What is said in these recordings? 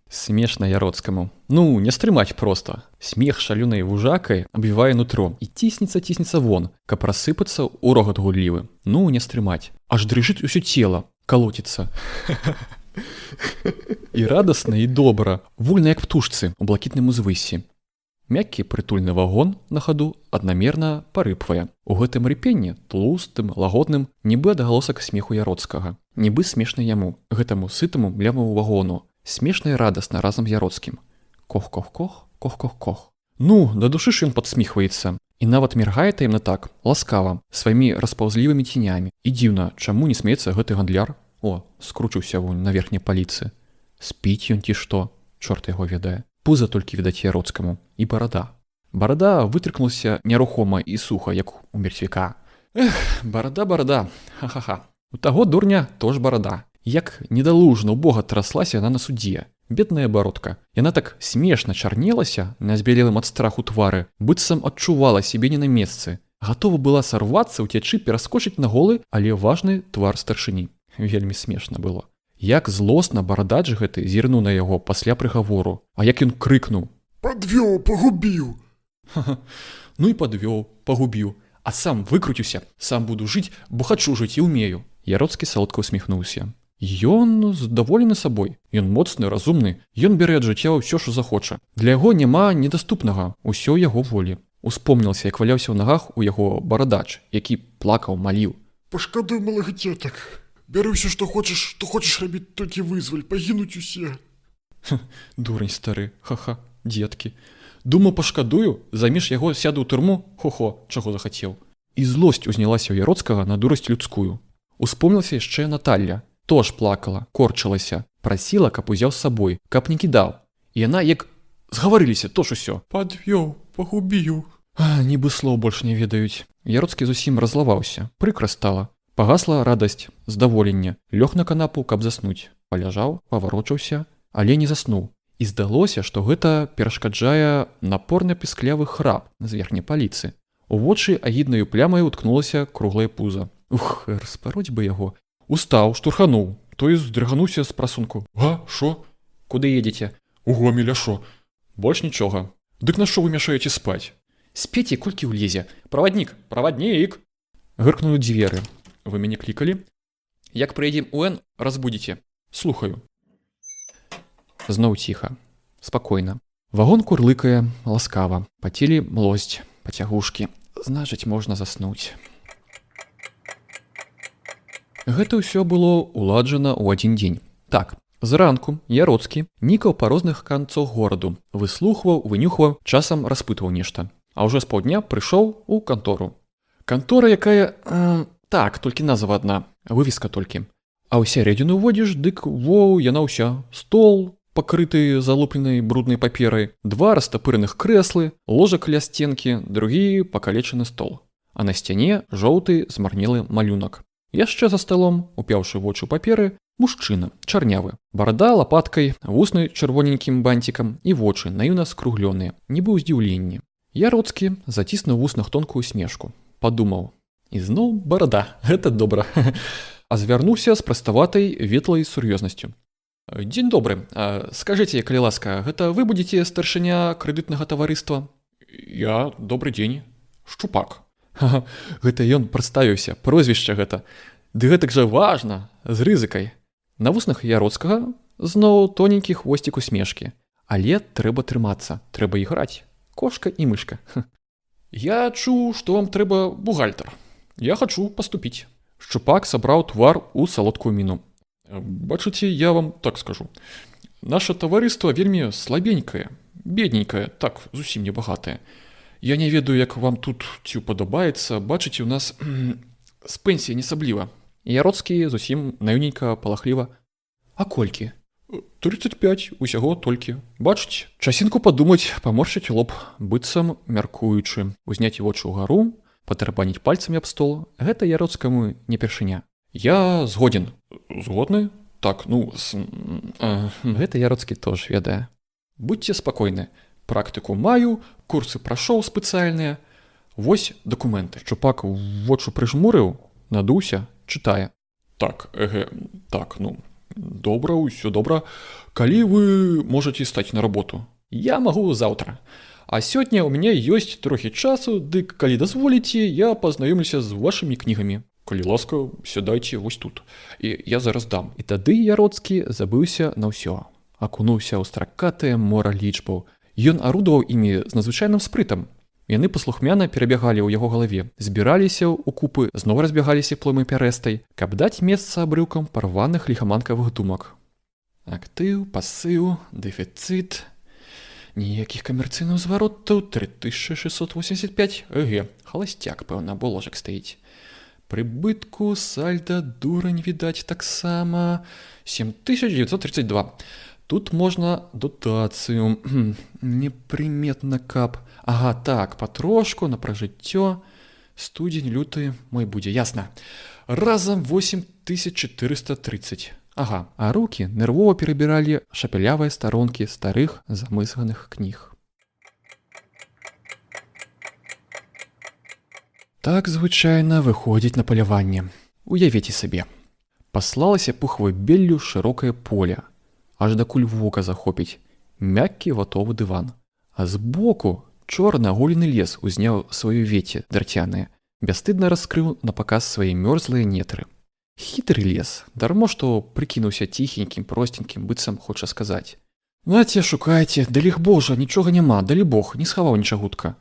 Смешна Яроцкаму. Ну, не стрымаць проста. Смех шалёнай вужакай абвівае нутро і ціснецца вон, каб рассыпацца ў рогат гуллівы. Ну, не стрымаць. Аж дрыжыць усё цела, калоціцца. І радасна, і добра, вольна як птушцы ў блакітным узвыссі. Мяккі прытульны вагон на хаду аднамерна парыпвае. У гэтым рыпенні, тлустым, лагодным, нібы адгалосак смеху Яроцкага. Нібы смешна яму, гэтаму сытаму блямаву вагону. Смешна і радасна разам з Яроцкім. Кох-кох-кох, кох-кох-кох. Ну, да душы ж ён падсміхваецца. І нават міргае таемна так, ласкава, сваімі распаўзлівымі ценямі. І дзіўна, чаму не смеецца гэты гандляр? О, скручыўся вунь на верхняй паліцы. Спіць ён ці што? Чорт яго ведае. Пуза толькі відаць Яроцкаму. І барада. Барада вытрыкнулася нерухома і суха, як у мерцвіка. Эх, барада, ха-ха-ха. У таго дурня тож барада. Як недалужна убога траслася яна на судзе. Бедная бародка. Яна так смешна чарнелася на збелелым ад страху твары, быццам адчувала сябе не на месцы. Гатова была сарвацца, уцячы, пераскочыць на голы, але важны твар старшыні. Вельмі смешна было. Як злосна барадач гэты зірнуў на яго пасля прыгавору. А як ён крыкнуў: «Падвёў, пагубіў!» Ну і падвёў, пагубіў. А сам выкруціўся, сам буду жыць, бо хачу жыць і ўмею. Яроцкі салодка усміхнуўся. Ён задаволены сабой, ён моцны, разумны, ён бярэ ад жыцця ўсё, што захоча. Для яго няма недаступнага, усё яго волі. Успомнілася, як валяўся ў нагах у яго барадач, які плакаў, маліў. «Пашкадуй малых дзетак. Бяры ўсё, што хочаш рабіць, толькі вызваль, пагінуць усе». Дурань стары, ха-ха, дзеткі. Думаў, пашкадую, заміж яго сяду ў турму, хо-хо, чаго захацеў. І злосць узнялася ў Яроцкага на дурасць людскую. Успомнілася яшчэ Наталля. Тож плакала, корчылася, прасіла, каб узяў з сабой, каб не кідаў. І яна як згаварыліся, тож усё. «Падвёў, пагубіў». Нібы слоў больш не ведаюць. Яроцкі зусім разлаваўся, прыкра стала. Пагасла радасць, здаволенне, лёг на канапу, каб заснуць. Паляжаў, паварочаўся, але не заснуў. І здалося, што гэта перашкаджае напорны пісклявы храп з верхняй паліцы. У вочы агіднаю плямай уткнулася круглае пуза. Ух, распароць бы яго. Устаў, штурхануў, той здрыгануўся з прасунку. «А, шо? Куды едзеце?» «У Гомель, а шо?» «Больш нічога». «Дык на шо вы мяшаеце спаць?» «Спеце, колькі ўлезе. Праваднік!» Гыркнулі дзверы. «Вы мяне клікалі?» «Як прыедзем у Н, разбудзіце». «Слухаю». Зноў ціха, спакойна. Вагон курлыкае, ласкава. Пацелі млосць, пацягушкі. Значыць, можна заснуць. Гэта ўсё было уладжана ў адзін дзень. Так, зранку Яроцкі нікаў па розных канцах гораду, выслухваў, вынюхваў, часам распытваў нешта. А ўжо з паўдня прыйшоў у кантору. Кантора, якая... так, толькі назва адна, вывеска толькі. А ў сярэдзіну уводзіш, дык воў, яна ўся. Стол, пакрыты залупленай бруднай паперай, 2 растапыраных крэслы, ложак ля сценкі, другі пакалечаны стол. А на сцяне жоўты змарнелы малюнак. Яшчэ за сталом, упяўшы вочы ў паперы, мужчына, чарнявы. Барада лапаткай, вусны чырвоненькім бантикам і вочы наіўна скруглёныя, нібы ў здзіўленні. Яроцкі заціснуў ў вуснах тонкую усмешку. Падумаў: ізноў барада, гэта добра. А звярнуўся з праставатай ветлай сур'ёзнасцю. «Дзень добры. Скажыце, калі ласка, гэта вы будзеце старшыня крэдытнага таварыства?» «Я, добры дзень. Шчупак». Гэта ён прадставіўся, прозвішча гэта. Ды гэтак жа важна, з рызыкай. На вуснах Яроцкага зноў тоненькі хвосцік усмешкі. Але трэба трымацца, трэба іграць. Кошка і мышка. «Я чуў, што вам трэба бухгалтар. Я хачу паступіць». Шчупак сабраў твар у салодкую міну. «Бачыце, я вам так скажу. Наша таварыства вельмі слабенькае, бедненькае, так, зусім небагатае. Я не ведаю, як вам тут ці падабаецца, бачыце, у нас з пенсіяй несабліва». Яроцкі зусім наіўненька палахліва. «А колькі?» 35, усяго толькі. Бачыць, часінку падумаць, паморшыць лоб, быццам мяркуючы, узняць вочы ўгару, патарабаніць пальцамі аб стол. Гэта Яроцкаму не першыня. «Я згоден». «Згодны? Так, ну, Гэта Яроцкі тож ведае». «Будьце спакойны. Практыку маю, курсы прашоў спецыяльныя. Вось дакументы». Шчупак вочы прыжмурыў, надуўся, чытае. «Так, так, ну, Добра, ўсё добра. Калі вы можаце стаць на работу? Я магу заўтра. А сёння ў мяне ёсць трохі часу, дык калі дазволіце, я пазнаёмлюся з вашымі кнігамі. Калі ласка, сядайце вось тут. І я зараз дам. І тады Яроцкі забыўся на ўсё. Акунуўся ў стракатае мора лічбаў. Ён арудаваў імі з надзвычайным спрытам. Яны паслухмяна перабягалі ў яго галаве, збіраліся ў купы, зноў разбягаліся плоймай пярэстай, каб даць месца абрыўкам парваных ліхаманкавых думак. Актыў, пасыў, дэфіцыт, ніякіх камерцыйных зваротаў, 3685, халасцяк, пэўна, бо ложак стаіць. Прыбытку, сальда, дурань, відаць, таксама, 7932. Тут можна дотацыю, непрыметна каб. Ага, так, патрошку, на пражыццё, студзень, люты, мой будзе, ясна. Разам 8430. Ага, а рукі нервова перабіралі шапялявыя старонкі старых замызганых кніг. Так звычайна выходзіць на паляванне. Уявіце сабе. Паслалася пухвой беллю шырокае поле, аж да куль вока захопіць, мяккі ватовы дыван. А збоку чорны аголены лес узняў сваё веце драцянае, бясстыдна раскрыў на паказ свае мёрзлыя нетры. Хітры лес, дармо што прыкінуўся ціхенькім, простенькім, быццам хоча сказаць. Наце, шукайце, даліх божа, нічога няма, далі бог, не схаваў нічагутка.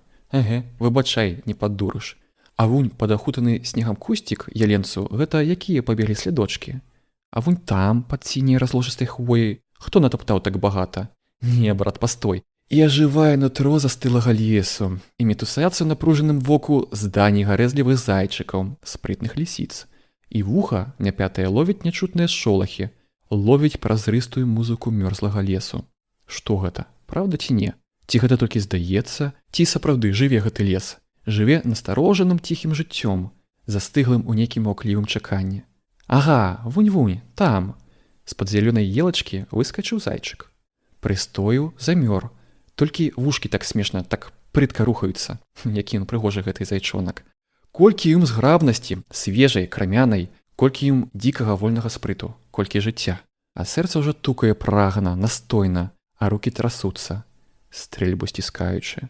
Выбачай, не паддурыш. А вунь падахутаны снегам кусцік яленцу, гэта якія пабеглі слядочкі. А вунь там, пад сіняй разложыстай хвояй, хто натаптаў так багата? Не, брат, постой. І ажывае нутро застылага лесу, і мітусацца напружаным воку здані гарэзлівых зайчыкаў, спрытных лісіц. І вуха няпятае ловіць нячутныя шолахі, ловіць празрыстую музыку мёрзлага лесу. Што гэта, праўда ці не? Ці гэта толькі здаецца, ці сапраўды жыве гэты лес? Жыве насторожаным ціхім жыццём, застыглым у нейкім маўклівым чаканні. Ага, вунь-вунь, там. З-пад зялёнай елачкі выскачыў зайчык. Прыстою, замёр. Толькі вушкі так смешна, так прытка рухаюцца. Які ён прыгожы гэты зайчонак. Колькі ім зграбнасці, свежай, крамянай, колькі ім дзікага вольнага спрыту, колькі жыцця. А сэрца ўжо тукае прагна, настойна, а рукі трасуцца, стрэльбу сціскаючы.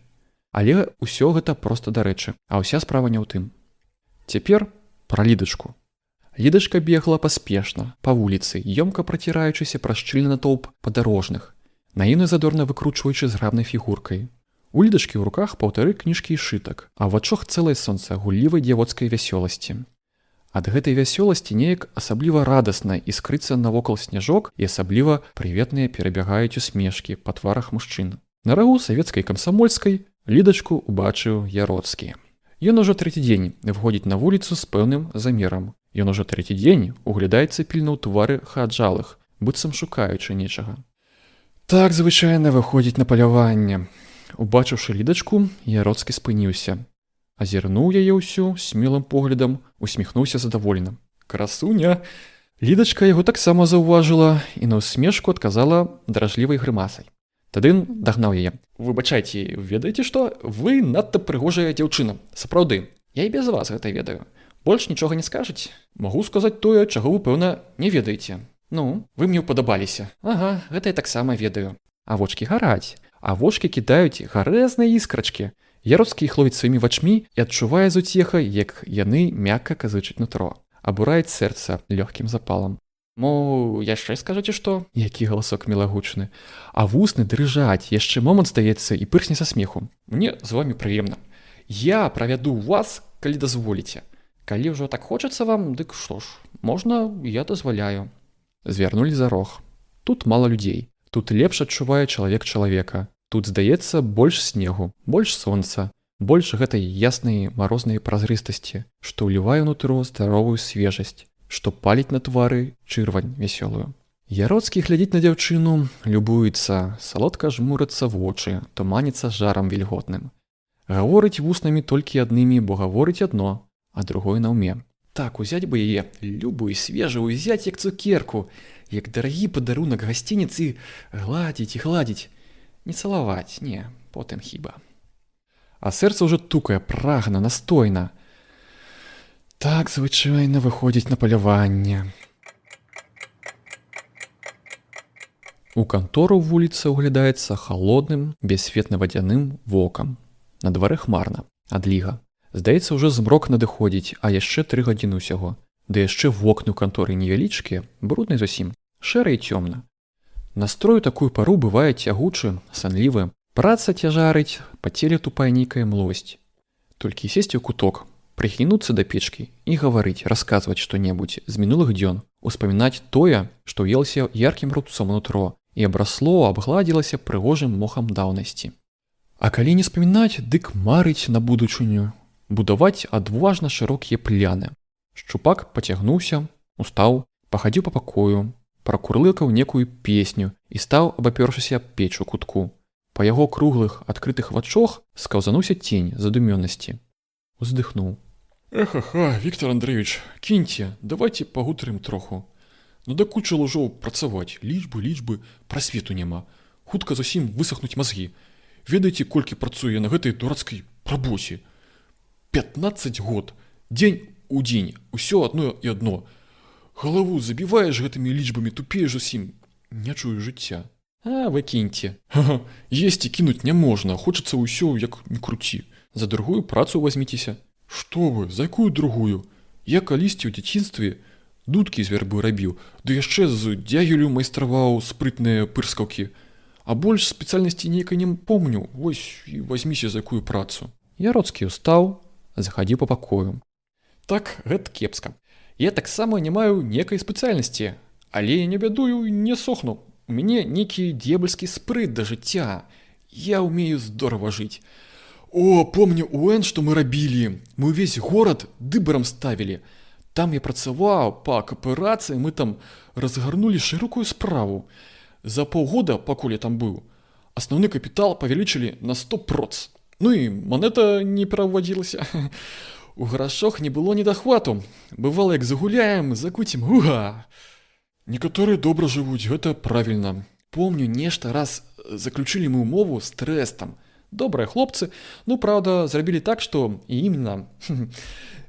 Але ўсё гэта проста дарэчы, а ўся справа не ў тым. Цяпер пра Лідачку. Лідачка бегла паспешна, па вуліцы, ёмка праціраючыся праз шчыльны натоўп падарожных, наіўна задорна выкручваючы зграбнай фігуркай. У Лідачкі ў руках паўтары кніжкі і шытак, а ў вачах цэлае сонца гуллівай дзявоцкай вясёласці. Ад гэтай вясёласці неяк асабліва радасна іскрыцца навокал сняжок і асабліва прыветныя перабягаюць усмешкі па тварах мужчын. На рагу савецкай камсамольскай Лідачку убачыў Яроцкі. Ён ужо трэці дзень выходзіць на вуліцу з пэўным замерам. Ён ужо трэці дзень углядаецца пільна ў твары хаджалых, быццам шукаючы нечага. Так звычайна выходзіць на паляванне. Убачыўшы Лідачку, Яроцкі спыніўся. Азірнуў яе ўсю смелым поглядам, усміхнуўся задаволена. Красуня! Лідачка яго таксама заўважыла і на ўсмешку адказала дражлівай грымасай. Тады ён дагнаў яе. Выбачайце, ведаеце што? Вы надта прыгожая дзяўчына. Сапраўды, я і без вас гэта ведаю. Больш нічога не скажаце? Магу сказаць тое, чаго вы, пэўна, не ведаеце. Ну, вы мне ўпадабаліся. Ага, гэта я таксама ведаю. А вочкі гараць. А вочкі кідаюць гарэзныя іскрачкі. Яроцкі іх ловіць сваімі вачмі і адчувае з уцехай, як яны мякка казычаць нутро. Абураюць сэрца лёгкім запалам. Мо, яшчэ скажаце што? Які галасок мілагучны. А вусны дрыжаць, яшчэ момант здаецца і пырсне са смеху. Мне з вамі прыемна. Я правяду вас, калі дазволіце. Калі ўжо так хочацца вам, дык што ж, можна, я дазваляю. Звярнулі за рог. Тут мала людзей. Тут лепш адчувае чалавек чалавека. Тут, здаецца, больш снегу, больш сонца, больш гэтай яснай марознай празрыстасці, што ўлівае ўнутры здаровую свежасць, што паліць на твары чырвань вясёлую. Яроцкі глядзіць на дзяўчыну, любуецца, салодка жмурацца вочы, туманіцца жарам вільготным. Гаворыць вуснамі толькі аднымі, бо гаворыць адно, а другое на ўме. Так, узяць бы яе, любую свежую, узяць як цукерку, як дарагі падарунак гасцініцы, гладзіць і гладзіць. Не цалаваць, не, потым хіба. А сэрца ўжо тукае, прагна, настойна. Так звычайна выходзіць на паляванне. У кантору вуліца ўглядаецца халодным, бяссветна-вадзяным вокам. На дварэ хмарна, адліга. Здаецца, ўжо змрок надыходзіць, а яшчэ 3 гадзіны ўсяго. Ды яшчэ вокны ў канторы невялічкія, брудныя зусім, шэра і цёмна. Настрой у такую пару бывае цягучы, санлівы. Праца цяжарыць, па целе тупая нейкая млосць. Толькі сесці ў куток, прыхінуцца да печкі і гаварыць, расказваць што-небудзь з мінулых дзён, успамінаць тое, што ўелася яркім рубцом нутро і абрасло, абгладзілася прыгожым мохам даўнасці. А калі не спамінаць, дык марыць на будучыню, будаваць адважна шырокія пляны. Шчупак пацягнуўся, устаў, пахадзіў па пакою, пракурлыкаў некую песню і стаў, абапёршыся аб печ у кутку. Па яго круглых, адкрытых вачох скаўзануўся тень задумёнасці. Уздыхнуў. Эхаха, Віктор Андреевич, кіньце, давайте пагутарым троху. Надакучыла ўжо працаваць, лічбы, прасвету няма. Хутка зусім высахнуць мазгі. Ведаеце, колькі працуе на гэтай дурацкай прабосе? 15 год, дзень у дзень, усё адно і адно. Галаву забіваеш гэтымі лічбамі, тупееш зусім, не чую жыцця. А вы кіньце. Ага, есці кінуць няможна, хочацца ўсё як не круці. За другую працу возьміцеся. Што вы, за якую другую? Я калісьці ў дзяцінстве дудкі з вярбы рабіў, ды яшчэ з дзягелю майстраваў спрытныя пырскаўкі. А больш спецыяльнасці нейкай не помню, вось і возьміся за якую працу. Яроцкі ўстаў, захадзіў па пакою. Так, гэта кепска. Я таксама не маю некай спецыяльнасці, але я не бядую, не сохну. У мяне нейкі д'ябальскі спрыт да жыцця. Я ўмею здорава жыць. О, помню УН, што мы рабілі. Мы ўвесь горад дыбарам ставілі. Там я працаваў па кааперацыі, мы там разгарнулі шырокую справу. За паўгода, пакуль я там быў, асноўны капітал павялічылі на 100%. Ну і манета не перавадзілася. У грашох не было недахвату. Бывала, як загуляем, закуцім, уга! Некаторыя добра жывуць, гэта правільна. Помню, нешта раз заключылі мы ўмову з трэстам. Добрыя хлопцы, ну, праўда, зрабілі так, што і іменно.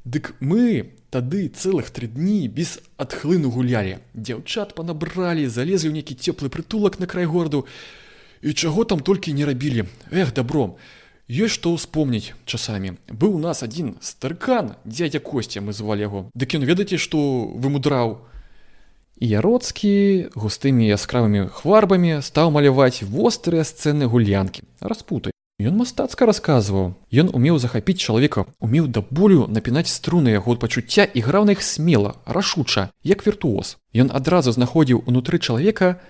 Дык мы тады цэлых 3 дні без адхлыну гулялі. Дзяўчат панабралі, залезлі ў нейкі цёплы прытулак на край гораду. І чаго там толькі не рабілі. Эх, добром. Ёсць што ўспомніць часамі. Быў у нас адзін старыкан, дзядзя Костя, мы звалі яго. Дык ён, ведаеце, што вымудраў? І Яроцкі густымі яскравымі хварбамі стаў маляваць вострыя сцэны гулянкі, распутай. Ён мастацка расказваў. Ён умеў захапіць чалавека, умеў да болю напінаць струны яго пачуцця і граў на іх смела, рашуча, як віртуоз. Ён адразу знаходзіў унутры чалавека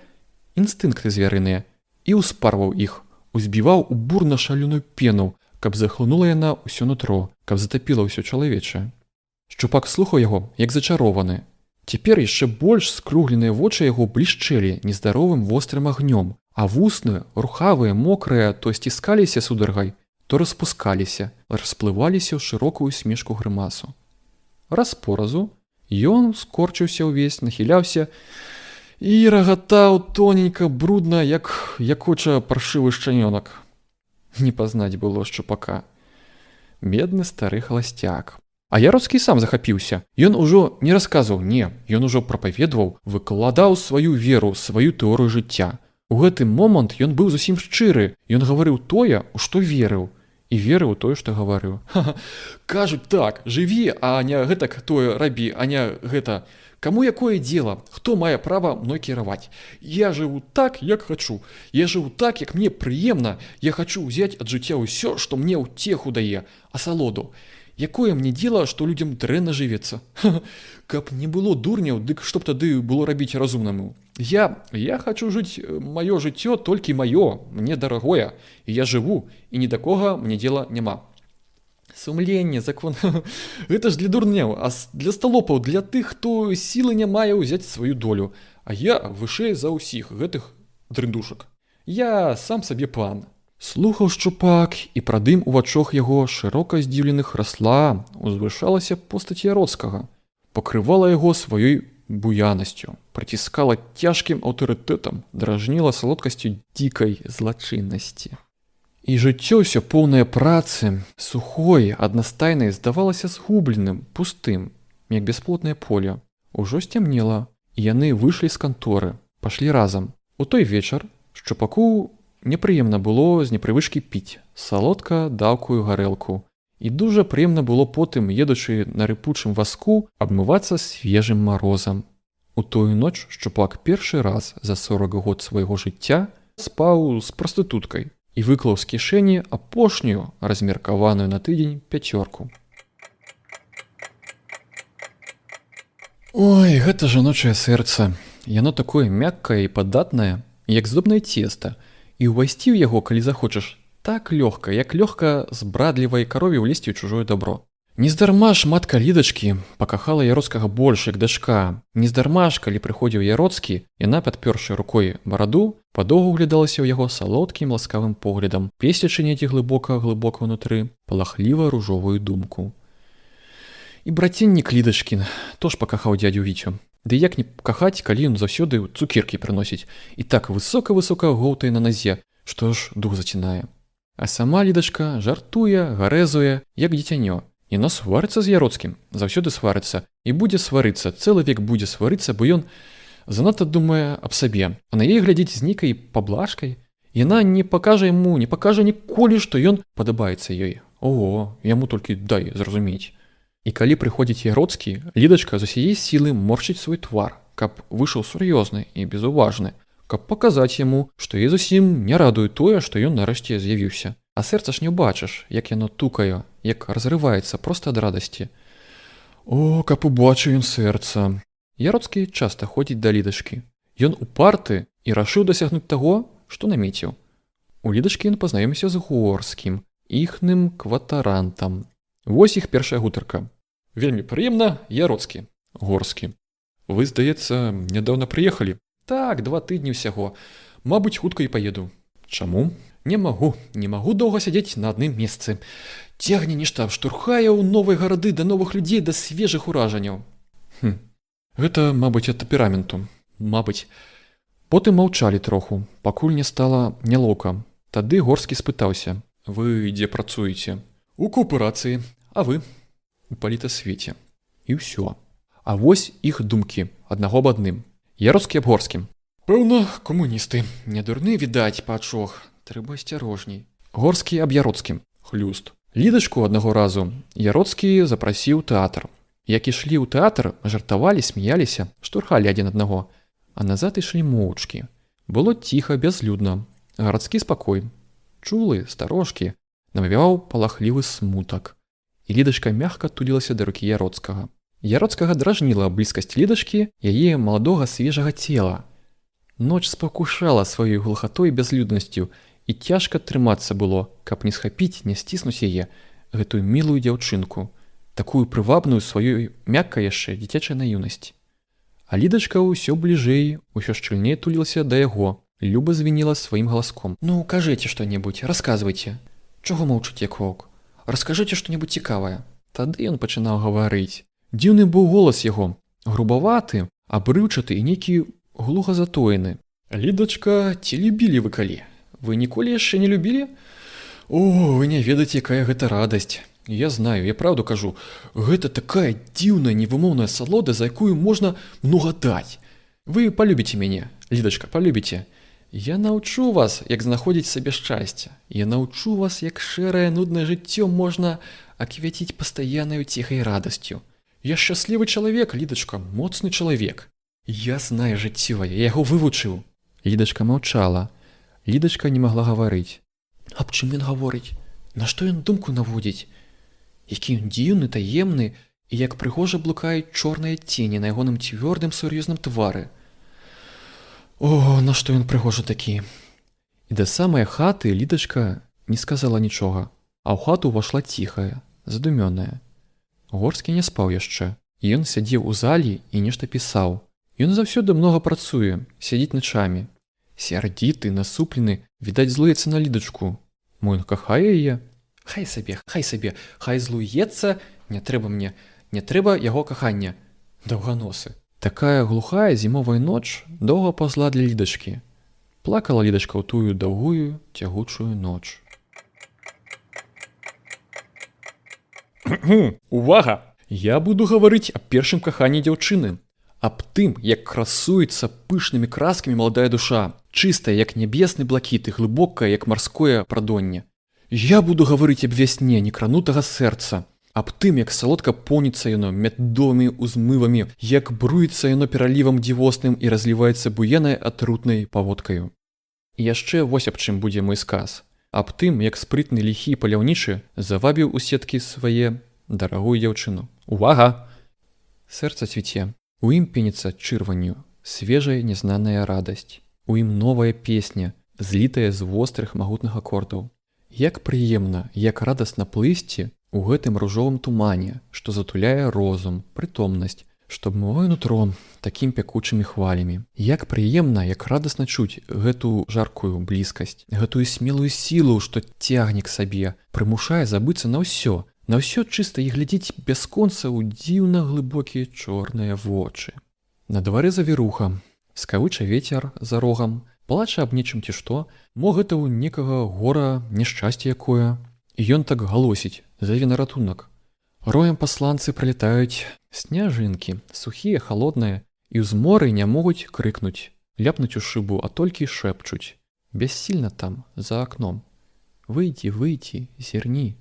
інстынкты звярыныя і ўспарваў іх, узбіваў у бурна шалёную пену, каб захлынула яна ўсё нутро, каб затапіла ўсё чалавечае. Шчупак слухаў яго, як зачарованы. Цяпер яшчэ больш скругленыя вочы яго блішчэлі нездаровым вострым агнём, а вусны, рухавыя, мокрыя, то сціскаліся сударгай, то распускаліся, расплываліся ў шырокую смешку грымасу. Раз по разу ён скорчыўся ўвесь, нахіляўся і рагатаў тоненька, брудна, як якоча паршывы шчанёнак. Не пазнаць было шчупака. Бедны стары халасцяк. А Яроцкі сам захапіўся. Ён ужо не расказваў, не, ён ужо прапаведваў, выкладаў сваю веру, сваю тэорыю жыцця. У гэты момант ён быў зусім шчыры. Ён гаварыў тое, у што верыў. І верыў у тое, што гаварыў. Кажуць так, жыві, а не гэтак тое рабі, а не гэта. Каму якое дело? Хто мае права мной кіраваць? Я жыву так, як хачу. Я жыву так, як мне прыемна. Я хачу ўзяць ад жыцця ўсё, што мне ўцеху дае, асалоду. Якое мне дело, што людзям дрэнна жывецца? Каб не было дурняў, дык што б тады было рабіць разумнаму? Я хачу жыць маё жыццё толькі маё, мне дарагое, і я жыву, і ні да кога мне дела няма. Сумленне, закон... Гэта ж для дурняў, а для сталопаў, для тых, хто сілы не мае ўзяць сваю долю. А я вышэй за ўсіх гэтых дрындушак. Я сам сабе пан. Слухаў шчупак, і пра дым у вачох яго шырока здзіўленых расла, узвышалася постаць Яроцкага, пакрывала яго сваёй буянасцю, прыціскала цяжкім аўтарытэтам, дражніла салодкасцю дзікай злачыннасці. І жыццё ўсё поўнае працы, сухой, аднастайнай, здавалася згубленым, пустым, як бясплотнае поле. Ужо сцямнела, і яны выйшлі з канторы, пашлі разам. У той вечар Шчупаку непрыемна было з непрывычкі піць, салодка даўкую гарэлку. І дужа прыемна было потым, едучы на рыпучым вазку, абмывацца свежым марозам. У тую ноч Шчупак першы раз за 40 год свайго жыцця спаў з прастытуткай і выклаў з кішэні апошнюю, размеркаваную на тыдзень пяцёрку. Ой, гэта жаночае сэрца. Яно такое мяккае і падатнае, як здобнае цеста, і ўвайсці ў яго, калі захочаш, так лёгка, як лёгка з брадлівай карове ўлезці ў чужое дабро. Нездарма ж матка Лідачкі пакахала Яроцкага больш, як дачка. Нездарма ж, калі прыходзіў Яроцкі, яна, падпёршы рукой бараду, падоўгу глядалася ў яго салодкім ласкавым поглядам, песячы недзе глыбока-глыбока ўнутры палахліва-ружовую думку. І браціннік Лідачкін тож пакахаў дзядзю Віцю. Ды як не кахаць, калі ён заўсёды цукеркі прыносіць і так высока-высока гоўтае на назе, што ж дух зацінае. А сама Лідачка жартуе, гарэзуе, як дзіцянё. Яна сварыцца з Яроцкім, заўсёды сварыцца, і будзе сварыцца, цэлы век будзе сварыцца, бо ён занадта думае аб сабе, а на яе глядзіць з нейкай паблажкай. Яна не пакажа яму, не пакажа ніколі, што ён падабаецца ёй. Ого, яму толькі дай зразумець. І калі прыходзіць Яроцкі, Лідачка з усяе сілы моршчыць свой твар, каб выйшаў сур'ёзны і безуважны, каб паказаць яму, што яе зусім не радуе тое, што ён нарэшце з'явіўся. А сэрца ж не ўбачыш, як яно тукае, як разрываецца проста ад радасці. О, каб убачыў ён сэрца. Яроцкі часта ходзіць да Лідачкі. Ён упарты і рашыў дасягнуць таго, што намеціў. У Лідачкі ён пазнаёміўся з Горскім, іхным кватарантам. Вось іх першая гутарка. Вельмі прыемна, Яроцкі. Горскі. Вы, здаецца, нядаўна прыехалі? Так, 2 тыдні ўсяго. Мабыць, хутка і паеду. Чаму? Не магу доўга сядзець на адным месцы. Цягне нешта, штурхае ў новыя гарады да новых людзей, да свежых уражанняў. Гэта, мабыць, ад тэмпераменту. Мабыць. Потым маўчалі троху, пакуль не стала нялоўка. Тады Горскі спытаўся: вы дзе працуеце? У кооперацыі. А вы? У палітасвеце. І ўсё. А вось іх думкі, аднаго аб адным. Яроцкі аб Горскім. Пэўна, камуністы. Нядурны, відаць, пачох. Трэба асцярожней. Горскі аб Яроцкім. Хлюст. Лідачку аднаго разу Яроцкі запрасіў тэатр. Як ішлі ў тэатр, жартавалі, смяяліся, штурхалі адзін аднаго. А назад ішлі моўчкі. Было ціха, бязлюдна. Гарадскі спакой. Чулы, старожкі. Навяваў палахлівы смутак. І Лідачка мягка тулілася да рукі Яроцкага. Яроцкага дражніла блізкасць Лідачкі, яе маладога свежага цела. Ноч спакушала сваёй глухатой і бязлюднасцю, і цяжка трымацца было, каб не схапіць, не сціснуць яе, гэтую мілую дзяўчынку, такую прывабную сваёй мяккай яшчэ дзіцячай наіўнасці. А Лідачка ўсё бліжэй, усё шчыльней тулілася да яго, люба звінела сваім галаском. Ну, кажыце што-небудзь, расказвайце. Чаго маўчыце, як воўк? Раскажыце што-небудзь цікавае. Тады ён пачынаў гаварыць. Дзіўны быў голас яго, грубаваты, абрыўчаты і нейкі глуха затоены. Лідачка, ці любілі вы калі? Вы ніколі яшчэ не любілі? О, вы не ведаеце, якая гэта радасць. Я знаю, я правду кажу. Гэта такая дзіўная, невымоўная салода, за якую можна многа даць. Вы палюбіце мяне, Лідачка, палюбіце. Я научу вас, як знаходзіць сабе шчасце. Я научу вас, як шэрае, нуднае жыццё можна аквяціць пастаяннаю ціхай радасцю. Я шчаслівы чалавек, Лідачка, моцны чалавек. Я знаю жыццё, я яго вывучыў. Лідачка маўчала. Лідачка не магла гаварыць. Аб чым ён гаворыць? На што ён думку наводзіць? Які ён дзіўны, таемны, і як прыгожа блукаюць чорныя цені на ягоным цвёрдым сур'ёзным твары. О, на што ён прыгожа такі. І да самай хаты Лідачка не сказала нічога, а ў хату ўвайшла ціхая, задумёная. Горскі не спаў яшчэ. Ён сядзеў у залі і нешта пісаў. Ён заўсёды многа працуе, сядзіць начамі. Сярдзіты, насуплены, відаць, злуецца на Лідачку. Мо ён кахае яе? Хай сабе, хай злуецца, не трэба мне, не трэба яго кахання. Даўганосы. Такая глухая зімовая ноч доўга паўзла для Лідачкі. Плакала Лідачка ў тую даўгую, цягучую ноч. Увага! Я буду гаварыць аб першым каханні дзяўчыны. аб тым, як красуецца пышнымі краскамі маладая душа, чыстая, як нябесны блакіт і глыбокая, як марское прадонне. Я буду гаварыць аб вясне некранутага сэрца, аб тым, як салодка поніцца яно мядовымі ўзмывамі, як бруецца яно пералівам дзівосным і разліваецца буенай атрутнай паводкаю. І яшчэ вось аб чым будзе мой сказ. Аб тым, як спрытны ліхі паляўнічы завабіў у сеткі свае дарагую дзяўчыну. Увага! Сэрца цвіце. У ім пеніцца чырванню, свежая незнаная радасць. У ім новая песня, злітая з вострых магутных акордаў. Як прыемна, як радасна плысці у гэтым ружовым тумане, што затуляе розум, прытомнасць, што абмывае нутро такім пякучымі хвалямі. Як прыемна, як радасна чуць гэту жаркую блізкасць, гэтую смелую сілу, што цягне к сабе, прымушае забыцца на ўсё чыста і глядзіць бясконца ў дзіўна глыбокія чорныя вочы. На двары завіруха, скавыча вецер за рогам, плача аб нечым ці што, мо гэта ў некага гора няшчасце якое. І ён так галосіць, заве на ратунак. Роем пасланцы пралетаюць, сняжынкі, сухія, халодныя, і ў зморы не могуць крыкнуць, ляпнуць у шыбу, а толькі шэпчуць. Бяссільна там, за акном. Выйдзі, зірні.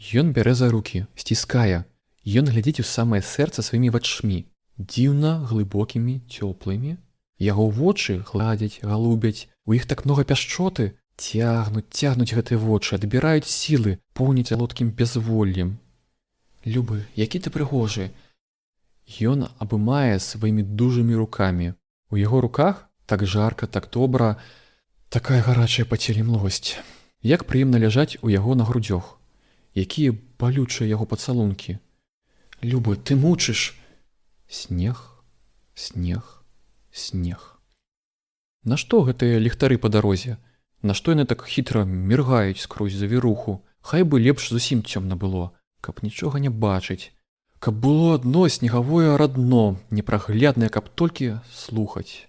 Ён бярэ за рукі, сціскае. Ён глядзіць у самае сэрца сваімі вачмі, дзіўна глыбокімі, цёплымі. Яго вочы гладзяць, галубяць, у іх так многа пяшчоты, цягнуць гэтыя вочы, адбіраюць сілы, поўняць алодкім бязволлем. Любы, які ты прыгожы. Ён абымае сваімі дужымі рукамі. У яго руках так жарка, так добра, такая гарачая па целе млосць. Як прыемна ляжаць у яго на грудзях. Якія балючыя яго пацалункі. Любы, ты мучыш. Снег, снег. Снег. Нашто гэтыя ліхтары па дарозе? Нашто яны так хітра міргаюць скрозь завіруху? Хай бы лепш зусім цёмна было, каб нічога не бачыць. Каб было адно снегавое радно, непрагляднае, каб толькі слухаць.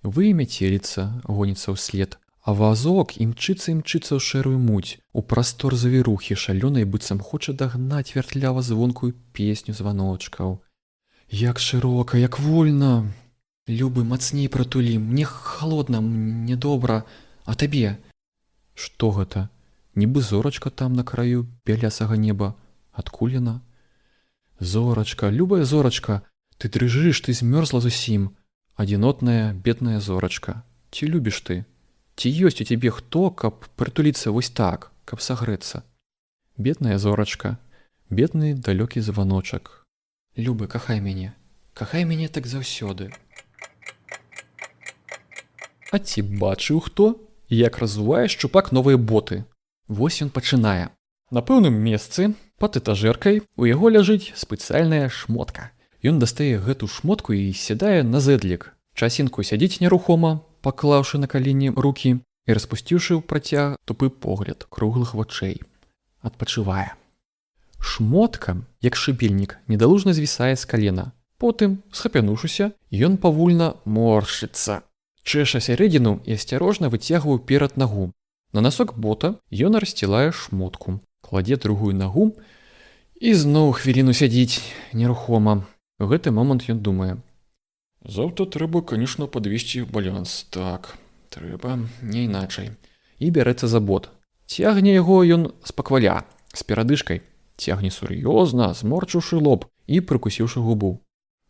Вымя целіца, гоніцца ўслед, а вазок імчыцца ў шэрую муць, у прастор завірухі шалёнай быццам хоча дагнаць вяртлява звонкую песню званочкаў. Як шырока, як вольна. Любы, мацней пратулі, мне халодна, мне добра, а табе? Што гэта? Нібы зорачка там на краю бялясага неба. Адкуль яна? Зорачка, любая зорачка, ты дрыжыш, ты змёрзла зусім. Адзінотная, бедная зорачка. Ці любіш ты? Ці ёсць у цябе хто, каб прытуліцца вось так, каб сагрэцца? Бедная зорачка, бедны далёкі званочак. Любы, кахай мяне так заўсёды. А ці бачыў хто, як разувае шчупак новыя боты? Вось ён пачынае. На пэўным месцы, пад этажэркай, у яго ляжыць спецыяльная шмотка. Ён дастае гэту шмотку і сядае на зэдлік. Часінку сядзіць нерухома, паклаўшы на калені рукі і распусціўшы ў працяг тупы погляд круглых вачэй. Адпачывае. Шмотка, як шыбельнік, недалужна звісае з калена. Потым, схапянуўшыся, ён павольна моршыцца. Чэша сярэдзіну і асцярожна выцягваў перад нагу. На насок бота ён рассцілае шмотку, кладзе другую нагу і зноў хвіліну сядзіць нерухома. У гэты момант ён думае. Заўтра трэба, канешне, падвесці баланс. Так, трэба, не іначай. І бярэцца за бот. Цягне яго ён спакваля, з перадышкай. Цягне сур'ёзна, зморчыўшы лоб і прыкусіўшы губу.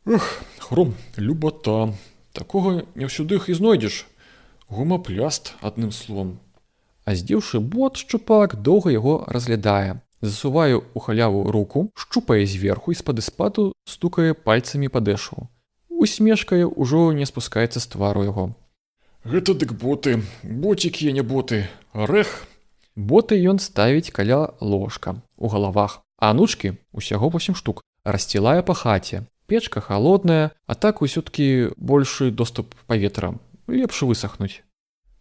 Эх, Хром, любата. Такога не ўсюды іх і знойдзеш. Гумапляст, адным словам. А здзеўшы бот, шчупак доўга яго разглядае. Засувае ў халяву руку, шчупае зверху і з-пад іспаду стукае пальцамі па дэшу. Усмешка ўжо не спускаецца з твару яго. Гэта дык боты, боцікі, а не боты. Арэх. Боты ён ставіць каля ложка, у галавах, а анучкі, усяго 8 штук, рассцілае па хаце. Печка халодная, а так усё-ткі большы доступ паветра, лепш высахнуць.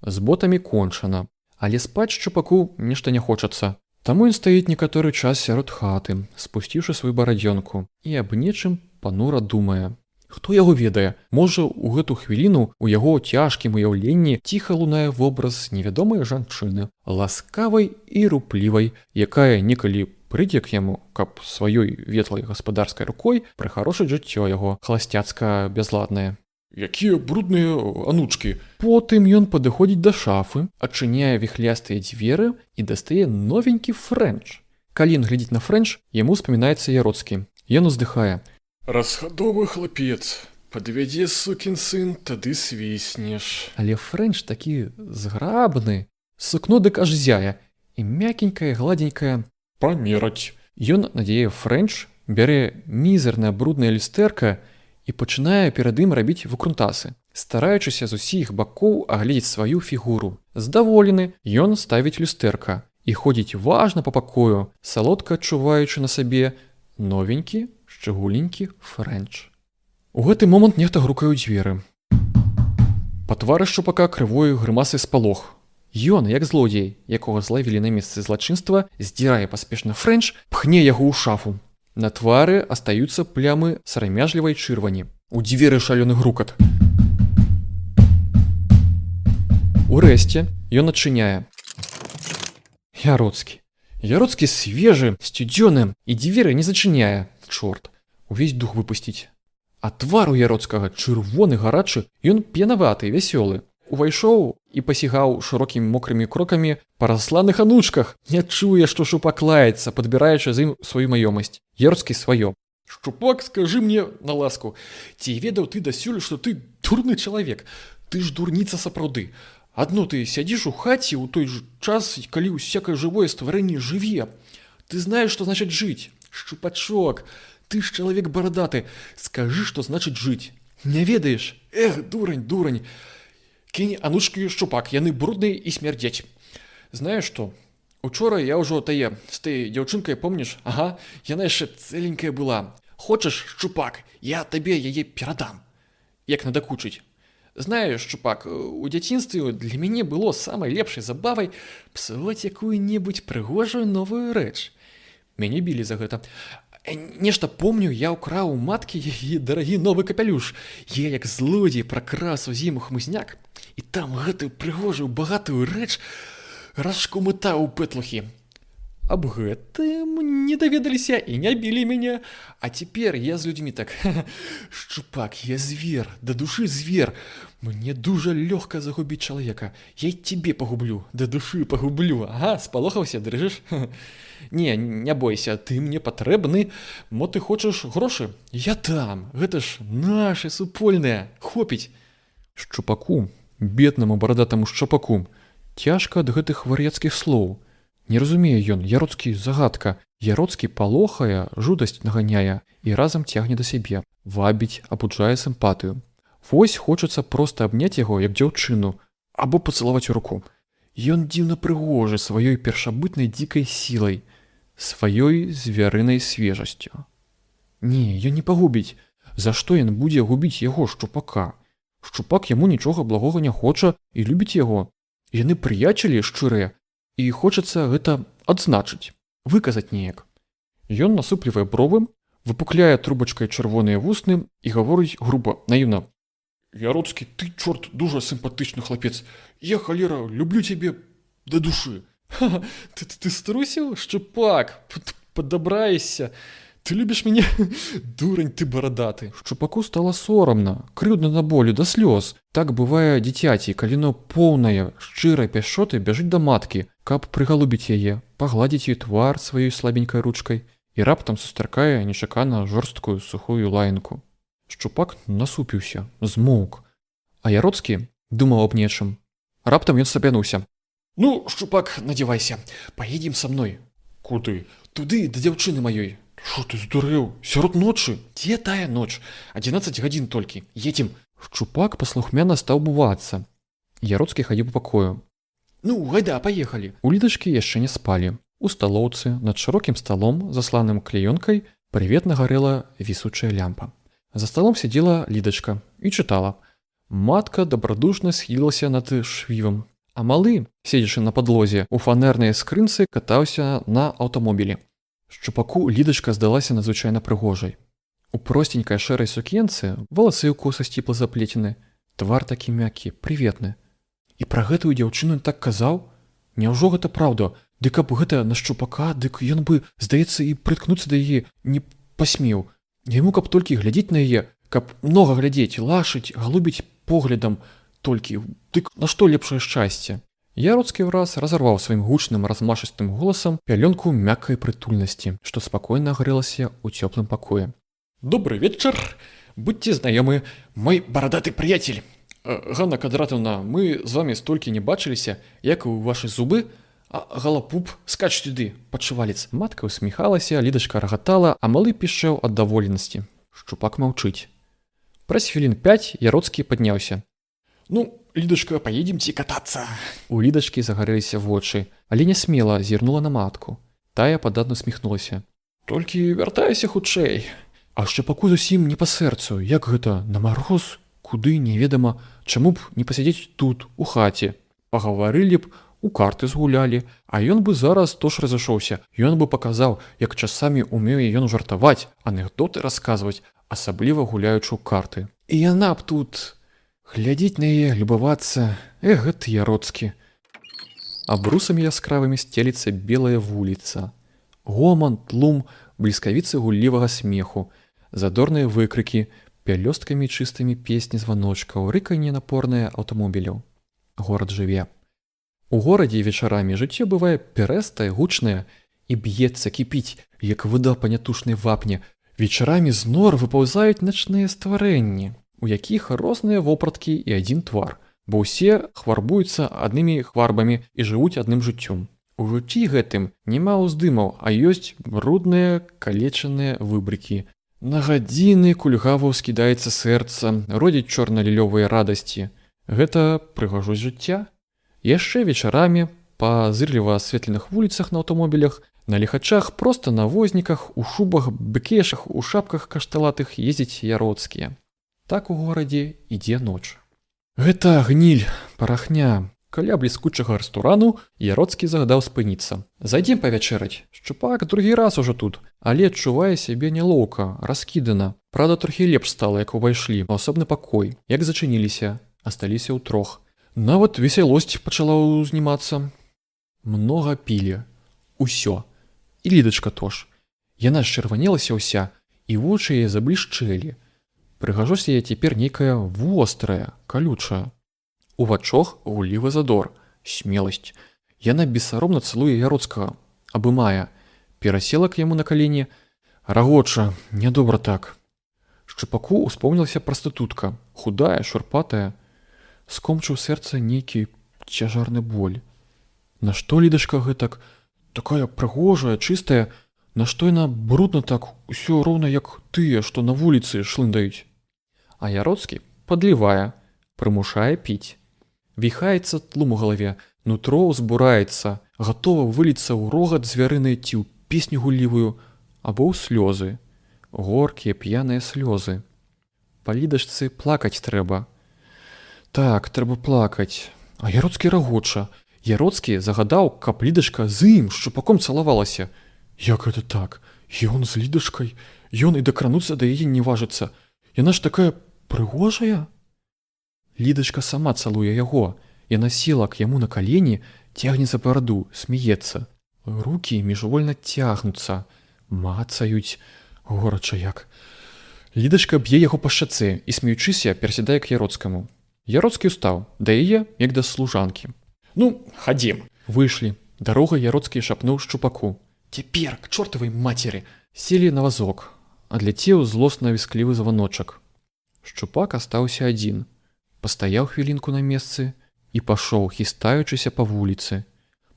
З ботамі кончана, але спаць шчупаку нешта не хочацца. Таму ён стаіць некаторы час сярод хаты, спусціўшы сваю барадзёнку, і аб нечым панура думае. Хто яго ведае? Можа, у гэту хвіліну у яго цяжкім уяўленні ціха лунае вобраз невядомай жанчыны, ласкавай і руплівай, якая некалі прыйдзе к яму, каб сваёй ветлай гаспадарскай рукой прыхарошыць жыццё яго халасцяцка бязладнае. Якія брудныя анучкі. Потым ён падыходзіць да шафы, адчыняе віхлястыя дзверы і дастае новенькі фрэнч. Калі ён глядзіць на фрэнч, яму ўспамінаецца Яроцкі. Ён уздыхае. Расхадовы хлапец. Падвядзе сукін сын, тады свіснеш. Але фрэнч такі зграбны, сукно дык аж зяе, і мякенькае, гладзенькае. Памераць. Ён надзее фрэнч, бярэ мізернае бруднае люстэрка і пачынае перад ім рабіць выкрутасы, стараючыся з усіх бакоў агледзець сваю фігуру. Здаволены, ён ставіць люстэрка і ходзіць важна па пакою, салодка адчуваючы на сабе новенькі, шчыгуленькі фрэнч. У гэты момант нехта грукае ў дзверы. Па твары шчупака крывою грымасы спалох. Ён, як злодзей, якога злавілі на месцы злачынства, здзірае паспешна фрэнч, пхне яго ў шафу. На твары астаюцца плямы сарамяжлівай чырвані. У дзверы шалёны грукат. Урэшце ён адчыняе. Яроцкі. Яроцкі свежы, сцюдзёны, і дзверы не зачыняе. Чорт, увесь дух выпусціць. А твар у Яроцкага чырвоны, гарачы, ён п'янаваты, вясёлы. Увайшоў і пасігаў шырокімі мокрымі крокамі па расланых анучках, не чуе, што шчупак лаецца, падбіраючы з ім сваю маёмасць. Яроцкі сваё. Шчупак, скажы мне на ласку, ці ведаў ты дасюль, што ты дурны чалавек? Ты ж дурніца сапраўды. Адно ты сядзіш у хаце ў той ж час, калі ўсякае жывое стварэнне жыве. Ты знаеш, што значыць жыць. Шчупачок, ты ж чалавек барадаты. Скажы, што значыць жыць. Не ведаеш? Эх, дурань. Кінь анучкі, шчупак, яны брудныя і смярдзяць. Знаеш што? Учора я ўжо з той дзяўчынкай, помніш? Ага, яна яшчэ цэленькая была. Хочаш, шчупак, я табе яе перадам. Як надакучыць. Знаеш, шчупак, у дзяцінстве для мяне было самай лепшай забавай псаваць якую-небудзь прыгожую новую рэч. Мяне білі за гэта. Нешта помню, я ўкраў у маткі яе дарагі новы капялюш. Я як злодзей пракрас у зіму хмызняк, і там гэтую прыгожую багатую рэч расшкумытаў у пэтлухі. Аб гэтым не даведаліся і не білі мяне. А цяпер я з людзьмі так. Шчупак, я звер, да душы звер. Мне дужа лёгка загубіць чалавека. Я і цябе пагублю, да душы пагублю. Ага, спалохаўся, дрыжыш? Не бойся, ты мне патрэбны. Мо ты хочаш грошы? Я дам, гэта ж нашы супольныя. Хопіць. Шчупаку, беднаму барадатаму шчупаку, цяжка ад гэтых вар'яцкіх слоў. Не разумее ён, Яроцкі загадка. Яроцкі палохае, жудасць наганяе і разам цягне да сябе, вабіць, абуджае сімпатыю. Вось хочацца проста абняць яго, як дзяўчыну, або пацалаваць у руку. Ён дзіўна прыгожы сваёй першабытнай дзікай сілай, сваёй звярынай свежасцю. Не, ён не пагубіць. За што ён будзе губіць яго, шчупака? Шчупак яму нічога благога не хоча і любіць яго. Яны прыячылі шчырыя, і хочацца гэта адзначыць, выказаць неяк. Ён насуплівае бровы, выпукляе трубачкай чырвоныя вусны і гаворыць груба, наіўна. Яроцкі, ты, чорт, дужа сімпатычны хлапец. Я, халера, люблю цябе да душы. Ха-ха, ты струсіў, шчупак, падабраешся. Ты любіш мяне? Дурань ты барадаты. Шчупаку стала сорамна, крыўдна на болю, да слёз. Так бывае дзіцяці, калі оно поўнае, шчырай пяшчоты бяжыць да маткі, каб прыгалубіць яе, пагладзіць ёй твар сваёй слабенькай ручкай і раптам сустракае нечакана жорсткую сухую лаянку. Шчупак насупіўся, змоўк. А Яроцкі думаў аб нечым. Раптам ён сапянуўся. Ну, шчупак, надзявайся, паедзем са мной. Куды? Туды, да дзяўчыны маёй. Шо ты здурэў? Сярод ночы? Дзе тая ноч? 11 гадзін толькі. Едзем. Шчупак паслухмяна стаў бувацца. Яроцкі хадзіў па пакою. Ну, гайда, паехалі. У Лідачкі яшчэ не спалі. У сталоўцы над шырокім сталом, засланым клеёнкай, прыветна гарэла вісучая лямпа. За сталом сядзела Лідачка і чытала. Матка дабрадушна схілілася над швівам, а малы, седзячы на падлозе, у фанернай скрынцы катаўся на аўтамобілі. Шчупаку Лідачка здалася надзвычайна прыгожай. У простенькай шэрай сукенцы валасы ў коса сціпла заплецены, твар такі мяккі, прыветны. І пра гэтую дзяўчыну так казаў? Няўжо гэта праўда? Ды каб гэта на шчупака, дык ён бы, здаецца, і прыткнуцца да яе не пасмеў. Яму каб толькі глядзець на яе, каб многа глядзець, лашыць, галубіць поглядам толькі. Дык на што лепшае шчасце? Яроцкі ўраз разарваў сваім гучным размашыстым голасам пялёнку мяккай прытульнасці, што спакойна грэлася ў цёплым пакоі. Добрый вечер, будьте знакомы, мой бородатый приятель. Ганна Кадратовна, мы з вами столькі не бачыліся, як і ваши зубы, а галапуп скач сюды, падшывалец. Матка усміхалася, Лідачка рагатала, а малы пішчэў ад даволенасці. Шчупак маўчыць. Праз хвілін 5 Яроцкі падняўся. Ну, Лидочка, поедемте кататься. У Лідачкі загарэліся вочы, але не смела зірнула на матку. Тая пададна сміхнулася. Толькі вяртайся хутчэй. А шчупаку зусім не па сэрцу, як гэта, на мароз, куды неведама, чаму б не пасядзець тут, у хаце. Пагаварылі б, у карты згулялі, а ён бы зараз тож разышоўся. Ён бы паказаў, як часамі умее ён жартаваць, анекдоты расказваць, асабліва гуляючы ў карты. І яна б тут глядзець на яе, любавацца, гэты Яроцкі. Абрусамі яскравымі сцеліцца белая вуліца. Гоман, тлум, бліскавіцы гуллівага смеху, задорныя выкрыкі, пялёсткамі чыстымі песні званочкаў, рыканне напорнае аўтамобіляў. Горад жыве. У горадзе вечарамі жыццё бывае пярэстае, гучнае і б'ецца, кіпіць, як вода па нятушнай вапне. Вечарамі з нор выпаўзаюць начныя стварэнні, у якіх розныя вопраткі і адзін твар, бо ўсе хварбуюцца аднымі хварбамі і жывуць адным жыццём. У жыцці гэтым няма ўздымаў, а ёсць брудныя, калечаныя выбрыкі. На гадзіны кульгава ўскідаецца сэрца, родзіць чорна-лілёвыя радасці. Гэта прыгажосць жыцця. Яшчэ вечарамі па зырліва асветленых вуліцах на аўтамобілях, на ліхачах, проста на возніках, у шубах, быкешах, у шапках кашталатых ездзяць яроцкія. Так у горадзе ідзе ноч. Гэта гніль, парахня. Каля бліскучага рэсторану Яроцкі загадаў спыніцца. Зайдзем павячэраць. Шчупак другі раз ужо тут, але адчувае сябе нялоўка, раскідана. Праўда, трохі лепш стала, як увайшлі ў асобны пакой. Як зачыніліся, асталіся ўтрох. Нават весялосць пачала ўзнімацца. Многа пілі. Усё. І Лідачка тож. Яна счырванелася ўся, і вочы яе заблішчэлі. Прыгажосць яе цяпер нейкая вострая, калючая. У вачох гуллівы задор, смеласць. Яна бессаромна цалуе Яроцкага, абымае, перасела к яму на калені, рагоча, нядобра так. Шчупаку успомнілася прастытутка, худая, шурпатая, скомчыў сэрца нейкі цяжарны боль. Нашто Лідачка гэтак, такая прыгожая, чыстая, нашто яна брудна так, усё роўна як тыя, што на вуліцы шлындаюць. А Яроцкі падлівае, прымушае піць. Віхаецца тлум у галаве, нутро ўзбураецца, гатова выліцца ў рогат звярыны ці ў песню гуллівую, або ў слёзы, горкія п'яныя слёзы. Па Лідачцы плакаць трэба. Так, трэба плакаць. А Яроцкі рагоча. Яроцкі загадаў, каб Лідачка з ім шчупаком цалавалася. Як гэта так? Ён з Лідачкай? Ён і дакрануцца да яе не важыцца. Яна ж такая прыгожая? Лідачка сама цалуе яго. Яна села к яму на калені, цягне за бараду, смеецца. Рукі міжвольна цягнуцца, мацаюць, горача як. Лідачка б'е яго па шчацэ і, смеючыся, перасядае к Яроцкаму. Яроцкі ўстаў, да яе, як да служанкі. Ну, хадзім. Выйшлі. Дарогай Яроцкі шапнуў шчупаку. Цяпер, к чортавай мацеры. Селі на вазок. Адляцеў злосна-вісклівы званочак. Шчупак астаўся адзін. Пастаяў хвілінку на месцы і пашоў, хістаючыся па вуліцы.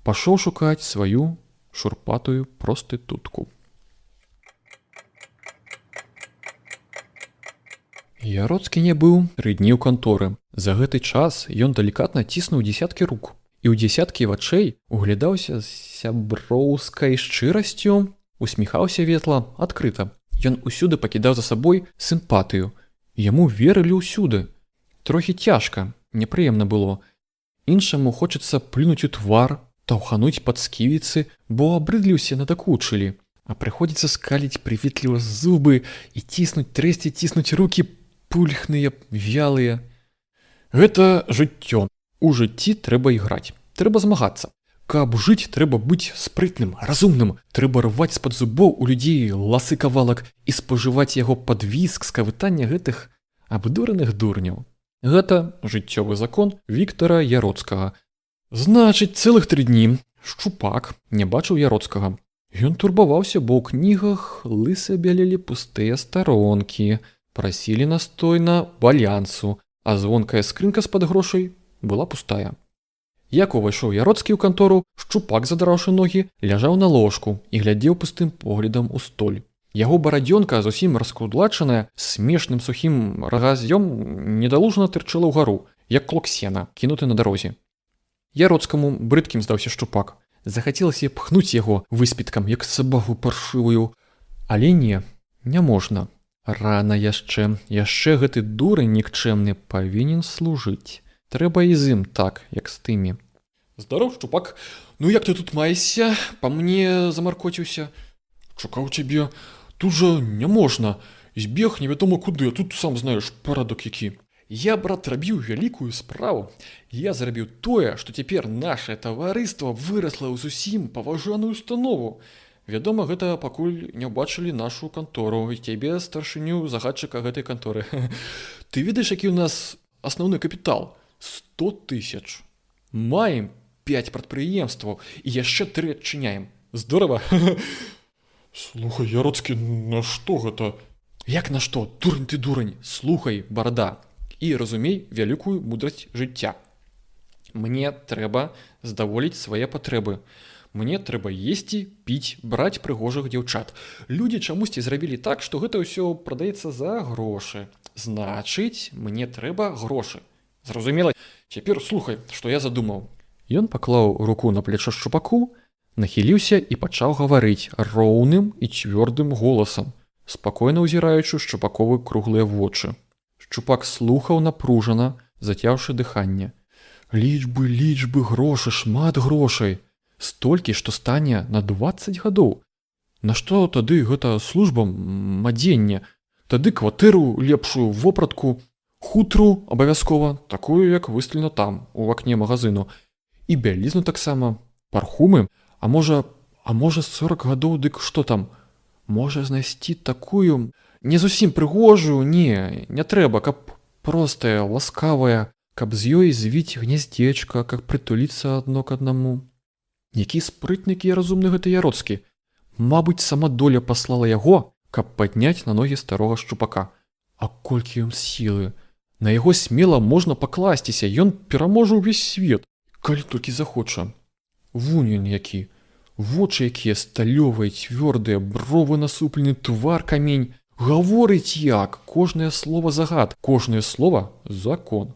Пашоў шукаць сваю шурпатую простытутку. Яроцкі не быў 3 дні ў канторы. За гэты час ён далікатна ціснуў дзесяткі рук і ў дзесяткі вачэй углядаўся з сяброўскай шчырасцю, усміхаўся ветла, адкрыта. Ён усюды пакідаў за сабой сімпатыю. Яму верылі ўсюды. Трохі цяжка, непрыемна было. Іншаму хочацца плюнуць у твар, таўхануць пад сківіцы, бо абрыдліўся надакучылі. А прыходзіцца скаліць прыветліва зубы і ціснуць, трэсці, ціснуць рукі пульхныя, вялыя. Гэта жыццё. У жыцці трэба іграць. Трэба змагацца. Каб жыць, трэба быць спрытным, разумным, трэба рваць з-пад зубоў у людзей ласы кавалак і спажываць яго пад віск скавытання гэтых абдураных дурняў. Гэта жыццёвы закон Віктара Яроцкага. Значыць, цэлых 3 дні Шчупак не бачыў Яроцкага. Ён турбаваўся, бо ў кнігах лыса бялелі пустыя старонкі, прасілі настойна балянсу, а звонкая скрынка з-пад грошай была пустая. Як увайшоў Яроцкі ў кантору, Шчупак, задраўшы ногі, ляжаў на ложку і глядзеў пустым поглядам у столь. Яго барадзёнка, зусім раскудлачаная, смешным сухім рагазём недалужна тырчала ўгару, як клок сена, кінуты на дарозе. Яроцкаму брыдкім здаўся Шчупак. Захацелася пхнуць яго выспіткам, як сабаку паршывую. Але не можна. Рана яшчэ гэты дурань нікчэмны павінен служыць. Трэба і з ім так, як з тымі. Здаров, Шчупак, ну як ты тут маешся? Па мне замаркоціўся. Чакаў цябе, тут жа не можна. Збег невядома куды, а тут сам знаеш парадак які. Я, брат, рабіў вялікую справу. Я зрабіў тое, што цяпер нашае таварыства вырасла ў зусім паважаную установу. Вядома, гэта пакуль не ўбачылі нашу кантору і цябе, старшыню загадчыка гэтай канторы. Ты ведаеш, які ў нас асноўны капітал? 100 000. Маем 5 прадпрыемстваў і яшчэ 3 адчыняем. Здорава? Слухай, Яроцкі, на што гэта? Як на што? Дурань ты, дурань. Слухай, барада. І разумей вялікую мудрасць жыцця. Мне трэба здаволіць свае патрэбы. Мне трэба есці, піць, браць прыгожых дзяўчат. Людзі чамусьці зрабілі так, што гэта ўсё прадаецца за грошы. Значыць, мне трэба грошы. Зразумела? Цяпер слухай, што я задумаў. Ён паклаў руку на плечо Шчупаку, нахіліўся і пачаў гаварыць роўным і цвёрдым голасам, спакойна ўзіраючы Шчупаковы круглыя вочы. Шчупак слухаў напружана, зацяўшы дыханне. Лічбы, грошы, шмат грошай. Столькі, што стане на 20 гадоў. Нашто тады гэта служба, мадзенне? Тады кватэру лепшую, вопратку, хутру абавязкова, такую, як высталена там, у акне магазыну. І бялізну таксама, парфумы, а можа 40 гадоў, дык што там? Можа знайсці такую, не зусім прыгожую, не трэба, каб простая, ласкавая, каб з ёй звіць гняздзечка, каб прытуліцца адно к аднаму. Які спрытнікі і разумны гэты Яроцкі. Мабыць, сама доля паслала яго, каб падняць на ногі старога Шчупака. А колькі ён сілы! На яго смела можна пакласціся, ён пераможа ўвесь свет, калі толькі захоча. Вунь ён які, вочы якія сталёвыя, цвёрдыя, бровы насуплены, твар камень. Гаворыць як, кожнае слова загад, кожнае слова закон.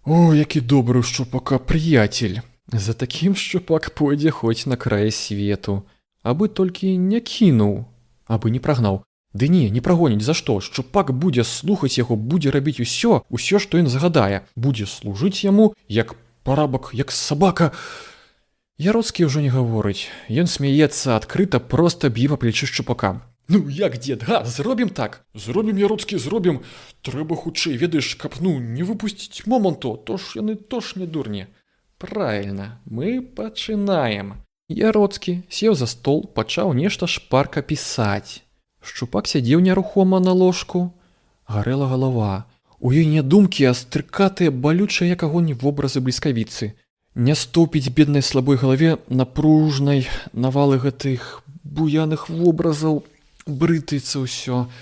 О, які добры ў Шчупака прыяцель! За такім Шчупак пойдзе хоць на краі свету, абы толькі не кінуў, абы не прагнаў. Ды не прагоніць, за што? Шчупак будзе слухаць яго, будзе рабіць усё, што ён загадае, будзе служыць яму, як парабак, як сабака. Яроцкі ўжо не гаворыць, ён смяецца адкрыта, проста б'е па плечы Шчупака. Ну як, дзед, зробім так? Зробім, Яроцкі, зробім. Трэба хутчэй, ведаеш, каб, не выпусціць моманту, то ж яны не дурні. Правільна, мы пачынаем. Яроцкі сеў за стол, пачаў нешта шпарка пісаць. Шчупак сядзеў нерухома на ложку. Гарэла галава. У ёй не думкі, а стрыкатыя, балючыя, як агонь, вобразы бліскавіцы. Не стопіць беднай слабой галаве напружнай навалы гэтых буяных вобразаў. Брытаецца ўсё.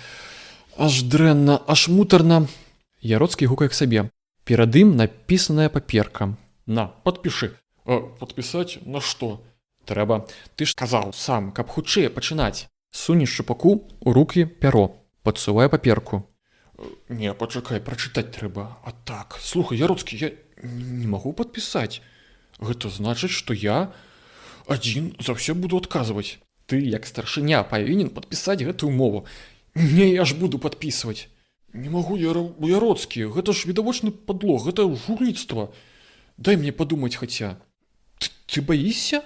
Аж дрэнна, аж мутарна. Яроцкі гукае к сабе. Перад ім напісаная паперка. На, падпішы. Падпісаць на што? Трэба. Ты ж казаў сам, каб хутчэй пачынаць. Суне Шчупаку ў рукі пяро, падсувае паперку. Не, пачакай, прачытаць трэба. А так, слухай, Яроцкі, я не магу падпісаць. Гэта значыць, што я адзін за ўсё буду адказваць. Ты, як старшыня, павінен падпісаць гэтую умову. Не, я ж буду падпісваць. Не магу, Яроцкі, гэта ж відавочны падлог, гэта жуліцтва. Дай мне падумаць хаця. Ты баішся?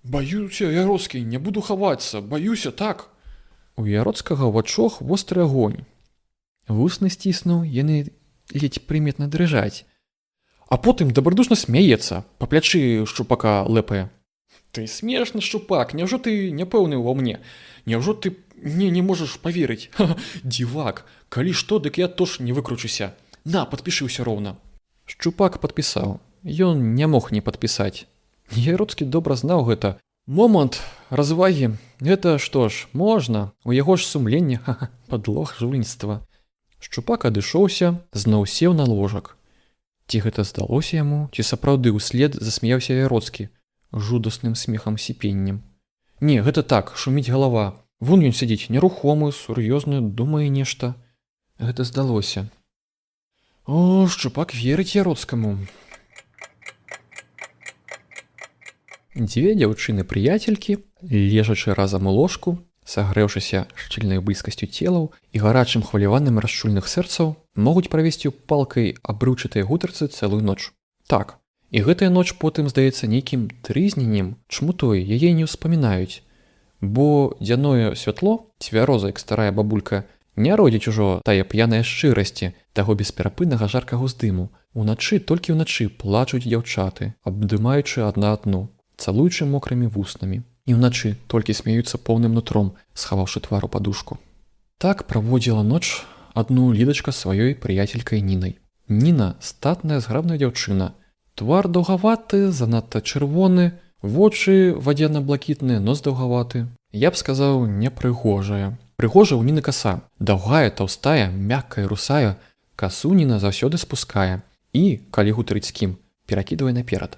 Баюся, Яроцкі, не буду хавацца, баюся, так. У Яроцкага ў вачах востры агонь. Вусны сціснуў, яны ледзь прыметна дрыжаць. А потым дабрадушна смяецца, па плячы Шчупака лэпае. Ты смешны, шчупак, няўжо ты няпэўны ўва мне? Няўжо ты мне не можаш паверыць? Ха-ха, дзівак, калі што, дык я тоже не выкручуся. На, падпішы ўсё роўна. Шчупак падпісаў. Ён не мог не падпісаць. Яроцкі добра знаў гэта. Момант развагі. Гэта што ж, можна. У яго ж сумленне, ха-ха, падлог жульніцтва. Шчупак адышоўся, зноў сеў на ложак. Ці гэта здалося яму, ці сапраўды ўслед засмяяўся Яроцкі жудасным смехам сіпеннем. Не, гэта так, шуміць галава. Вон ён сядзіць нерухомы, сур'ёзны, думае нешта. Гэта здалося. О, Шчупак верыць Яроцкаму. Дзве дзяўчыны-прыяцелькі, лежачы разам у ложку, сагрэўшыся шчыльнай блізкасцю целаў і гарачым хваляваным расчульных сэрцаў, могуць правесці палкай абрыўчатай гутарцы цэлую ноч. Так, і гэтая ноч потым здаецца нейкім трызненнем, чму той яе не ўспамінаюць, бо дзяное святло, цвяроза, як старая бабулька, не родзіць ужо тая п'яная шчырасці таго бесперапыннага жаркага ўздыму. Уначы, толькі ўначы плачуць дзяўчаты, абдымаючы адна адну, цалуючы мокрымі вуснамі. І ўначы толькі смяюцца поўным нутром, схаваўшы твар у падушку. Так праводзіла ноч адну Лідачка сваёй прыяцелькай Нінай. Ніна – статная зграбная дзяўчына. Твар даўгаваты, занадта чырвоны, вочы вадзяна-блакітныя, нос даўгаваты. Я б сказаў, непрыгожая. Прыгожа ў Ніны каса. Даўгая, таўстая, мяккая, русая. Касу Ніна заўсёды спускае. І, калі гутарыць з кім, перакідвае наперад.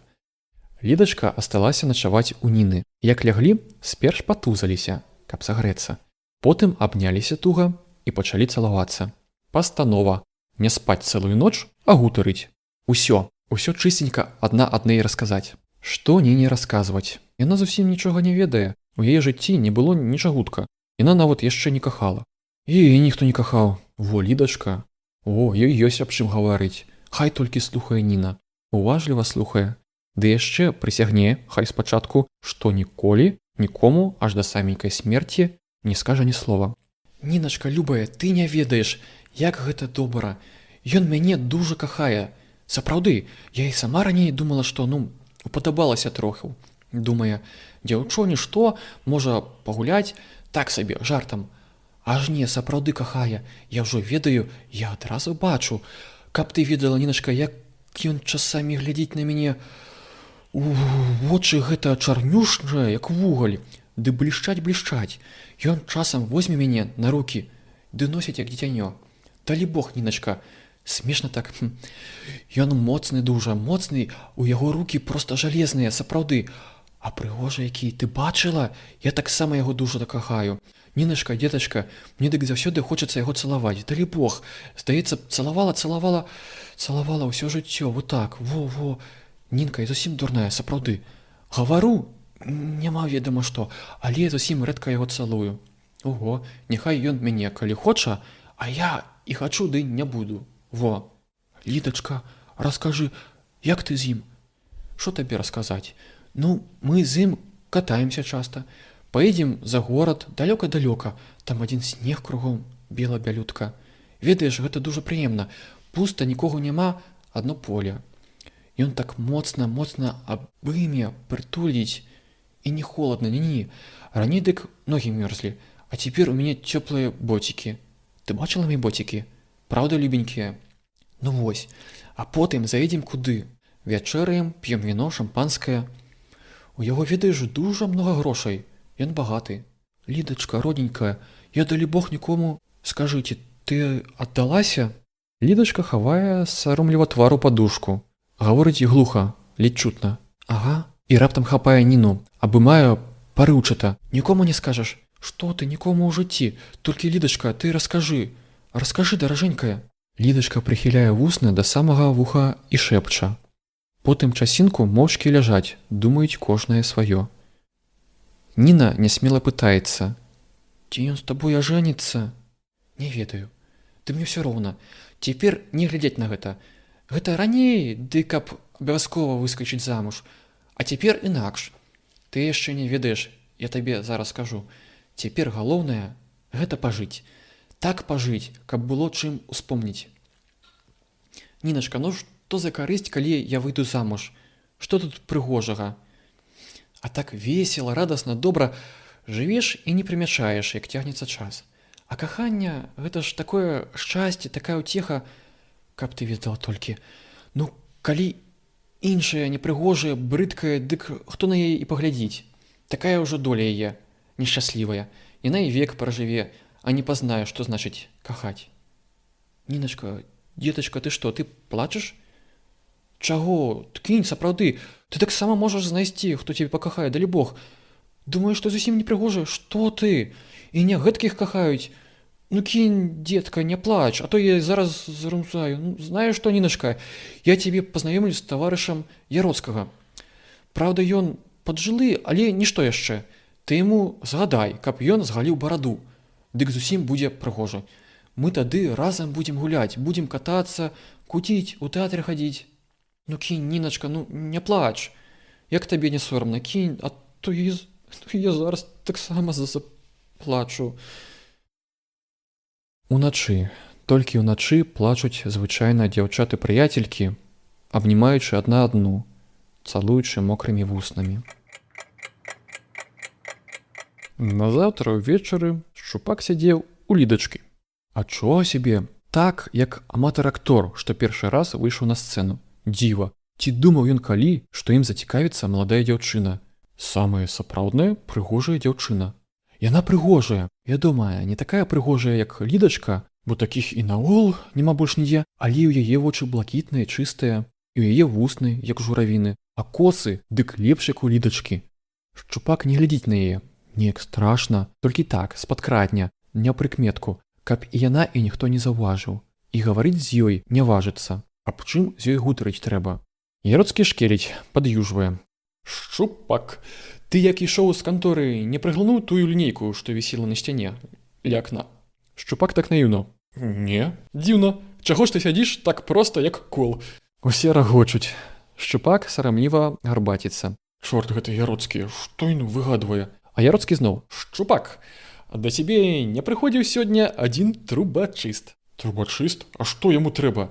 Лідачка асталася начаваць у Ніны. Як ляглі, сперш патузаліся, каб сагрэцца. Потым абняліся туга і пачалі цалавацца. Пастанова. Не спаць цэлую ноч, а гутарыць. Усё чыстенька адна аднай расказаць. Што Ніне расказваць? Яна зусім нічога не ведае. У яе жыцці не было нічагутка. Яна нават яшчэ не кахала. І ніхто не кахаў. Во, Лідачка. О, ёй ёсць аб чым гаварыць. Хай толькі слухае Ніна. Уважліва слухае. Ды яшчэ прысягне, хай спачатку, што ніколі, нікому, аж да саменькай смерці, не скажа ні слова. Ніначка, любая, ты не ведаеш, як гэта добра. Ён мяне дужа кахае. Сапраўды, я і сама раней думала, што, упадабалася троху. Думае, дзяўчоне што, можа пагуляць, так сабе, жартам. Аж не, сапраўды кахае. Я ўжо ведаю, я адразу бачу. Каб ты ведала, Ніначка, як ён часамі глядзіць на мяне. Вочы гэта чарнюшныя, як вугаль, ды блішчаць. Ён часам возьме мяне на рукі, ды носіць як дзіцянё. Далі Бог, Ніначка, смешна так. Ён моцны дужа, моцны, у яго рукі проста жалезныя, сапраўды. А прыгожа які, ты бачыла? Я таксама яго дужа кахаю. Ніначка, дзетачка, мне дык заўсёды хочацца яго цалаваць. Далі Бог, здаецца, цалавала ўсё жыццё, вот так, во. Нінка, я зусім дурная, сапраўды. Гавару, няма ведама што, але я зусім рэдка яго цалую. Ого, няхай ён мяне, калі хоча, а я і хачу, ды не буду. Во. Лідачка, раскажы, як ты з ім? Што табе расказаць? Мы з ім катаемся часта. Паедзем за горад, далёка-далёка. Там адзін снег кругом, бела-бялютка. Ведаеш, гэта дужа прыемна. Пуста, нікога няма, адно поле. Ён так моцна абыме, прытуліць. І не холодна, не. Раней дык ногі мёрзлі, а цяпер у мяне цёплыя боцікі. Ты бачыла мае боцікі? Праўда, любенькія? Вось. А потым заедзем куды? Вячэраем, п'ем віно, шампанскае. У яго, ведаеш, дужа многа грошай. Ён багаты. Лідачка, родненькая, я далі Бог нікому. Скажыце, ты аддалася? Лідачка хавае саромліва твару падушку. Гаворыць глуха, ледзь чутна. Ага. І раптам хапае Ніну, абымае парыўчата. Нікому не скажаш? Што ты, нікому ў жыцці? Толькі, Лідачка, ты раскажы. Раскажы, даражэнькая. Лідачка прыхіляе вусны да самага вуха і шэпча. Потым часінку моўчкі ляжаць, думаюць кожнае сваё. Ніна нясмела пытаецца. Ці ён з табой ажэніцца? Не ведаю. Ды мне ўсё роўна. Цяпер не глядзець на гэта. Гэта раней, ды каб абавязкова выскачыць замуж. А цяпер інакш. Ты яшчэ не ведаеш, я табе зараз скажу. Цяпер галоўнае – гэта пажыць. Так пажыць, каб было чым успомніць. Ніначка, што за карысць, калі я выйду замуж? Што тут прыгожага? А так весело, радостно, добра жывеш і не прымячаеш, як цягнецца час. А каханне гэта ж такое шчасце, такая ўцеха, каб ты ведала толькі. Ну, калі іншая, непрыгожая, брыдкая, дык хто на яе і паглядзіць? Такая ўжо доля яе, нешчаслівая. Яна і век пражыве, а не пазнае, што значыць кахаць. Ніначка, дзетачка, ты што, ты плачаш? Чаго? Кінь, сапраўды, ты таксама можаш знайсці, хто цябе пакахае, далі Бог. Думаеш, што зусім непрыгожа? Што ты? І не гэткіх кахаюць. Ну кінь, дзетка, не плач, а то я зараз зарумзаю. Ну, знаеш што, Ніначка, я цябе пазнаёмлю з таварышам Яроцкага. Праўда, ён паджылы, але нішто яшчэ. Ты яму згадай, каб ён згаліў бараду. Дык зусім будзе прыгожа. Мы тады разам будзем гуляць, будзем катацца, куціць, у тэатры хадзіць. Ну кінь, Ніначка, ну не плач. Як табе не сорамна, кінь, а то я зараз таксама заплачу. Уначы, толькі ўначы плачуць звычайна дзяўчаты-прыяцелькі, абнімаючы адна адну, цалуючы мокрымі вуснамі. Назаўтра ўвечары Шчупак сядзеў у Лідачкі. Адчуваў сябе так, як аматар-актор, што першы раз выйшаў на сцэну. Дзіва, ці думаў ён калі, што ім зацікавіцца маладая дзяўчына? Самая сапраўдная прыгожая дзяўчына. Яна прыгожая, вядомая, не такая прыгожая, як Лідачка, бо такіх і наогул няма больш нідзе, але ў яе вочы блакітныя, чыстыя, і ў яе вусны, як журавіны, а косы дык лепш, як у Лідачкі. Шчупак не глядзіць на яе, неяк страшна, толькі так, з-пад кратня, не ў прыкметку, каб і яна і ніхто не заўважыў. І гаварыць з ёй не важыцца. Аб чым з ёй гутарыць трэба? Яроцкі шкеліць, пад'южвае. Шчупак, ты як ішоў з канторы, не прыглянуў тую лінейку, што вісела на сцяне, ля акна? Шчупак так наіўна. Не, дзіўна. Чаго ж ты сядзіш так проста, як кол? Усе рагочуць. Шчупак сарамліва гарбаціцца. Чорт гэты Яроцкі, што ён выгадвае? А Яроцкі зноў. Шчупак, да цябе не прыходзіў сёння адзін трубачыст. Трубачыст? А што яму трэба?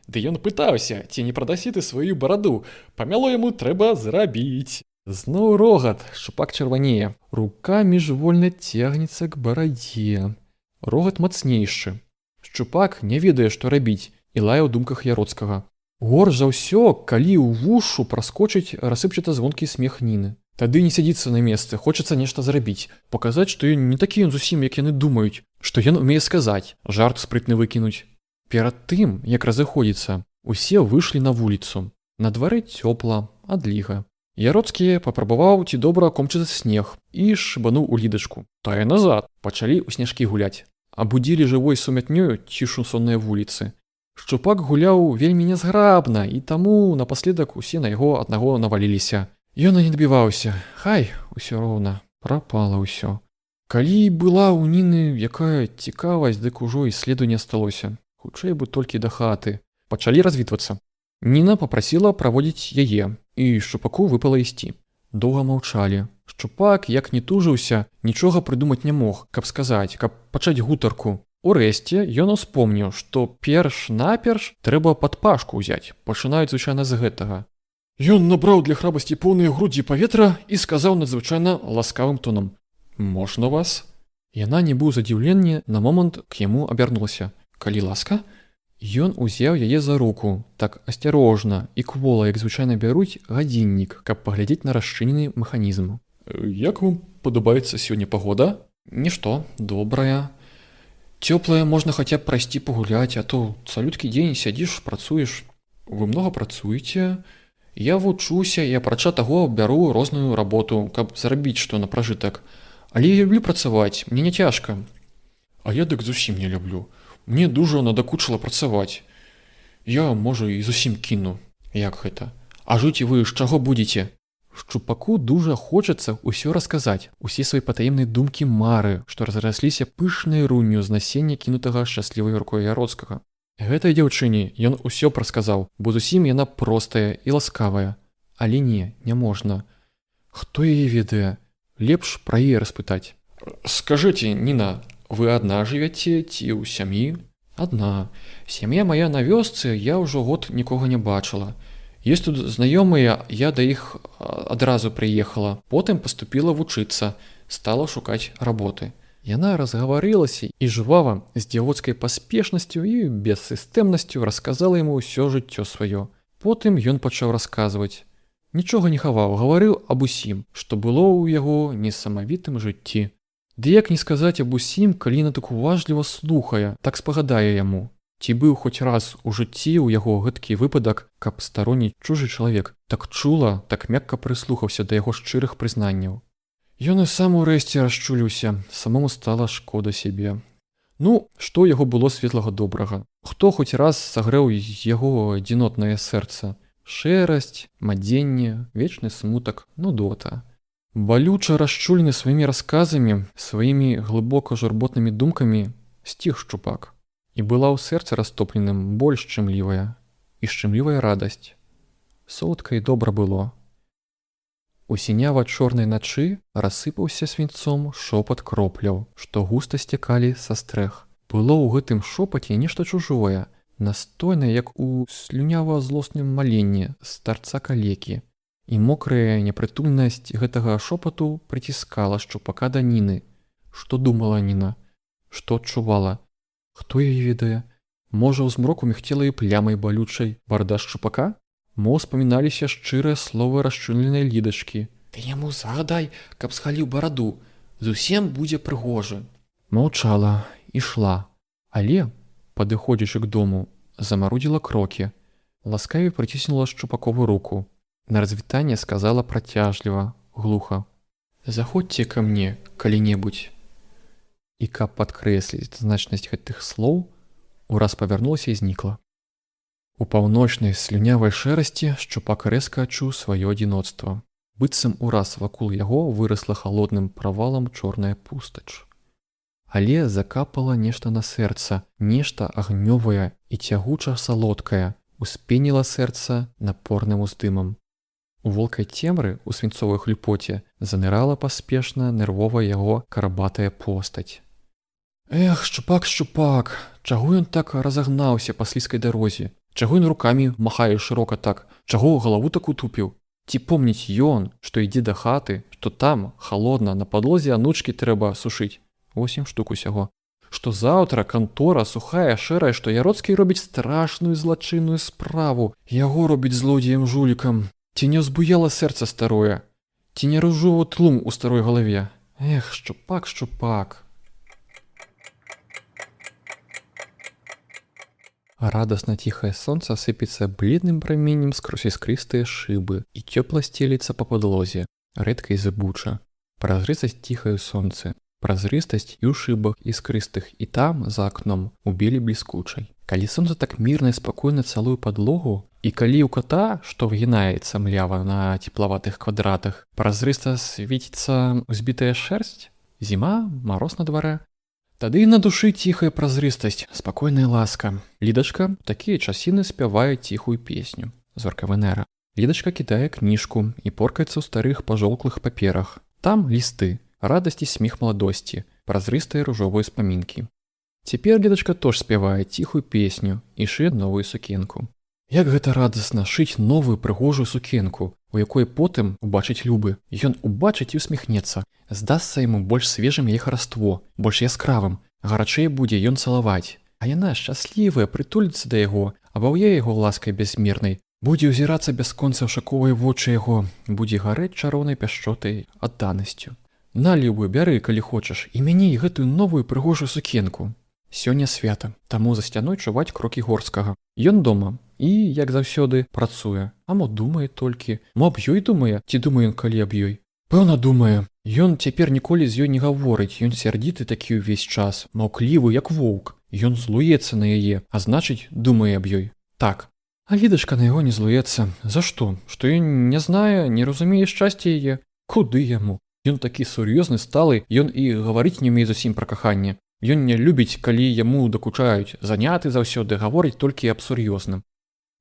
Ды ён пытаўся, ці не прадасі ты сваю бараду. Памяло яму трэба зрабіць. Зноў рогат, Шчупак чырванее. Рука міжвольна цягнецца к барадзе. Рогат мацнейшы. Шчупак не ведае, што рабіць, і лае ў думках Яроцкага. Горш за ўсё, калі ў вушу праскочыць рассыпчата звонкі смех Ніны. Тады не сядзіцца на месцы, хочацца нешта зрабіць, паказаць, што ён не такі ён зусім, як яны думаюць, што ён умее сказаць, жарт спрытны выкінуць. Перад тым, як разыходзіцца, усе выйшлі на вуліцу. На двары цёпла, адліга. Яроцкі папрабаваў, ці добра кончыцца снег, і шыбануў у Лідачку. Тая назад, пачалі ў снежкі гуляць. Абудзілі жывой сумятнёю цішу сонныя вуліцы. Шчупак гуляў вельмі нязграбна, і таму напаследак усе на яго аднаго наваліліся. Ён і не дабіваўся, хай, усё роўна, прапала ўсё. Калі была ў Ніны якая цікавасць, дык ужо і следу не асталося. Хутчэй бы толькі да хаты. Пачалі развітвацца. Ніна папрасіла праводзіць яе, і Шчупаку выпала ісці. Доўга маўчалі. Шчупак, як не тужыўся, нічога прыдумаць не мог, каб сказаць, каб пачаць гутарку. Урэшце ён успомніў, што перш-наперш трэба падпашку ўзяць, пачынаюць звычайна з гэтага. Ён набраў для храбасці поўныя грудзі паветра і сказаў надзвычайна ласкавым тонам: «Можна вас?» Яна не быў задзіўленне, на момант к яму абярнулася. «Калі ласка?» Ён узяў яе за руку, так асцярожна і квола, як звычайна бяруць гадзіннік, каб паглядзець на расчынены механізм. «Як вам падабаецца сёння пагода?» «Нішто, добрая. Цёплая, можна хаця б прайсці пагуляць, а то цалюткі дзень сядзіш, працуеш». «Вы многа працуеце?» «Я вучуся і апрача таго бяру розную работу, каб зарабіць што на пражытак. Але я люблю працаваць, мне не цяжка». «А я дык зусім не люблю. Мне дужа надакучыла працаваць. Я, можа, і зусім кіну». «Як гэта? А жыць вы з чаго будзеце?» Шчупаку дужа хочацца ўсё расказаць, усе свае патаемныя думкі мары, што разрасліся пышнай рунню з насення кінутага шчаслівай рукой Яроцкага. Гэтай дзяўчыне ён усё прасказаў, бо зусім яна простая і ласкавая. Але не можна. Хто яе ведае? Лепш пра яе распытаць. «Скажыце, Ніна, вы адна жывяце ці ў сям'і?» «Адна. Сям'я мая на вёсцы, я ўжо год нікога не бачыла. Ёсць тут знаёмыя, я да іх адразу прыехала, потым паступіла вучыцца, стала шукаць работы. Яна разгаварылася і жвава, з дзявоцкай паспешнасцю і бессістэмнасцю расказала яму ўсё жыццё сваё. Потым ён пачаў расказваць. Нічога не хаваў, гаварыў аб усім, што было ў яго несамавітым жыцці. Ды як не сказаць аб усім, калі яна так уважліва слухае, так спагадае яму. Ці быў хоць раз у жыцці ў яго гэткі выпадак, каб старонні чужы чалавек так чула, так мякка прыслухаўся да яго шчырых прызнанняў. Ён і сам урэшце расчуліўся, самому стала шкода сябе. Ну, што ў яго было светлага добрага? Хто хоць раз сагрэў яго адзінотнае сэрца? Шэрасць, мадзенне, вечны смутак, нудота. Балюча расчулены сваімі расказамі, сваімі глыбока журботнымі думкамі, сціх шчупак. І была ў сэрцы растопленым больш шчымлівая, і шчымлівая радасць. Соладка і добра было. У сінява-чорнай начы рассыпаўся свінцом шопат кропляў, што густа сцякалі са стрэх. Было ў гэтым шопаце нешта чужое, настойнае, як у слюнява-злосным маленні старца калекі. І мокрая непрытульнасць гэтага шопату прыціскала шчупака да Ніны. Што думала Ніна? Што адчувала? Хто яе ведае? Можа, ў змроку мігцела і плямай балючай барда шчупака? Мо ўспаміналіся шчырыя словы расчуленай Лідачкі. Ты яму загадай, каб схаліў бараду, зусім будзе прыгожа. Маўчала, ішла, але, падыходзячы к дому, замарудзіла крокі. Ласкавей прыціснула шчупакову руку. На развітанне сказала працяжліва, глуха. Заходзьце ка мне калі-небудзь. І каб падкрэсліць значнасць гэтых слоў, ураз павярнулася і знікла. У паўночнай слюнявай шэрасці шчупак рэзка адчуў сваё адзіноцтва. Быццам ураз вакол яго вырасла халодным правалам чорная пустач. Але закапала нешта на сэрца, нешта агнёвае і цягуча салодкае, успеніла сэрца напорным уздымам. У волкай цемры, у свінцовай хлюпоце, занырала паспешна нервова яго карабатая постаць. Эх, шчупак, шчупак, чаго ён так разагнаўся па слізкай дарозе? Чаго ён рукамі махае шырока так? Чаго галаву так утупіў? Ці помніць ён, што ідзе да хаты, што там, халодна, на падлозе анучкі трэба сушыць? 8 штук усяго. Што заўтра кантора сухая, шэрая, што Яроцкі робіць страшную злачынную справу. Яго робіць злодзеем-жулікам. Ці не ўзбуяла сэрца старое? Ці не ружовы тлум у старой галаве? Эх, шчупак, шчупак. Радасна ціхае сонца сыпецца бледным праменем скрозь іскрыстыя шыбы і цёпла сцеліцца па падлозе, рэдка і зыбуча. Празрыстасць ціхае ў сонцы, празрыстасць і ў шыбах іскрыстых, і там, за акном, у белі бліскучай. Калі сонца так мірна і спакойна цалуе падлогу, і калі ў кота, што вгінаецца млява на цеплаватых квадратах, празрыста свеціцца узбітая шэрсць, зіма, мароз на дварэ, тады на душы ціхая празрыстасць, спакойная ласка. Лідачка такія часіны спявае ціхую песню. Зорка Венера. Лідачка кідае кніжку і поркаецца ў старых пажолклых паперах. Там лісты, радасць і смех маладосці, празрыстыя ружовыя спамінкі. Цяпер Лідачка тож спявае ціхую песню і шые новую сукенку. Як гэта радасна шыць новую прыгожую сукенку, у якой потым убачыць любы. Ён убачыць і усміхнецца. Здасца яму больш свежым яе хараство, больш яскравым. Гарачэй будзе ён цалаваць. А яна шчаслівая прытуліцца да яго, абаўе яго ласкай бязмернай. Будзе ўзірацца бясконца ў шаковыя вочы яго, будзе гарэць чароўнай пяшчотай адданасцю. На, любы, бяры, калі хочаш, і мяне і гэтую новую прыгожую сукенку. Сёння свята, таму за сцяной чуваць крокі Горскага. Ён дома і, як заўсёды, працуе. А мо думае толькі, мо аб ёй думае, ці думае ён калі аб ёй? Пэўна думае. Ён цяпер ніколі з ёй не гаворыць, ён сярдзіты такі ўвесь час, маўклівы, як воўк. Ён злуецца на яе, а значыць, думае аб ёй. Так. А Лідачка на яго не злуецца. За што? Што ён не знае, не разумее шчасця яе? Куды яму? Ён такі сур'ёзны, сталы, ён і гаварыць не ўмее зусім пра каханне. Ён не любіць, калі яму дакучаюць, заняты заўсёды, гаворыць толькі аб сур'ёзным.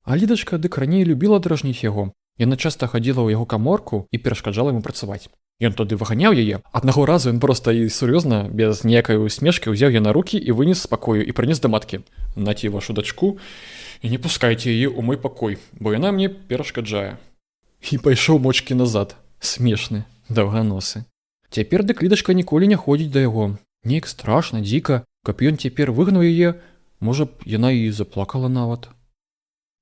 А Лідачка дык раней любіла дражніць яго. Яна часта хадзіла ў яго каморку і перашкаджала яму працаваць. Ён тады выганяў яе. Аднаго разу ён проста і сур'ёзна, без ніякай усмешкі ўзяў яе на рукі і вынес з пакою і прынес да маткі. Наці вашу дачку І не пускайце яе ў мой пакой, бо яна мне перашкаджае. І пайшоў мочкі назад. Смешны, даўганосы. Цяпер дык Лідачка ніколі не ходзіць да яго. Неяк страшна, дзіка, каб ён цяпер выгнаў яе, можа б, яна і заплакала нават.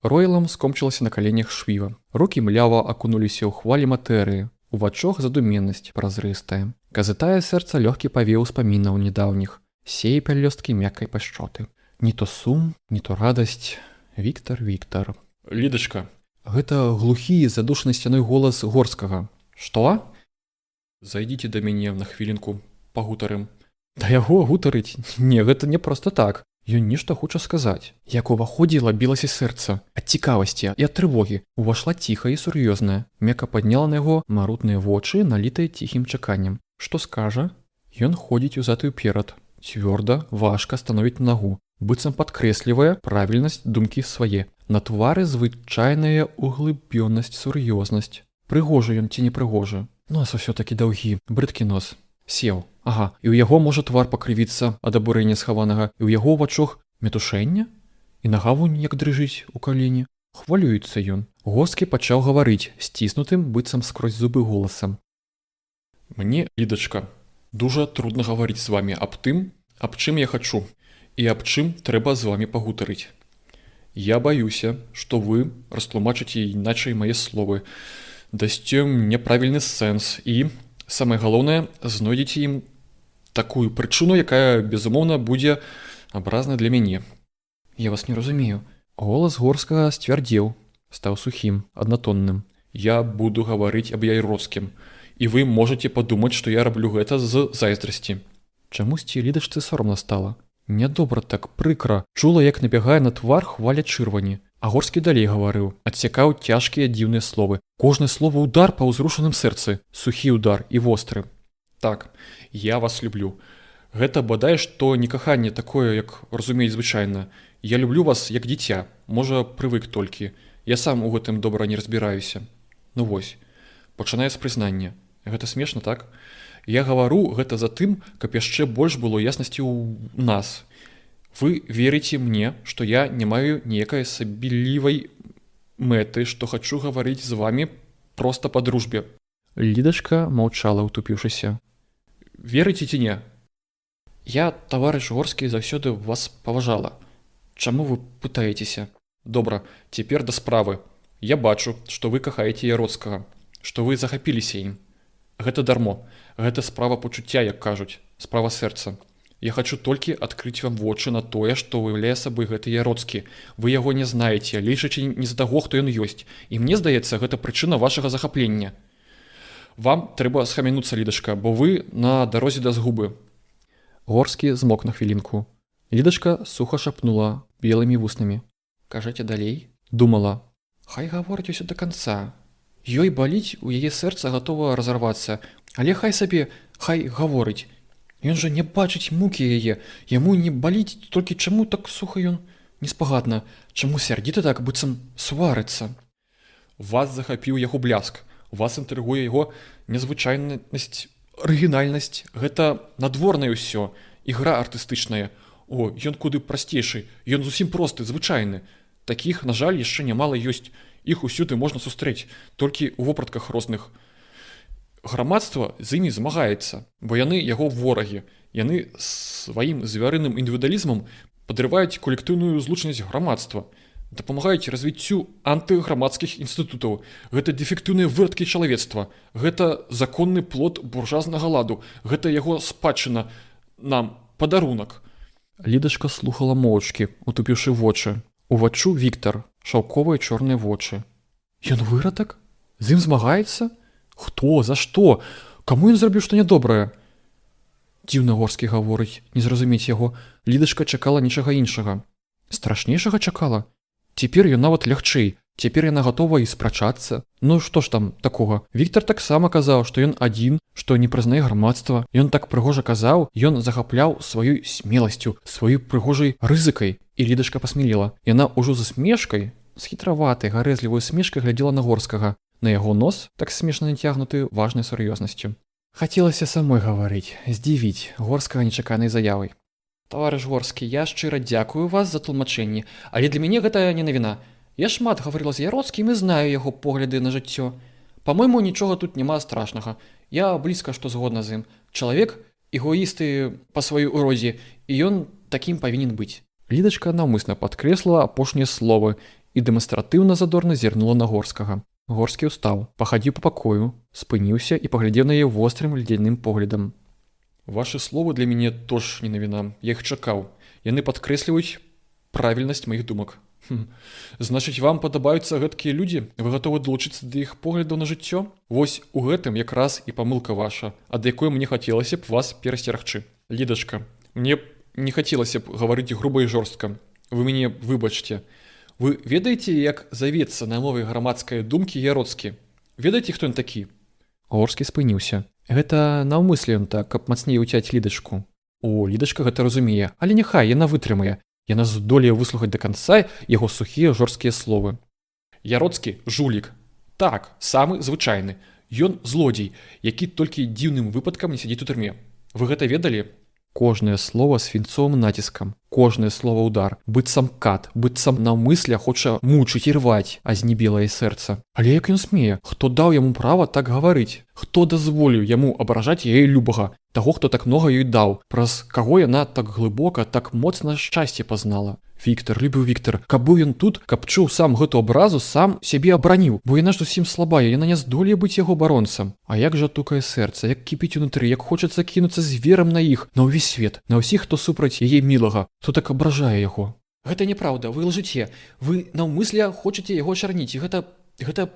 Ройлам скончылася на каленях швіва. Рукі млява акунуліся ў хвалі матэрыі. У вачах задуменнасць празрыстая. Казытае сэрца лёгкі павеў успамінаў недаўніх. Сее пялёсткі мяккай пашчоты. Не то сум, не то радасць. Віктар. Лідачка. Гэта глухі задушаны сцяной голас Горскага. Што? Зайдзіце да мяне на хвілінку, пагутарым. Да яго гутарыць? Не, гэта не проста так. Ён нешта хоча сказаць. Як уваходзіла, білася сэрца. Ад цікавасці і ад трывогі. Увайшла ціха і сур'ёзная. Мека падняла на яго марутныя вочы, налітыя ціхім чаканнем. Што скажа? Ён ходзіць узад і ўперад. Цвёрда, важка становіць нагу. Быццам падкрэслівае правільнасць думкі свае. На твары звычайная углыбённасць, сур'ёзнасць. Прыгожы ён ці не прыгожы? Нос усё-такі даўгі, брыдкі нос. Сеў. Ага, і ў яго можа твар пакрывіцца ад абурэння схаванага, і ў яго ў вачах метушэнне? І нага вунь як дрыжыць у калені. Хвалюецца ён. Горскі пачаў гаварыць, сціснутым быццам скрозь зубы голасам. Мне, Лідачка, дужа трудна гаварыць з вамі аб тым, аб чым я хачу, і аб чым трэба з вамі пагутарыць. Я баюся, што вы растлумачыце іначай мае словы, дасце няправільны сэнс і, самае галоўнае, знойдзеце ім такую прычыну, якая, безумоўна, будзе абразна для мяне. Я вас не разумею. Голас Горскага сцвярдзеў, стаў сухім, аднатонным. Я буду гаварыць аб Яйроцкім, і вы можаце падумаць, што я раблю гэта з зайздрасці. Чамусьці Лідачцы сорамна стала. Нядобра так, прыкра, чула, як набягае на твар хваля чырвані. А Горскі далей гаварыў, адсякаў цяжкія дзіўныя словы. Кожнае слова ўдар па ўзрушаным сэрцы, сухі ўдар і востры. Так, я вас люблю. Гэта бадай што не каханне такое, як разумеюць звычайна. Я люблю вас як дзіця, можа, прывык толькі. Я сам у гэтым добра не разбіраюся. Ну вось, пачынае з прызнання. Гэта смешна, так? Я гавару гэта за тым, каб яшчэ больш было яснасці ў нас. Вы верыце мне, што я не маю ніякай сабелівай мэты, што хачу гаварыць з вамі проста па дружбе. Лідачка маўчала, утупіўшыся. Верыце ці не? Я, таварыш Горскі, заўсёды вас паважала. Чаму вы пытаецеся? Добра, цяпер да справы. Я бачу, што вы кахаеце Яроцкага, што вы захапіліся ім. Гэта дармо. Гэта справа пачуцця, як кажуць, справа сэрца. Я хачу толькі адкрыць вам вочы на тое, што уяўляе сабой гэты Яроцкі. Вы яго не знаеце, лічыце не з таго, хто ён ёсць. І мне здаецца, гэта прычына вашага захаплення. Вам трэба схамянуцца, Лідачка, бо вы на дарозе да згубы. Горскі змок на хвілінку. Лідачка суха шапнула белымі вуснамі. Кажаце далей? Думала. Хай гаворыць усё да канца. Ёй баліць, у яе сэрца гатова разарвацца. Але хай сабе, хай гаворыць. Ён жа не бачыць мукі яе. Яму не баліць, толькі чаму так суха ён? Неспагадна. Чаму сярдзіта так, быццам сварыцца? Вас захапіў яго бляск. Вас інтрыгуе яго незвычайнасць, арыгінальнасць. Гэта надворнае ўсё. Ігра артыстычная. О, ён куды прасцейшы. Ён зусім просты, звычайны. Такіх, на жаль, яшчэ нямала ёсць. Іх усюды можна сустрэць, толькі ў вопратках розных. Грамадства з імі змагаецца, бо яны яго ворагі. Яны сваім звярыным індывідуалізмам падрываюць калектыўную злучнасць грамадства, дапамагаюць развіццю антыграмадскіх інстытутаў. Гэта дэфектыўныя вырадкі чалавецтва. Гэта законны плод буржуазнага ладу. Гэта яго спадчына нам, падарунак. Лідачка слухала моўчкі, утупіўшы вочы. Уваччу Віктар, шаўковыя чорныя вочы. Ён вырадак? З ім змагаецца? Хто? За што? Каму ён зрабіў што нядобрае? Дзіўна Горскі гаворыць, не зразумець яго. Лідачка чакала нічага іншага. Страшнейшага чакала? Цяпер ён нават лягчэй. Цяпер яна гатова і спрачацца. Ну што ж там такога? Віктар таксама казаў, што ён адзін, што не прызнае грамадства. Ён так прыгожа казаў, ён захапляў сваёй смеласцю, сваёй прыгожай рызыкай. І Лідачка пасмелела. Яна ўжо з усмешкай, з хітраватай, гарэзлівай усмешкай глядзела на Горскага. На яго нос, так смешна нацягнуты важнай сур'ёзнасцю. Хацелася самой гаварыць, здзівіць Горскага нечаканай заявай. Таварыш Горскі, я шчыра дзякую вас за тлумачэнне, але для мяне гэта не навіна. Я шмат гаварыла з Яроцкім і знаю яго погляды на жыццё. Па-мойму, нічога тут няма страшнага. Я блізка што згодна з ім. Чалавек эгоісты па сваёй уродзе, і ён такім павінен быць. Лідачка наўмысна падкрэсліла апошнія словы і дэманстратыўна задорна зірнула на Горскага. Горскі ўстаў, пахадзіў па пакою, спыніўся і паглядзеў на яе вострым ледзяным поглядам. Вашы словы для мяне тоже не навіна. Я іх чакаў. Яны падкрэсліваюць правільнасць маіх думак. Значыць, вам падабаюцца гэткія людзі? Вы гатовы далучыцца да іх поглядаў на жыццё? Вось у гэтым якраз і памылка ваша, ад якой мне хацелася б вас перасцерагчы. Лідачка, мне не хацелася б гаварыць груба і жорстка. Вы мяне выбачце. Вы ведаеце, як завецца на мове грамадскай думкі Яроцкі? Ведаеце, хто ён такі? Горскі спыніўся. Гэта наўмысле ён так, каб мацней уцяць Лідачку. Лідачка гэта разумее, але няхай яна вытрымае. Яна здолее выслухаць да канца яго сухія жорсткія словы. Яроцкі жулік. Так, самы звычайны. Ён злодзей, які толькі дзіўным выпадкам не сядзіць у турме. Вы гэта ведалі? Кожнае слова свінцовым націскам, кожнае слова ўдар, быццам кат, быццам наўмысля хоча мучыць і рваць, а знебелае сэрца. Але як ён смее? Хто даў яму права так гаварыць? Хто дазволіў яму абражаць яе любага, таго, хто так многа ёй даў, праз каго яна так глыбока, так моцна шчасце пазнала? Віктар, любіў Віктар, каб быў ён тут, каб чуў сам гэту абразу, сам сябе абараніў, бо яна ж зусім слабая, яна не здолее быць яго баронцам. А як жа тукае сэрца, як кіпіць унутры, як хочацца кінуцца зверам на іх, на ўвесь свет, на ўсіх, хто супраць яе мілага, хто так абражае яго. Гэта няправда, вы лжыце, вы наўмысля хочаце яго чарніць, і гэта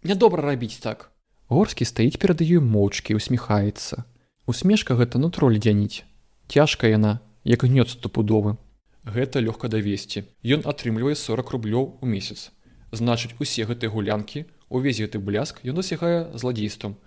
нядобра рабіць так. Горскі стаіць перад ёй моўчкі, усміхаецца. Усмешка гэта нутро ледзяніць. Цяжка яна, як гнёт стопудовы. Гэта лёгка давесці. Ён атрымлівае 40 рублёў у месяц. Значыць, усе гэтыя гулянкі, увесь гэты бляск ён дасягае зладзействам.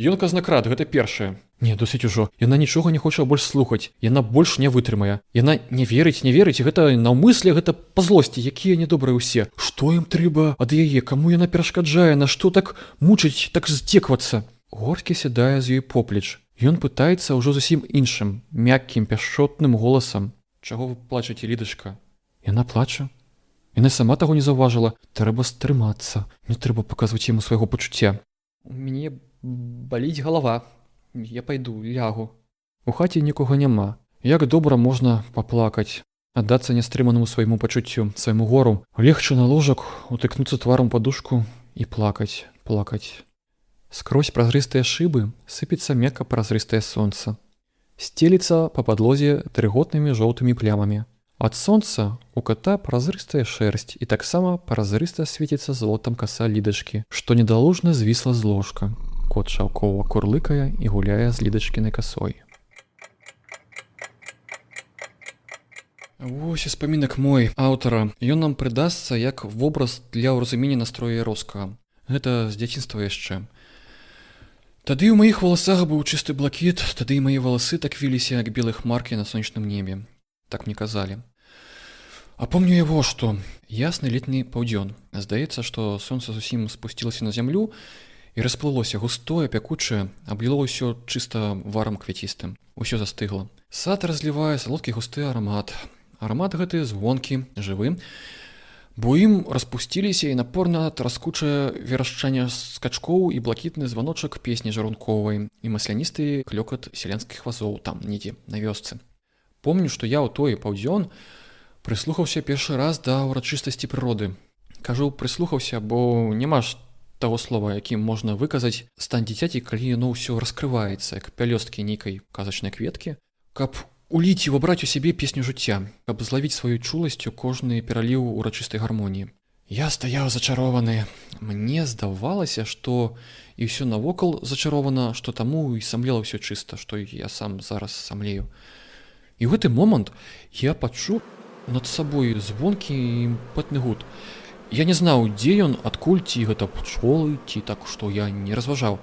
Ён казнакрад, гэта першае. Не, досыць ужо. Яна нічога не хоча больш слухаць. Яна больш не вытрымае. Яна не верыць, гэта наўмысле, гэта па злосці, якія нядобрыя ўсе. Што ім трэба ад яе, каму яна перашкаджае, на што так мучыць, так здзеквацца? Горскі сядае з ёй поплеч. Ён пытаецца ўжо зусім іншым, мяккім, пяшчотным голасам. Чаго вы плачаце, Лідачка? Яна плача. Яна сама таго не заўважыла. Трэба стрымацца. Не трэба паказваць яму свайго пачуцця. У мяне баліць галава. Я пайду, лягу. У хаце нікога няма. Як добра можна паплакаць, аддацца нястрыманаму свайму пачуццю, свайму гору, легчы на ложак, утыкнуцца тварам падушку і плакаць, плакаць. Скрозь празрыстыя шыбы сыпецца мякка празрыстае сонца. Сцеліцца па падлозе трыготнымі жоўтымі плямамі. Ад сонца у кота празрыстая шэрсць і таксама празрыста свеціцца золотам каса Лідачкі, што недалужна звісла з ложка. Кот шаўкова курлыкае і гуляе з Лідачкінай касой. Вось успамінак мой аўтара. Ён нам прыдасца як вобраз для ўразумення настроя Яроцкага. Гэта з дзяцінства яшчэ. Тады ў маіх валасах быў чысты блакіт, тады і мае валасы так віліся, як белыя хмаркі на сонечным небе. Так мне казалі. А помню я во што. Ясны летні паўдзён. Здаецца, што сонца зусім спусцілася на зямлю і расплылося густое, пякучае, абліло ўсё чыста варам квяцістым. Усё застыгла. Сад разлівае салодкі густы арамат. Арамат гэты звонкі, жывы, бо ім распусціліся і напорна траскучае верашчанне скачкоў і блакітны званочак песні жарунковай і масляністы клёкат сялянскіх вазоў там недзе на вёсцы. Помню, што я ў той паўдзён прыслухаўся першы раз да ўрачыстасці прыроды. Кажу, прыслухаўся, бо няма ж таго слова, якім можна выказаць стан дзіцяці, калі яно ўсё раскрываецца, як пялёсткі нейкай казачнай кветкі, каб уліць і ўвабраць у сябе песню жыцця, каб злавіць сваёй чуласцю кожны пераліў урачыстай гармоніі. Я стаяў зачарованы. Мне здавалася, што і ўсё навокал зачарована, што таму і самлела ўсё чыста, што я сам зараз самлею. І ў гэты момант я пачуў над сабой звонкі імпэтны гуд. Я не знаў, дзе ён, адкуль, ці гэта пчолы, ці так, што я не разважаў.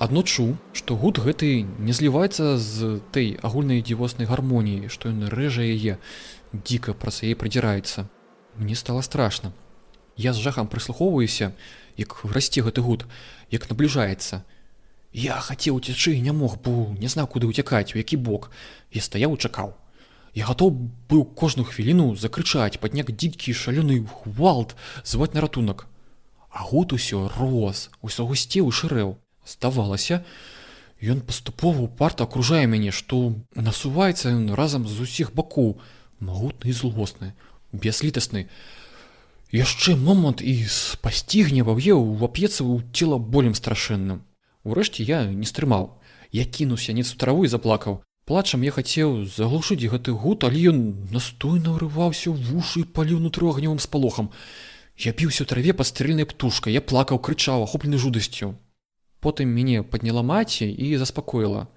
Адно чуў, што гуд гэты не зліваецца з той агульнай дзівоснай гармоніі, што ён рэжа яе, дзіка праз яе прыдзіраецца. Мне стала страшна. Я з жахам прыслухоўваюся, як расце гэты гуд, як набліжаецца. Я хацеў уцячы і не мог, бо не знаў, куды ўцякаць, у які бок. Я стаяў і чакаў. Я гатоў быў кожную хвіліну закрычаць, падняць дзікі шалёны гвалт, зваць на ратунак. А гуд усё рос, усё гусцеў і шырэў. Здавалася, ён паступова упарта акружае мяне, што насуваецца ён разам з усіх бакоў, магутны і злосны, бязлітасны. Яшчэ момант і спасцігне ваўе ўвап'ецца ў цела болем страшэнным. Урэшце я не стрымаў. Я кінуўся ніц у траву і заплакаў. Плачам я хацеў заглушыць гэты гуд, але ён настойна ўрываўся ў вушы і паліў нутро агнёвым спалохам. Я біўся ў траве падстрэльнай птушкай, я плакаў, крычаў, ахоплены жудасцю. Потым мяне падняла маці і заспакоіла.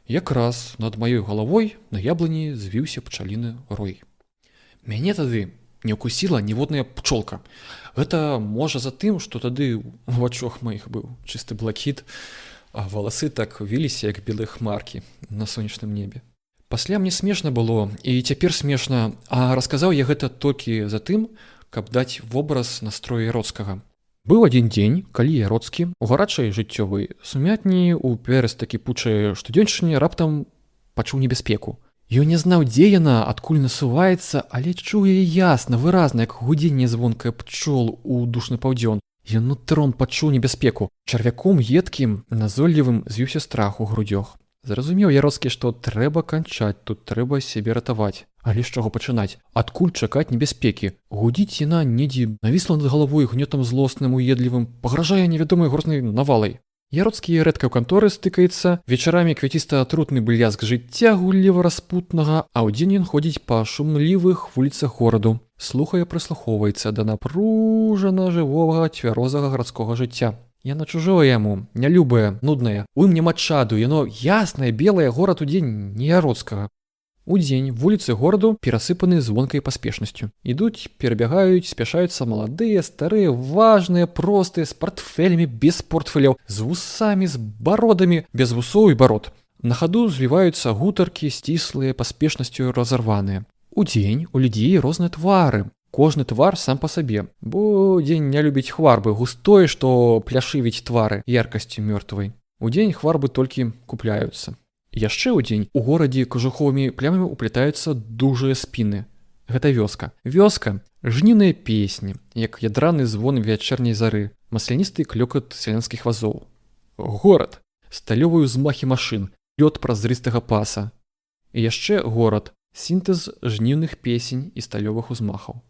Якраз над маёй галавой на яблыні звіўся пчаліны рой. Мяне тады не ўкусіла ніводная пчолка. Гэта можа за тым, што тады ў вачах маіх быў чысты блакіт, а валасы так віліся, як белыя хмаркі на сонечным небе. Пасля мне смешна было, і цяпер смешна, а расказаў я гэта толькі за тым, каб даць вобраз настрою Яроцкага. Быў адзін дзень, калі Яроцкі у гарачай жыццёвай сумятні ў пярэстай кіпучай штодзёншчыне раптам пачуў небяспеку. Ён не знаў, дзе яна, адкуль насуваецца, але чуў яе ясна, выразна, як гудзенне звонкае пчол у душны паўдзён. Ён нутром пачуў небяспеку. Чарвяком едкім, назойлівым звіўся страх у грудзях. Зразумеў Яроцкі, што трэба канчаць, тут трэба сябе ратаваць. Але з чаго пачынаць? Адкуль чакаць небяспекі? Гудзіць яна недзе навісла над галавой гнётам злосным, уедлівым, пагражае невядомай грознай навалай. Яроцкі рэдка ў канторы стыкаецца, вечарамі квяціста-атрутны бляск жыцця гулліва-распутнага, а ўдзень ён ходзіць па шумлівых вуліцах гораду, слухае, прыслухоўваецца да напружана жывога цвярозага гарадскога жыцця. Яно чужое яму, нялюбае, нуднае. У ім няма чаду, яно яснае, белае, горад удзень не Яроцкага. Удзень вуліцы гораду перасыпаны звонкай паспешнасцю. Ідуць, перабягаюць, спяшаюцца маладыя, старыя, важныя, простыя, з партфелямі, без портфеляў, з вусамі, з бародамі, без вусоў і барод. На хаду звіваюцца гутаркі, сціслыя, паспешнасцю разарваныя. Удзень у людзей розныя твары. Кожны твар сам па сабе, бо дзень не любіць хварбы, густое, што пляшывіць твары яркасцю мёртвай. Удзень хварбы толькі купляюцца. Яшчэ ўдзень у горадзе кажуховымі плямамі уплетаюцца дужыя спіны. Гэта вёска. Вёска — жніныя песні, як ядраны звон вячэрняй зары, масляністы клёкат сялянскіх вазоў. Горад — сталёвыя ўзмахі машын, лёт празрыстага паса. І яшчэ горад — сінтэз жніўных песень і сталёвых узмахаў.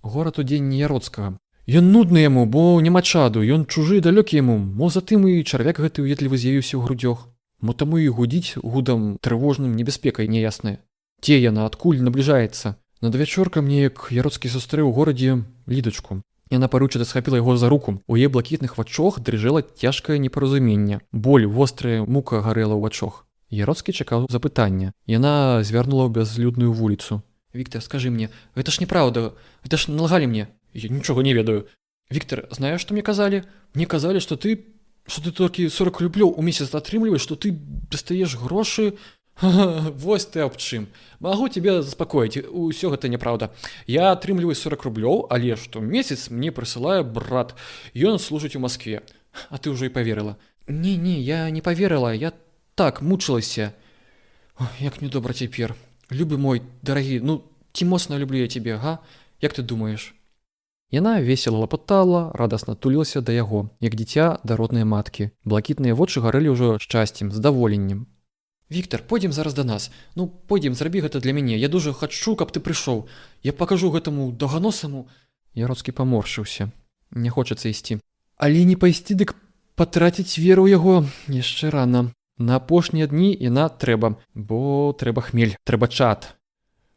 Горад удзень не Яроцкага. Ён нудны яму, бо няма чаду, ён чужы і далёкі яму, мо затым і чарвяк гэты уедлівы з'явіўся ў грудзях. Мо таму і гудзіць гудам трывожным небяспекай няясная. Дзе яна, адкуль набліжаецца? Над вячоркам неяк Яроцкі сустрэў у горадзе Лідачку. Яна паручыта схапіла яго за руку. У яе блакітных вачах дрыжэла цяжкае непаразуменне. Боль, вострая мука гарэла ў вачах. Яроцкі чакаў запытання. Яна звярнула ў бязлюдную вуліцу. «Віктор, скажи мне, гэта ж неправда, гэта ж налагалі мне. Я нічога не ведаю. Віктор, знаеш, што мне казалі? Мне казалі, што ты толькі 40 рублёў у месяц атрымліваеш, што ты дастаеш грошы. Вось ты аб чым. Магу тебе заспакоіць, усё гэта няправда. Я атрымліваю 40 рублёў, але штомесяц мне прысылае брат. Ён служыць у Маскве. А ты ўжо і паверыла. Не, я не паверыла, я так мучылася. Як мне добра цяпер. Любы мой, дарагі, ці моцна люблю я цябе, га? Як ты думаеш? Яна весела лапатала, радасна тулілася да яго, як дзіця да роднай маткі. Блакітныя вочы гарэлі ўжо шчасцем, задаволеннем. «Віктор, пойдзем зараз да нас. Пойдзем, зрабі гэта для мяне. Я дужа хачу, каб ты прыйшоў. Я пакажу гэтаму доганосаму». Яроцкі паморшыўся. Не хочацца ісці. Але не пайсці, дык патраціць веру ў яго яшчэ рана. На апошнія дні яна трэба, бо трэба хмель, трэба чад.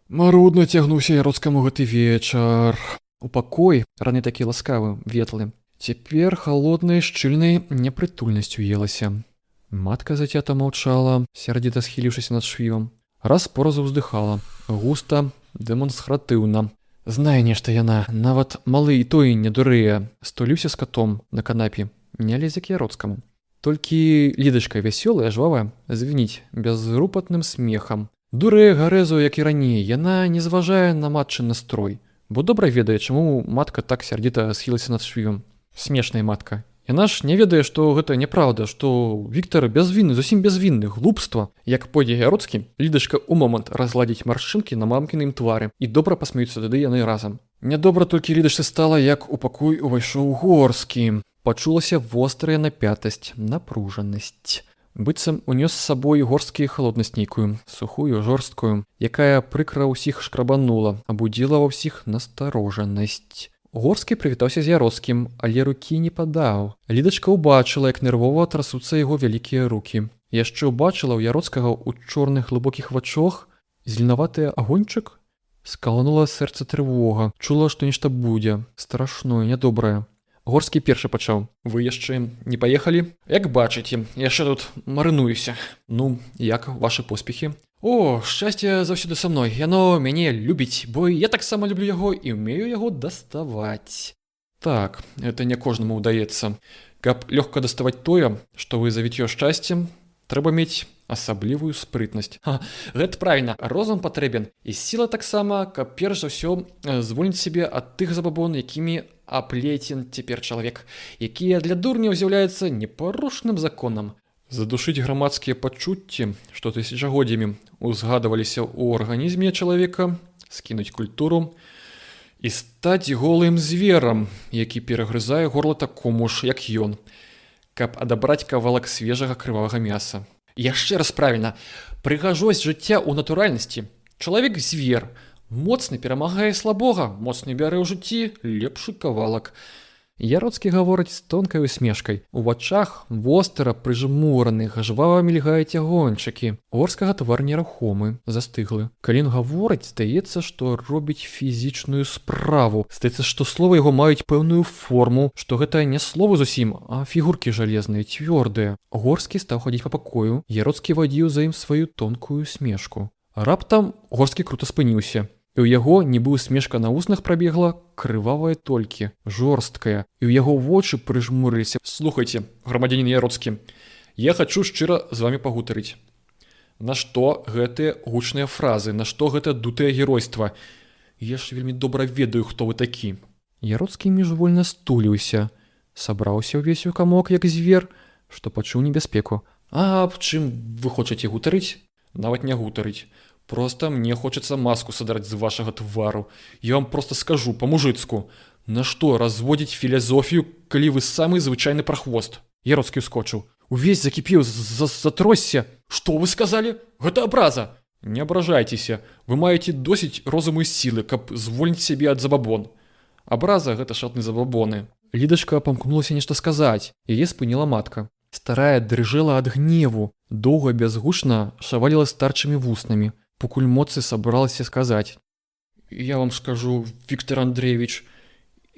Марудна цягнуўся Яроцкаму гэты вечар. У пакой, раны такі ласкавы, ветлы. Цяпер халоднай, шчыльнай непрытульнасцю елася. Матка зацята маўчала, сярдзіта схіліўшыся над швівам. Раз по разу ўздыхала, густа, дэманстратыўна. Знае нешта яна, нават малы і той не дурыя, стуліўся з катом на канапе, не лезе к Яроцкаму. Толькі Лідачка вясёлая, жвавая, звініць бязрупатным смехам. Дурая гарэзу, як і раней, яна не зважае на матчын настрой, бо добра ведае, чаму матка так сярдзіта схілася над швівам. Смешная матка, Яна ж не ведае, што гэта няправда, што Віктар бязвінны, зусім бязвінны, глупства. Як пойдзе Яроцкі, Лідачка ў момант разгладзіць маршчынкі на мамкіным твары і добра пасмеюцца тады яны разам. Нядобра толькі Лідачцы стала, як у пакой увайшоў Горскі. Пачулася вострая напятасць, напружанасць. Быццам унёс з сабой Горскі халоднасць нейкую, сухую, жорсткую, якая прыкра ўсіх шкрабанула, абудзіла ва ўсіх насторожанасць. Горскі прывітаўся з Яроцкім, але рукі не падаў. Лідачка ўбачыла, як нервова трасуцца яго вялікія рукі. Яшчэ ўбачыла ў Яроцкага ў чорных глыбокіх вачах зеленаваты агоньчык. Скаланула сэрца трывога, чула, што нешта будзе, страшное, нядобрае. Горскі першы пачаў. Вы яшчэ не паехалі? Як бачыце, яшчэ тут марынуюся. Ну, як вашы поспехі? О, шчасце заўсёды са мной. Яно мяне любіць, бо я таксама люблю яго і ўмею яго даставаць. Так, это не кожнаму ўдаецца. Каб лёгка даставаць тое, што вы завіццё шчасцем, трэба мець асаблівую спрытнасць. Гэта правільна, розум патрэбен. І сіла таксама, каб перш за ўсё звольніць сябе ад тых забабон, якімі аплецен цяпер чалавек, якія для дурняў з'яўляюцца непарушным законам. Задушыць грамадскія пачуцці, што тысячагоддзямі узгадваліся ў арганізме чалавека, скінуць культуру і стаць голым зверам, які перагрызае горла такому ж, як ён, каб адабраць кавалак свежага крывавага мяса. Яшчэ раз правільна, прыгажосць жыцця ў натуральнасці. Чалавек звер, моцны перамагае слабога, моцны бярэ ў жыцці лепшы кавалак. Яроцкі гаворыць з тонкай усмешкай. У вачах востра прыжмураных жвава мільгаюць агоньчыкі. Горскага твар нерухомы, застыглы. Калі ён гаворыць, здаецца, што робіць фізічную справу. Здаецца, што словы яго маюць пэўную форму, што гэта не словы зусім, а фігуркі жалезныя, цвёрдыя. Горскі стаў хадзіць па пакою, Яроцкі вадзіў за ім сваю тонкую усмешку. Раптам Горскі крута спыніўся. І ў яго, нібы усмешка на вуснах прабегла, крывавая толькі, жорсткая, і ў яго вочы прыжмурыліся. Слухайце, грамадзянін Яроцкі, я хачу шчыра з вамі пагутарыць. Нашто гэтыя гучныя фразы, нашто гэта дутае геройства? Я ж вельмі добра ведаю, хто вы такі. Яроцкі міжвольна стуліўся, сабраўся ўвесь у камок, як звер, што пачуў небяспеку. А аб чым вы хочаце гутарыць? Нават не гутарыць. Просто мне хочется маску садраць з вашага твару. Я вам просто скажу, по-мужыцку. Нашто разводзіць філазофію, калі вы самы звычайны прахвост? Яроцкі ўскочыў. Увесь закіпеў, затросся. Што вы сказалі? Гэта абраза. Не абражайцеся. Вы маеце досыць розуму і сілы, каб звольніць сябе ад забабон. Абраза гэта шатны забабоны. Лідачка памкнулася нешта сказаць. Яе спыніла матка. Старая дрыжэла ад гневу. Доўга бязгучна шаваліла старчымі вуснамі. Пакуль моцы сабралася сказаць. Я вам скажу, Віктор Андреевич,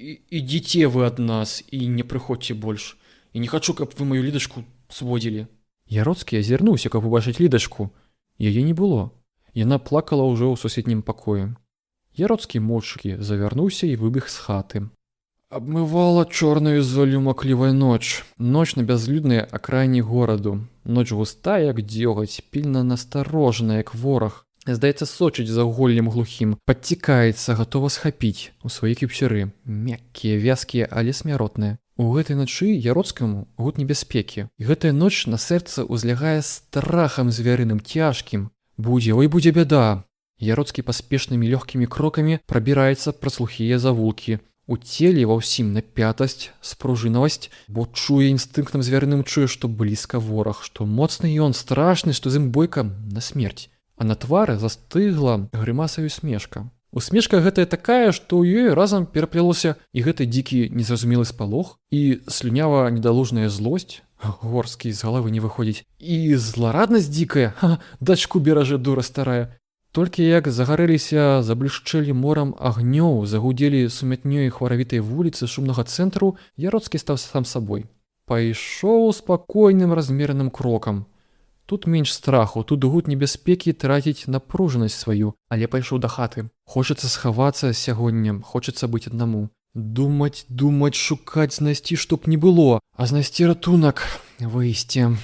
ідзіце вы ад нас і не прыходзьце больш. І не хачу, каб вы маю Лідачку сводзілі. Яроцкі азірнуўся, каб убачыць Лідачку. Яе не было. Яна плакала ўжо ў суседнім пакоі. Яроцкі моўчкі завярнуўся і выбег з хаты. Абмывала чорнаю золлю маклівая ноч. Ноч на бязлюднай акраіне гораду. Ноч густая, як дзёгаць, пільна насторожная, як вораг. Здаецца, сочыць за голлем глухім, падцікаецца, гатова схапіць у свае кіпсюры, мяккія, вязкія, але смяротныя. У гэтай начы Яроцкаму гуд небяспекі. І гэтая ноч на сэрца ўзлягае страхам звярыным цяжкім. Будзе, ой, будзе бяда. Яроцкі паспешнымі лёгкімі крокамі прабіраецца праз глухія завулкі. У целе ва ўсім напятасць, спружынавасць, бо чуе інстынктам звярыным, чуе, што блізка вораг, што моцны ён, страшны, што з ім бойка на смерць. А на твары застыгла грымасаю усмешка. Усмешка гэтая такая, што ў ёй разам пераплялося і гэты дзікі незразумелы спалох, і слюнява недалужная злосць, Горскі з галавы не выходзіць, і злараднасць дзікая, дачку беражэ дура старая. Толькі як загарэліся, заблішчэлі морам агнёў, загудзелі сумятнёй хваравітай вуліцы шумнага цэнтру, Яроцкі стаў сам сабой. Пайшоў спакойным размераным крокам. Тут менш страху, тут гуд небяспекі траціць напружанасць сваю, але пайшоў да хаты. Хочацца схавацца сягоння, хочацца быць аднаму. Думаць, шукаць, знайсці, чтоб не было, а знайсці ратунак, выйсці.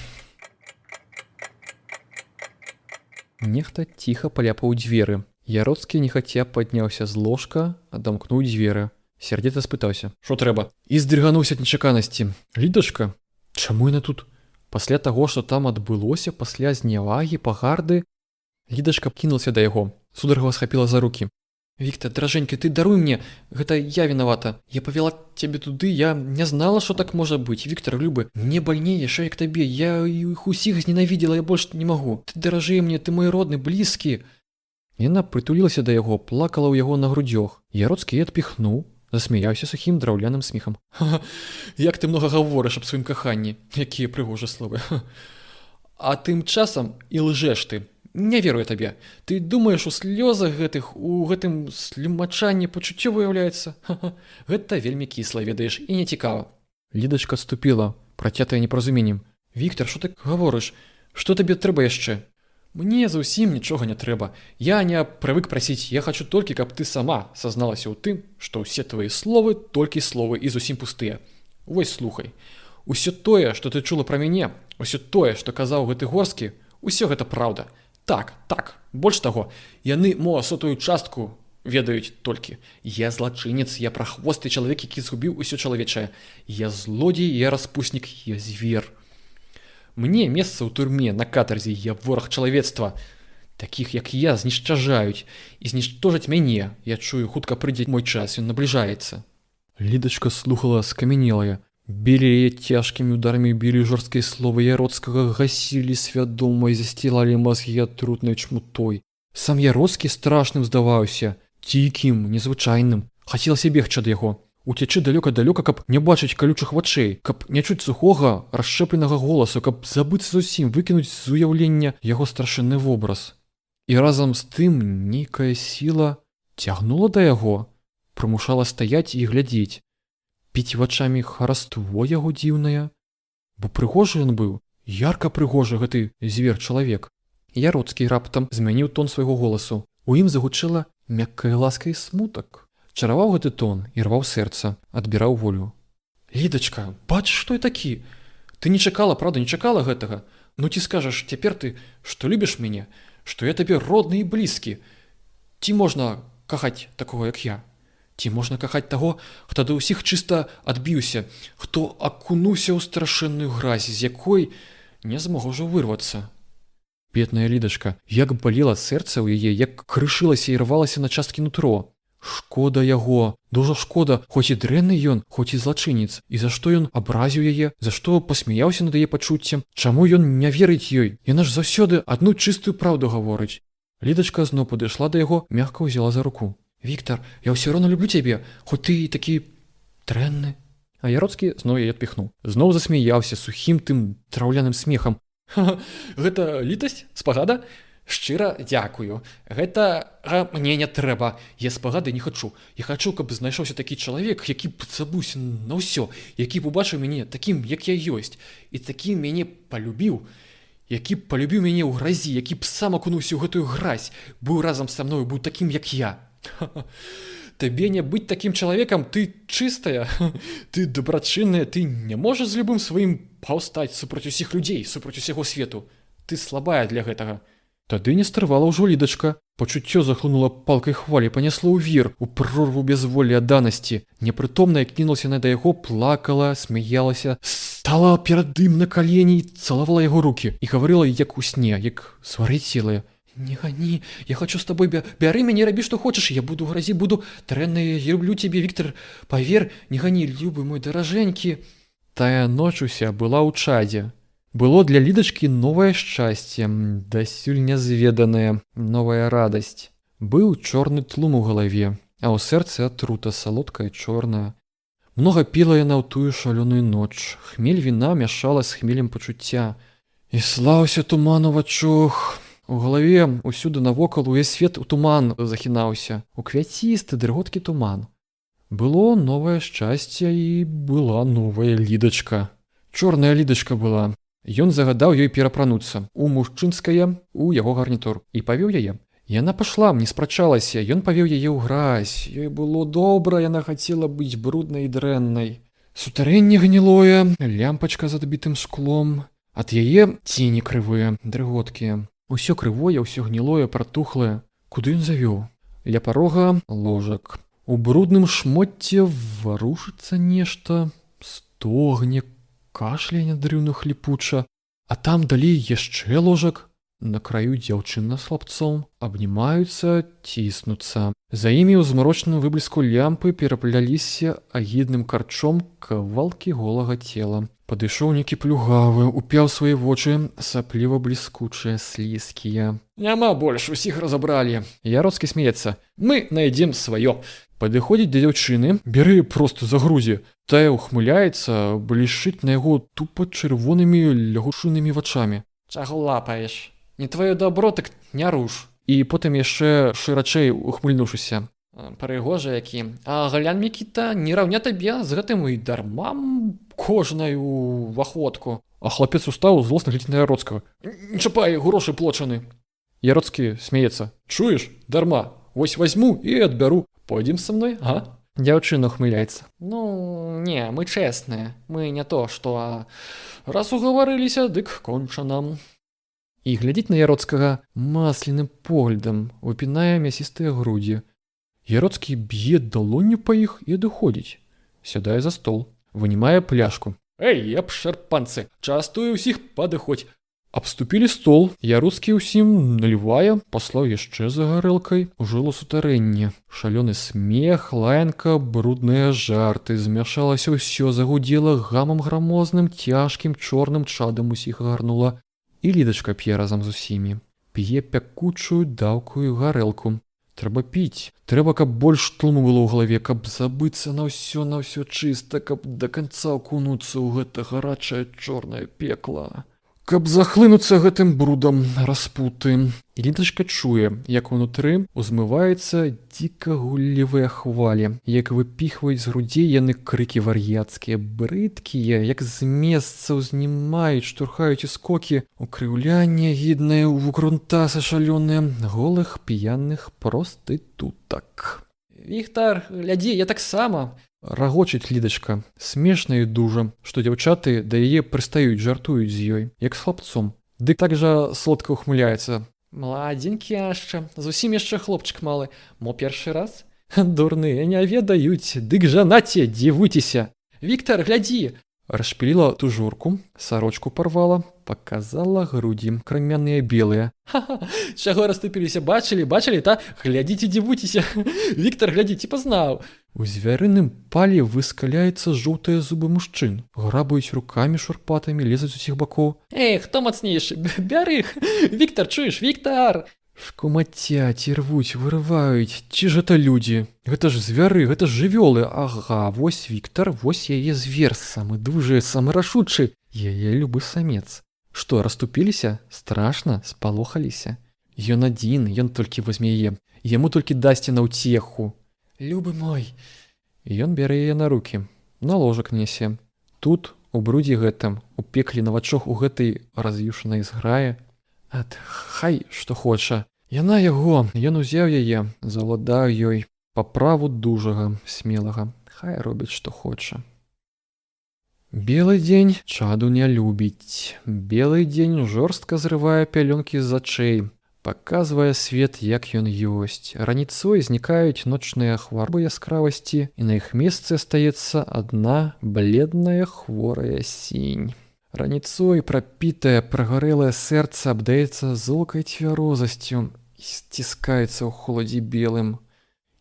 Нехта ціха паляпаў дзверы. Яроцкі нехаця падняўся з ложка, адамкнуў дзверы. Сярдзіта спытаўся: "Што трэба?" І здрыгануўся ад нечаканасці. Лідачка? Чаму яна тут? Пасля таго, што там адбылося, пасля знявагі, пагарды? Лідачка кінулася да яго, сударгава схапіла за рукі. "Віктар, дражэнька, ты даруй мне, гэта я вінавата. Я павяла цябе туды, я не знала, што так можа быць. Віктар, любы, мне бальней яшчэ як табе, я іх усіх зненавідзела, я больш не магу. Ты даражэй мне, ты мой родны, блізкі." Яна прытулілася да яго, плакала ў яго на грудзёх. Яроцкі яе адпіхнуў, засмяяўся сухім драўляным смехам. "Як ты многа гаворыш аб сваім каханні, якія прыгожыя словы. А тым часам і лжэш ты. Не верую табе. Ты думаеш, у слёзах гэтых, у гэтым слюмачанні пачуццё выяўляецца? Гэта вельмі кісла, ведаеш, і нецікава." Лідачка адступіла, працятая непразуменнем. "Віктар, што ты гаворыш? Што табе трэба яшчэ?" "Мне зусім нічога не трэба. Я не прывык прасіць, я хачу толькі, каб ты сама сазналася ў тым, што ўсе твае словы толькі словы і зусім пустыя. Вось слухай. Усё тое, што ты чула пра мяне, усё тое, што казаў гэты Горскі, усё гэта праўда. Так, больш таго, яны мо 100-ую частку ведаюць толькі. Я злачынец, я прахвосты чалавек, які згубіў усё чалавечае. Я злодзей, я распуснік, я звер. Мне месца ў турме, на катарзе, я вораг чалавецтва. Такіх, як я, знішчажаюць. І знішчожаць мяне. Я чую, хутка прыйдзе мой час, ён набліжаецца." Лідачка слухала скамянелая. Білі яе цяжкімі ударамі, білі жорсткія словы Яроцкага, гасілі свядома і засцілалі мазгі атрутнай чмутой. Сам Яроцкі страшным здаваўся, дзікім, незвычайным. Хацелася бегчы ад яго, уцячы далёка-далёка, каб не бачыць калючых вачэй, каб не чуць сухога, расшчэпленага голасу, каб забыцца зусім, выкінуць з уяўлення яго страшэнны вобраз. І разам з тым нейкая сіла цягнула да яго, прымушала стаяць і глядзець. Піць вачамі хараство яго дзіўнае. Бо прыгожы ён быў, ярка прыгожы гэты звер-чалавек. Яроцкі раптам змяніў тон свайго голасу. У ім загучэла мяккая ласка і смутак. Чараваў гэты тон і рваў сэрца, адбіраў волю. "Лідачка, бач, што я такі? Ты не чакала, правда, не чакала гэтага? Ну ці скажаш цяпер ты, што любіш мяне, што я табе родны і блізкі? Ці можна кахаць такого, як я? Ці можна кахаць таго, хто да ўсіх чыста адбіўся, хто акунуўся ў страшэнную гразь, з якой не змог ужо вырвацца?" Бедная Лідачка, як балела сэрца ў яе, як крышылася і рвалася на часткі нутро. Шкода яго, дужа шкода, хоць і дрэнны ён, хоць і злачынец. І за што ён абразіў яе, за што пасмяяўся над яе пачуццем, чаму ён не верыць ёй? Яна ж заўсёды адну чыстую праўду гаворыць. Лідачка зноў падышла да яго, мякка ўзяла за руку. "Віктар, я ўсё роўна люблю цябе, хоць ты такі дрэнны." А Яроцкі зноў яе адпіхнуў. Зноў засмяяўся сухім тым траўляным смехам. "Гэта літасць? Спагада? Шчыра дзякую. Гэта мне не трэба. Я спагады не хачу. Я хачу, каб знайшоўся такі чалавек, які б забыўся на ўсё, які б убачыў мяне такім, як я ёсць, і такім мяне палюбіў, які б палюбіў мяне ў гразі, які б сам акунуўся ў гэтую гразь, быў разам са мною, быў такім, як я. Табе не быць такім чалавекам, ты чыстая, ты дабрачынная, ты не можаш з любым сваім паўстаць супраць усіх людзей, супраць усяго свету. Ты слабая для гэтага." Тады не стрывала ўжо Лідачка. Пачуццё захлынула палкай хвалі, панесло ўвір, у прорву бязволі адданасці. Непрытомная кінулася на да яго, плакала, смяялася, стала перад ім на калені, цалавала яго рукі і гаварыла як у сне, як сварыцелая. "Не гані, я хочу з табой, бяры мяне, рабі, што хочаш, я буду ў гразі, буду дрэнная, я люблю цябе, Віктар, павер, не гані, любы мой даражэнькі." Тая ноч уся была ў чадзе. Было для Лідачкі новае шчасце, дасюль нязведанае, новая радасць. Быў чорны тлум у галаве, а ў сэрцы атрута салодкая чорная. Многа піла яна ў тую шалёную ноч. Хмель віна мяшала з хмелем пачуцця. І слаўся туман у вачох. У галаве усюды навокал увесь свет у туман захінаўся, у квяцісты дрыготкі туман. Было новае шчасце і была новая Лідачка. Чорная Лідачка была. Ён загадаў ёй перапрануцца у мужчынскае, у яго гарнітур, і павёў яе. Яна пашла, не спрачалася, ён павёў яе ў гразь. Ёй было добра, яна хацела быць бруднай і дрэннай. Сутарэнне гнілое, лямпачка з адбітым шклом. Ад яе цені крывыя, дрыготкія. Усё крывое, усё гнілое, пратухлае. Куды ён завёў? Ля парога ложак. У брудным шмотце варушыцца нешта, стогне, кашляе дрыўна хліпуча, а там далей яшчэ ложак. На краю дзяўчына з хлапцом абнімаюцца, ціснуцца. За імі ў змрочным выбліску лямпы перапляліся агідным карчом кавалкі голага цела. Падышоў некі плюгавы, упяў свае вочы, сапліва бліскучыя, слізкія. Няма больш, усіх разабралі. Яроцкі смеецца. Мы найдзем сваё. Падыходзіць да дзяўчыны, бярэ проста за грузі. Тая ухмыляецца, блішчыць на яго тупа чырвонымі лягушынымі вачамі. Чаго лапаеш? Не твоё дабро, так не руш. І потым яшчэ шырачэй ухмыльнуўшыся. Прыгожа які. А глянь, Мікіта, не раўня табе з гэтым і дарма кожнаю вахвотку. А хлапец устаў злосна глядзець на Яроцкага. Не чапай, грошы плочаны. Яроцкі смеецца. Чуеш? Дарма. Вось возьму і адбяру. Пойдзем са мной, а? Дзяўчына ухмыляецца. Ну, не, мы чэсныя. Мы не то, што раз угаварыліся, дык кончана. І глядзіць на Яроцкага масляным поглядам, выпінае мясістыя грудзі. Яроцкі б'е далонню па іх і адыходзіць. Сядае за стол, вынімае пляшку. Эй, абшарпанцы, частуе ўсіх падыходзь. Абступілі стол, Яроцкі ўсім налівае, паслаў яшчэ за гарэлкай, ужыло сутарэнне. Шалёны смех, лаянка, брудныя жарты, змяшалася ўсё, загудзела гамам грамозным, цяжкім, чорным чадам усіх агарнула. І Лідачка п'е разам з усімі. П'е пякучую даўкую гарэлку. Трэба піць. Трэба, каб больш тлуму было ў галаве, каб забыцца на ўсё чыста, каб да канца акунуцца ў гэта гарачае чорнае пекла. Каб захлынуцца гэтым брудам распуты. І Лідачка чуе, як унутры узмываюцца дзіка гуллівыя хвалі, як выпіхваюць з грудзей яны крыкі вар'яцкія, брыдкія, як з месца ўзнімаюць, штурхаюць іскокі, укрыўлянне гіднае, вукрунтасы шалёныя, голых п'яных простытутак. Віктар, глядзі, я таксама. Рагочыць Лідачка, смешна і дужа, што дзяўчаты да яе прыстаюць, жартуюць з ёй, як з хлапцом. Дык так жа сладка ухмыляецца. Младзенькі яшчэ, зусім яшчэ хлопчык малы, мо першы раз? Дурныя не ведаюць, дык жанаце, дзівуйцеся. Віктар, глядзі! Расшпіліла тужурку, сарочку парвала, паказала грудзі, крамяныя белыя. Ха-ха, чаго расступіліся, бачылі, та? Глядзіце, дзівуйцеся. Віктар, глядзіце, пазнаў. У звярыным палі выскаляецца жоўтыя зубы мужчын. Грабаюць рукамі шурпатамі, лезуць з усіх бакоў. Эй, хто мацнейшы? Бяры! Віктар, чуеш, Віктар! Шкумацяць, рвуць, вырываюць. Ці ж гэта людзі? Гэта ж звяры, гэта ж жывёлы. Ага, вось Віктар, вось яе звер, самы дужы, самы рашучы. Яе любы самец. Што, расступіліся? Страшна, спалохаліся. Ён адзін, ён толькі возьме яе. Яму толькі дасце на ўцеху. Любы мой. Ён бярэ яе на рукі, на ложак несе. Тут, у брудзе гэтым, у пекле на вачох у гэтай раз'юшанай зграе. Хай, што хоча. Яна яго, ён узяў яе, завладаў ёй, па праву дужага, смелага. Хай робіць, што хоча. Белы дзень чаду не любіць. Белы дзень жорстка зрывае пялёнкі з ачэй, паказвае свет, як ён ёсць. Раніцой знікаюць ночныя хварбы яскравасці, і на іх месцы астаецца адна бледная хворая сінь. Раніцой прапітае, прагарэлае сэрца абдаецца золкай цвярозасцю і сціскаецца ў холадзе белым.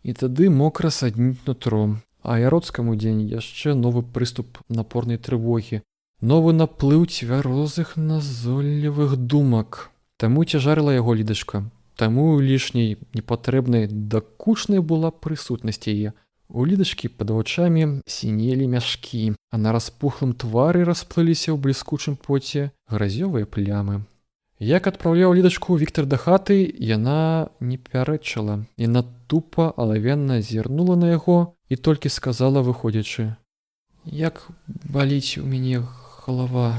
І тады мокра садніць нутро. А Яроцкаму дзень яшчэ новы прыступ напорнай трывогі, новы наплыў цвярозых назойлівых думак. Таму цяжарыла яго Лідачка, таму лішняй, непатрэбнай, дакучнай была прысутнасць яе. У Лідачкі пад вачамі сінелі мяшкі, а на распухлым твары расплыліся ў бліскучым поце гразёвыя плямы. Як адпраўляў Лідачку Віктар да хаты, яна не пярэчыла. Яна тупа, алавенна зірнула на яго і толькі сказала, выходзячы: «Як баліць у мяне галава».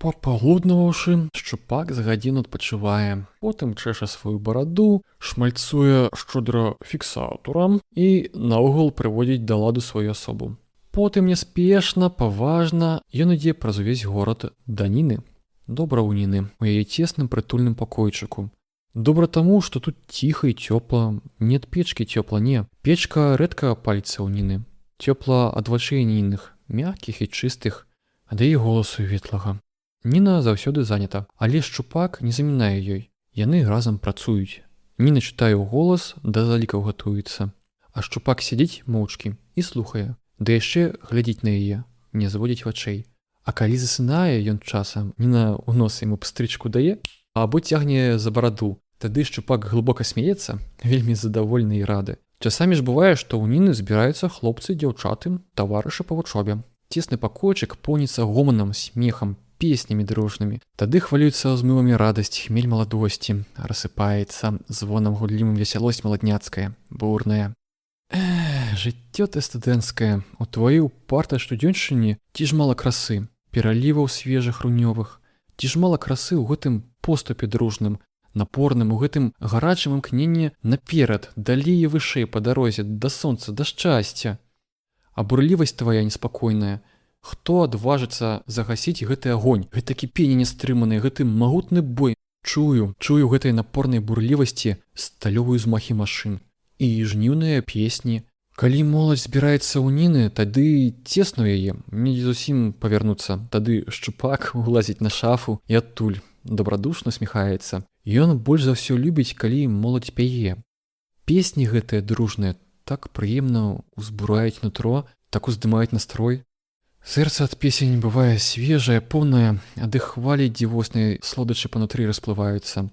Папалуднаваўшы, шчупак з гадзіну адпачывае. Потым чэша сваю бараду, шмальцуе шчодра фіксатурам і наогул прыводзіць да ладу сваю асобу. Потым няспешна, паважна ён ідзе праз увесь горад да Ніны. Добра ў Ніны, у яе цесным прытульным пакойчыку. Добра таму, што тут ціха і цёпла, не ад печкі цёпла, не. Печка рэдка паліцца ў Ніны. Цёпла ад вачэй Ніных, мяккіх і чыстых, ад яе голасу ветлага. Ніна заўсёды занята, але Шчупак не замінае ёй. Яны разам працуюць. Ніна чытае ў голас, да залікаў гатуецца. А Шчупак сядзіць моўчкі і слухае, ды яшчэ глядзіць на яе, не зводзіць вачэй. А калі засынае ён часам, Ніна ў нос яму пстрычку дае, або цягне за бараду. Тады Шчупак глыбока смяецца, вельмі задавольны і рады. Часамі ж бывае, што ў Ніны збіраюцца хлопцы, дзяўчаты, таварышы па вучобе. Цесны пакойчык поўніцца гоманам, смехам, песнямі дружнымі. Тады хвалюецца змывамі радасць, хмель маладосці, рассыпаецца звонам гудлівым весялосць маладняцкая, бурная. Жыццё ты студэнцкае, у тваёй упартай штодзёншчыне ці ж мала красы, пераліваў свежых рунёвых, ці ж мала красы ў гэтым поступе дружным, напорным, у гэтым гарачым імкненні наперад, далей і вышэй па дарозе, да сонца, да шчасця. А бурлівасць твая неспакойная, хто адважыцца загасіць гэты агонь, гэта кіпенне нястрыманае, гэты магутны бой. Чую гэтай напорнай бурлівасці сталёвую змахі машын і жніўныя песні. Калі моладзь збіраецца ў Ніны, тады цесна яе, не зусім павярнуцца, тады Шчупак улазіць на шафу і адтуль добрадушна сміхаецца. Ён больш за ўсё любіць, калі моладзь пяе. Песні гэтыя дружныя так прыемна ўзбураюць нутро, так уздымаюць настрой. Сэрца ад песень бывае свежае, поўнае, ад іх хвалі дзівоснай слодачы панутры расплываюцца.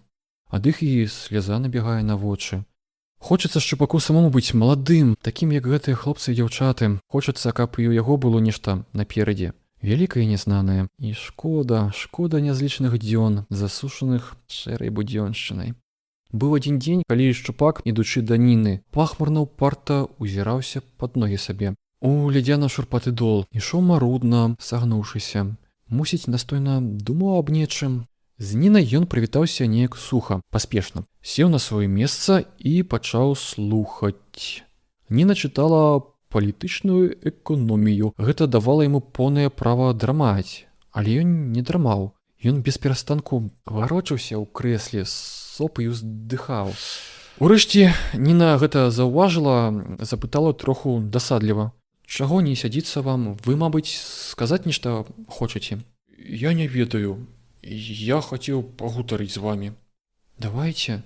Ад іх і сляза набягае на вочы. Хочацца Шчупаку самому быць маладым, такім, як гэтыя хлопцы і дзяўчаты. Хочацца, каб і ў яго было нешта наперадзе. Вялікае і нязнанае. І шкода нязлічаных дзён, засушаных шэрай будзёншчынай. Быў адзін дзень, калі Шчупак, ідучы да Ніны, пахмурна ўпарта узіраўся пад ногі сабе. У ледзяна-шурпаты дол ішоў марудна, сагнуўшыся. Мусіць, настойна думаў аб нечым. З Нінай ён прывітаўся неяк суха, паспешна. Сеў на сваё месца і пачаў слухаць. Ніна чытала палітычную эканомію. Гэта давала яму поўнае права драмаць. Але ён не драмаў. Ён без перастанку варочаўся ў крэсле, соп і ўздыхаў. Урэшце Ніна гэта заўважыла, запытала троху дасадліва. Чаго не сядзіцца вам? Вы, мабыць, сказаць нешта хочаце? Я не ведаю. Я хацеў пагутарыць з вамі. Давайце.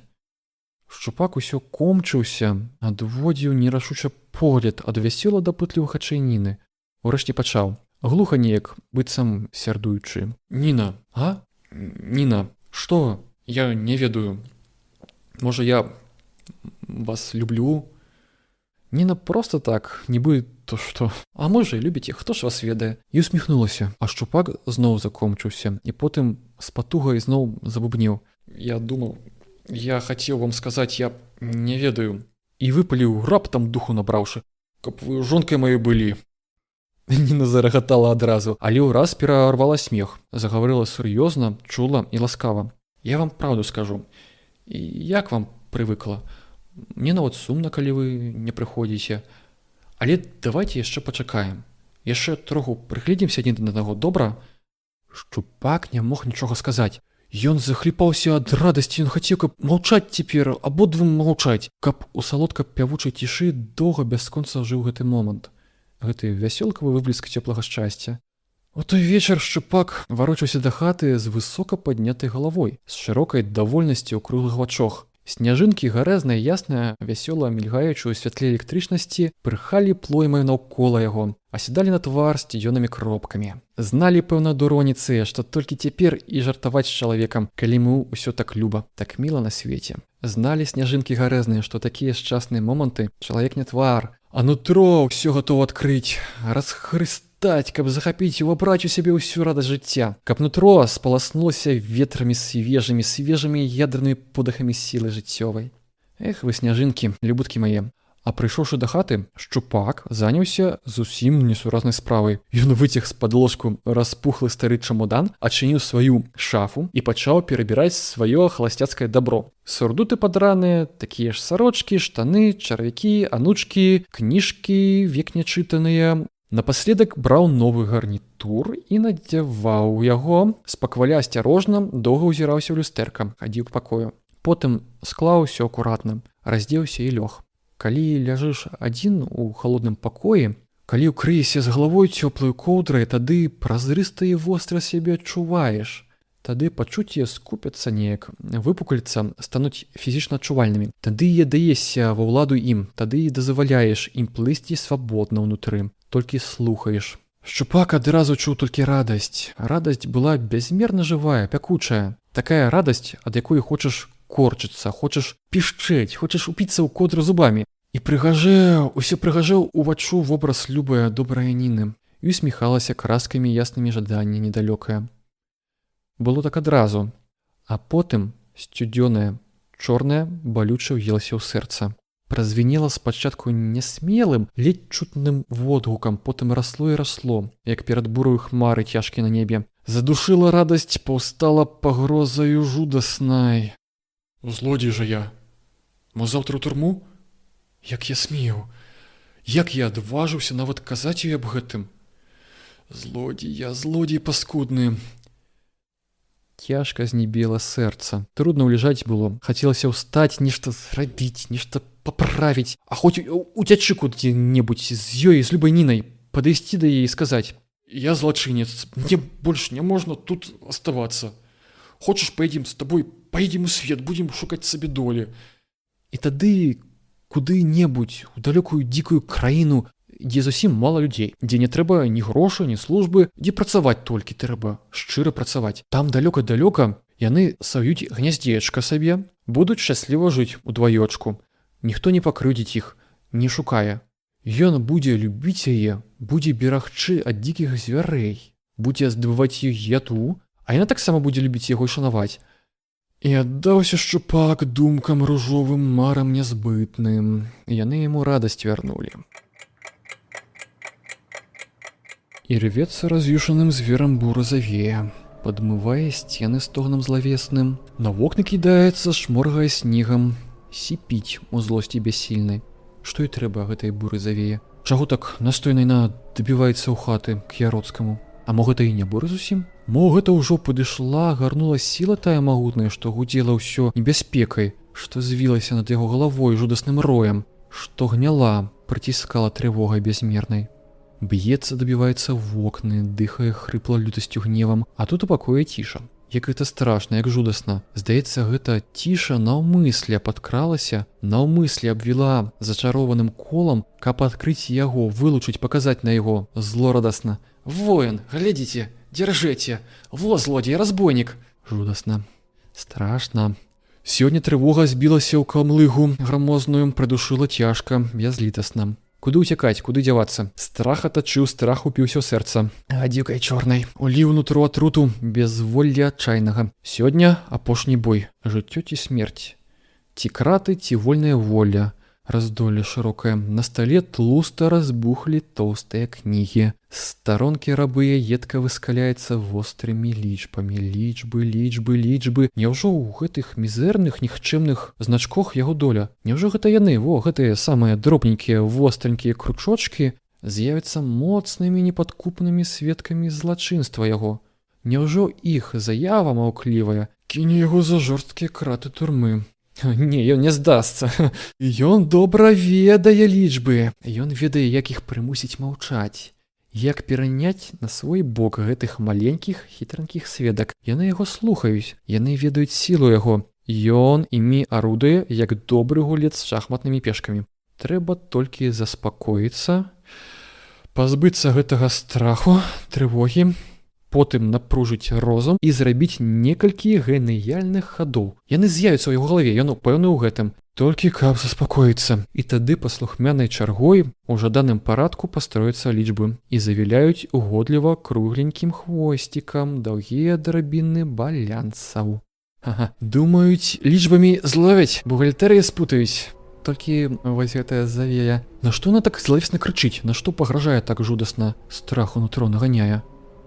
Шчупак усё комчыўся, адводзіў нерашуча погляд ад вясёла дапытлівых ачэй Ніны. Урэшце пачаў. Глуха неяк, быццам сярдуючы. Ніна. А? Ніна. Што? Я не ведаю. Можа, я вас люблю? Ніна проста так, нібы то што. А можа, любіце, хто ж вас ведае? І усміхнулася, а Шчупак зноў закомчыўся, і потым з патугай зноў забубнеў. Я думаў, я хацеў вам сказаць, я не ведаю. І выпаліў раптам духу набраўшы. Каб вы жонкай маёй былі. Ніна зарагатала адразу, але ўраз перарвала смех. Загаварыла сур'ёзна, чула і ласкава. Я вам праўду скажу. І як вам прывыкла? Мне нават сумна, калі вы не прыходзіце. Але давайце яшчэ пачакаем. Яшчэ троху прыгледзімся адзін да аднаго, добра? Шчупак не мог нічога сказаць. Ён захліпаўся ад радасці, ён хацеў, каб маўчаць цяпер, абодвум маўчаць, каб у салодка-пявучай цішы доўга бясконца жыў гэты момант. Гэты вясёлкавы выбліск цёплага шчасця. У той вечар Шчупак варочаўся да хаты з высока паднятай галавой, з шырокай давольнасцю ў круглых вачах. Сняжынкі гарэзныя, ясныя, вясёла мільгаючы ў святле электрычнасці, прыхалі плоймаю наўкола яго, асядалі на твар сцюдзёнымі кропкамі. Зналі, пэўна, дуроніцы, што толькі цяпер і жартаваць з чалавекам, калі яму ўсё так люба, так міла на свеце. Зналі сняжынкі гарэзныя, што такія шчасныя моманты чалавек не твар, а нутро ўсё гатова адкрыць, расхрыстаць, каб захапіць і ўвабраць у сябе ўсю радасць жыцця, каб нутро спаласнулася ветрамі свежымі ядранымі подыхамі сілы жыццёвай. Эх вы, сняжынкі, любуткі мае. А прыйшоўшы да хаты, Шчупак заняўся зусім несуразнай справай. Ён выцяг з-пад ложку распухлы стары чамодан, адчыніў сваю шафу і пачаў перабіраць сваё халасцяцкае дабро. Сурдуты падраныя, такія ж сарочкі, штаны, чарвякі, анучкі, кніжкі, век нячытаныя. Напаследак браў новы гарнітур і надзяваў яго, спакваля асцярожна, доўга ўзіраўся ў люстэрка, хадзіў па пакою. Потым склаў усё акуратна, раздзеўся і лёг. Калі ляжыш адзін у халодным пакоі, калі ўкрыешся з галавой цёплаю коўдрай, тады празрыста і востра сябе адчуваеш. Тады пачуцці скупяцца неяк, выпукліцца, стануць фізічна адчувальнымі. Тады і даешся ва ўладу ім, тады і дазваляеш ім плысці свабодна ўнутры, толькі слухаеш. Шчупак адразу чуў толькі радасць. Радасць была бязмерна жывая, пякучая. Такая радасць, ад якой хочаш корчыцца, хочаш пішчэць, хочаш упіцца ў коўдру зубамі. І усё прыгажэў уваччу вобраз любая добрая Ніны і усміхалася краскамі яснымі жаданні недалёкая. Было так адразу, а потым сцюдзёнае, чорнае, балюча ўелася ў сэрца. Празвінела спачатку нясмелым, ледзь чутным водгукам, потым расло і расло, як перад бураю хмары цяжкі на небе. Задушыла радасць, паўстала пагрозаю жудаснай. Злодзей жа я. Мо заўтра ў турму? Як я смею? Як я адважыўся нават казаць ёй аб гэтым? Злодзей паскудны. Цяжка знебела сэрца. Трудно ўляжаць было. Хацелася ўстаць, нешта зрабіць, нешта паправіць. А хоць уцячы куды-небудзь з ёй, з любой Нінай, падысці да яе і сказаць: Я злачынец, мне больш не можна тут аставацца. Хочаш, паедзем з табой, паедзем у свет, будзем шукаць сабе долі. І тады куды-небудзь у далёкую дзікую краіну, дзе зусім мала людзей, дзе не трэба ні грошай, ні службы, дзе працаваць толькі трэба, шчыра працаваць. Там далёка-далёка яны саюць гняздзечка сабе, будуць шчасліва жыць удваёчку. Ніхто не пакрыўдзіць іх, не шукае. Ён будзе любіць яе, будзе берагчы ад дзікіх звярэй, будзе здабываць ёй яту, а яна таксама будзе любіць яго і шанаваць. І аддаўся шчупак думкам ружовым, марам нязбытным. Яны яму радасць вярнулі. І рвецца раз'юшаным зверам бура завея, падмывае сцены стогнам злавесным, на вокны кідаецца, шморгае снегам, сіпіць у злосці бяссільнай. Што і трэба гэтай буры завея? Чаго так настойна яна дабіваецца ў хаты к Яроцкаму? А мо гэта і не буры зусім? Мо гэта ўжо падышла, гарнула сіла тая магутная, што гудзела ўсё небяспекай, што звілася над яго галавой жудасным роем, што гняла, прыціскала трывогай бязмернай. Б'ецца, дабіваецца вокны, дыхае хрыпла лютасцю гневам, а тут у пакоі ціша. Як гэта страшна, як жудасна. Здаецца, гэта ціша наўмысле падкралася, наўмысле абвіла зачарованым колам, каб адкрыць яго, вылучыць, паказаць на яго злорадасна. «Воін, глядзіце, дзяржэце! Во, злодзей, разбойнік!» Жудасна. Страшна. Сёння трывога збілася ў камлыгу грамозную, прыдушыла цяжка, бязлітасна. Куды ўцякаць, куды дзявацца? Страх атачыў, страх упіўся ў сэрца. Гадзюкай чорнай, уліў нутру атруту, безволля адчайнага. Сёння апошні бой. Жыццё ці смерць? Ці краты, ці вольная воля? Раздолле шырокае. На стале тлуста разбухлі тоўстыя кнігі. Старонкі рабыя едка выскаляецца вострымі лічбамі. Лічбы. Няўжо ў гэтых мізэрных, нікчэмных значках яго доля? Няўжо гэта яны, гэтыя самыя дробненькія, востренькія кручочкі, з'явяцца моцнымі непадкупнымі сведкамі злачынства яго? Няўжо іх заява маўклівая кіне яго за жорсткія краты турмы? Не, ён не здасца. Ён добра ведае лічбы. Ён ведае, як іх прымусіць маўчаць. Як пераняць на свой бок гэтых маленькіх, хітранькіх сведак. Яны яго слухаюць, яны ведаюць сілу яго. Ён імі арудуе, як добры гулец з шахматнымі пешкамі. Трэба толькі заспакоіцца, пазбыцца гэтага страху, трывогі, потым напружыць розум і зрабіць некалькі геніяльных хадоў. Яны з'явяцца ў яго галаве, ён упэўны ў гэтым. Толькі каб заспакоіцца. І тады паслухмянай чаргой у жаданым парадку пастрояцца лічбы і завіляюць угодліва кругленькім хвосцікам даўгія драбіны балянцаў. Думаюць, лічбамі зловяць, бухгалтэрыі спутаюць. Толькі вось гэтая завея. На што яна так злавесна крычыць? На што пагражае так жудасна? Страху нутро наганяе.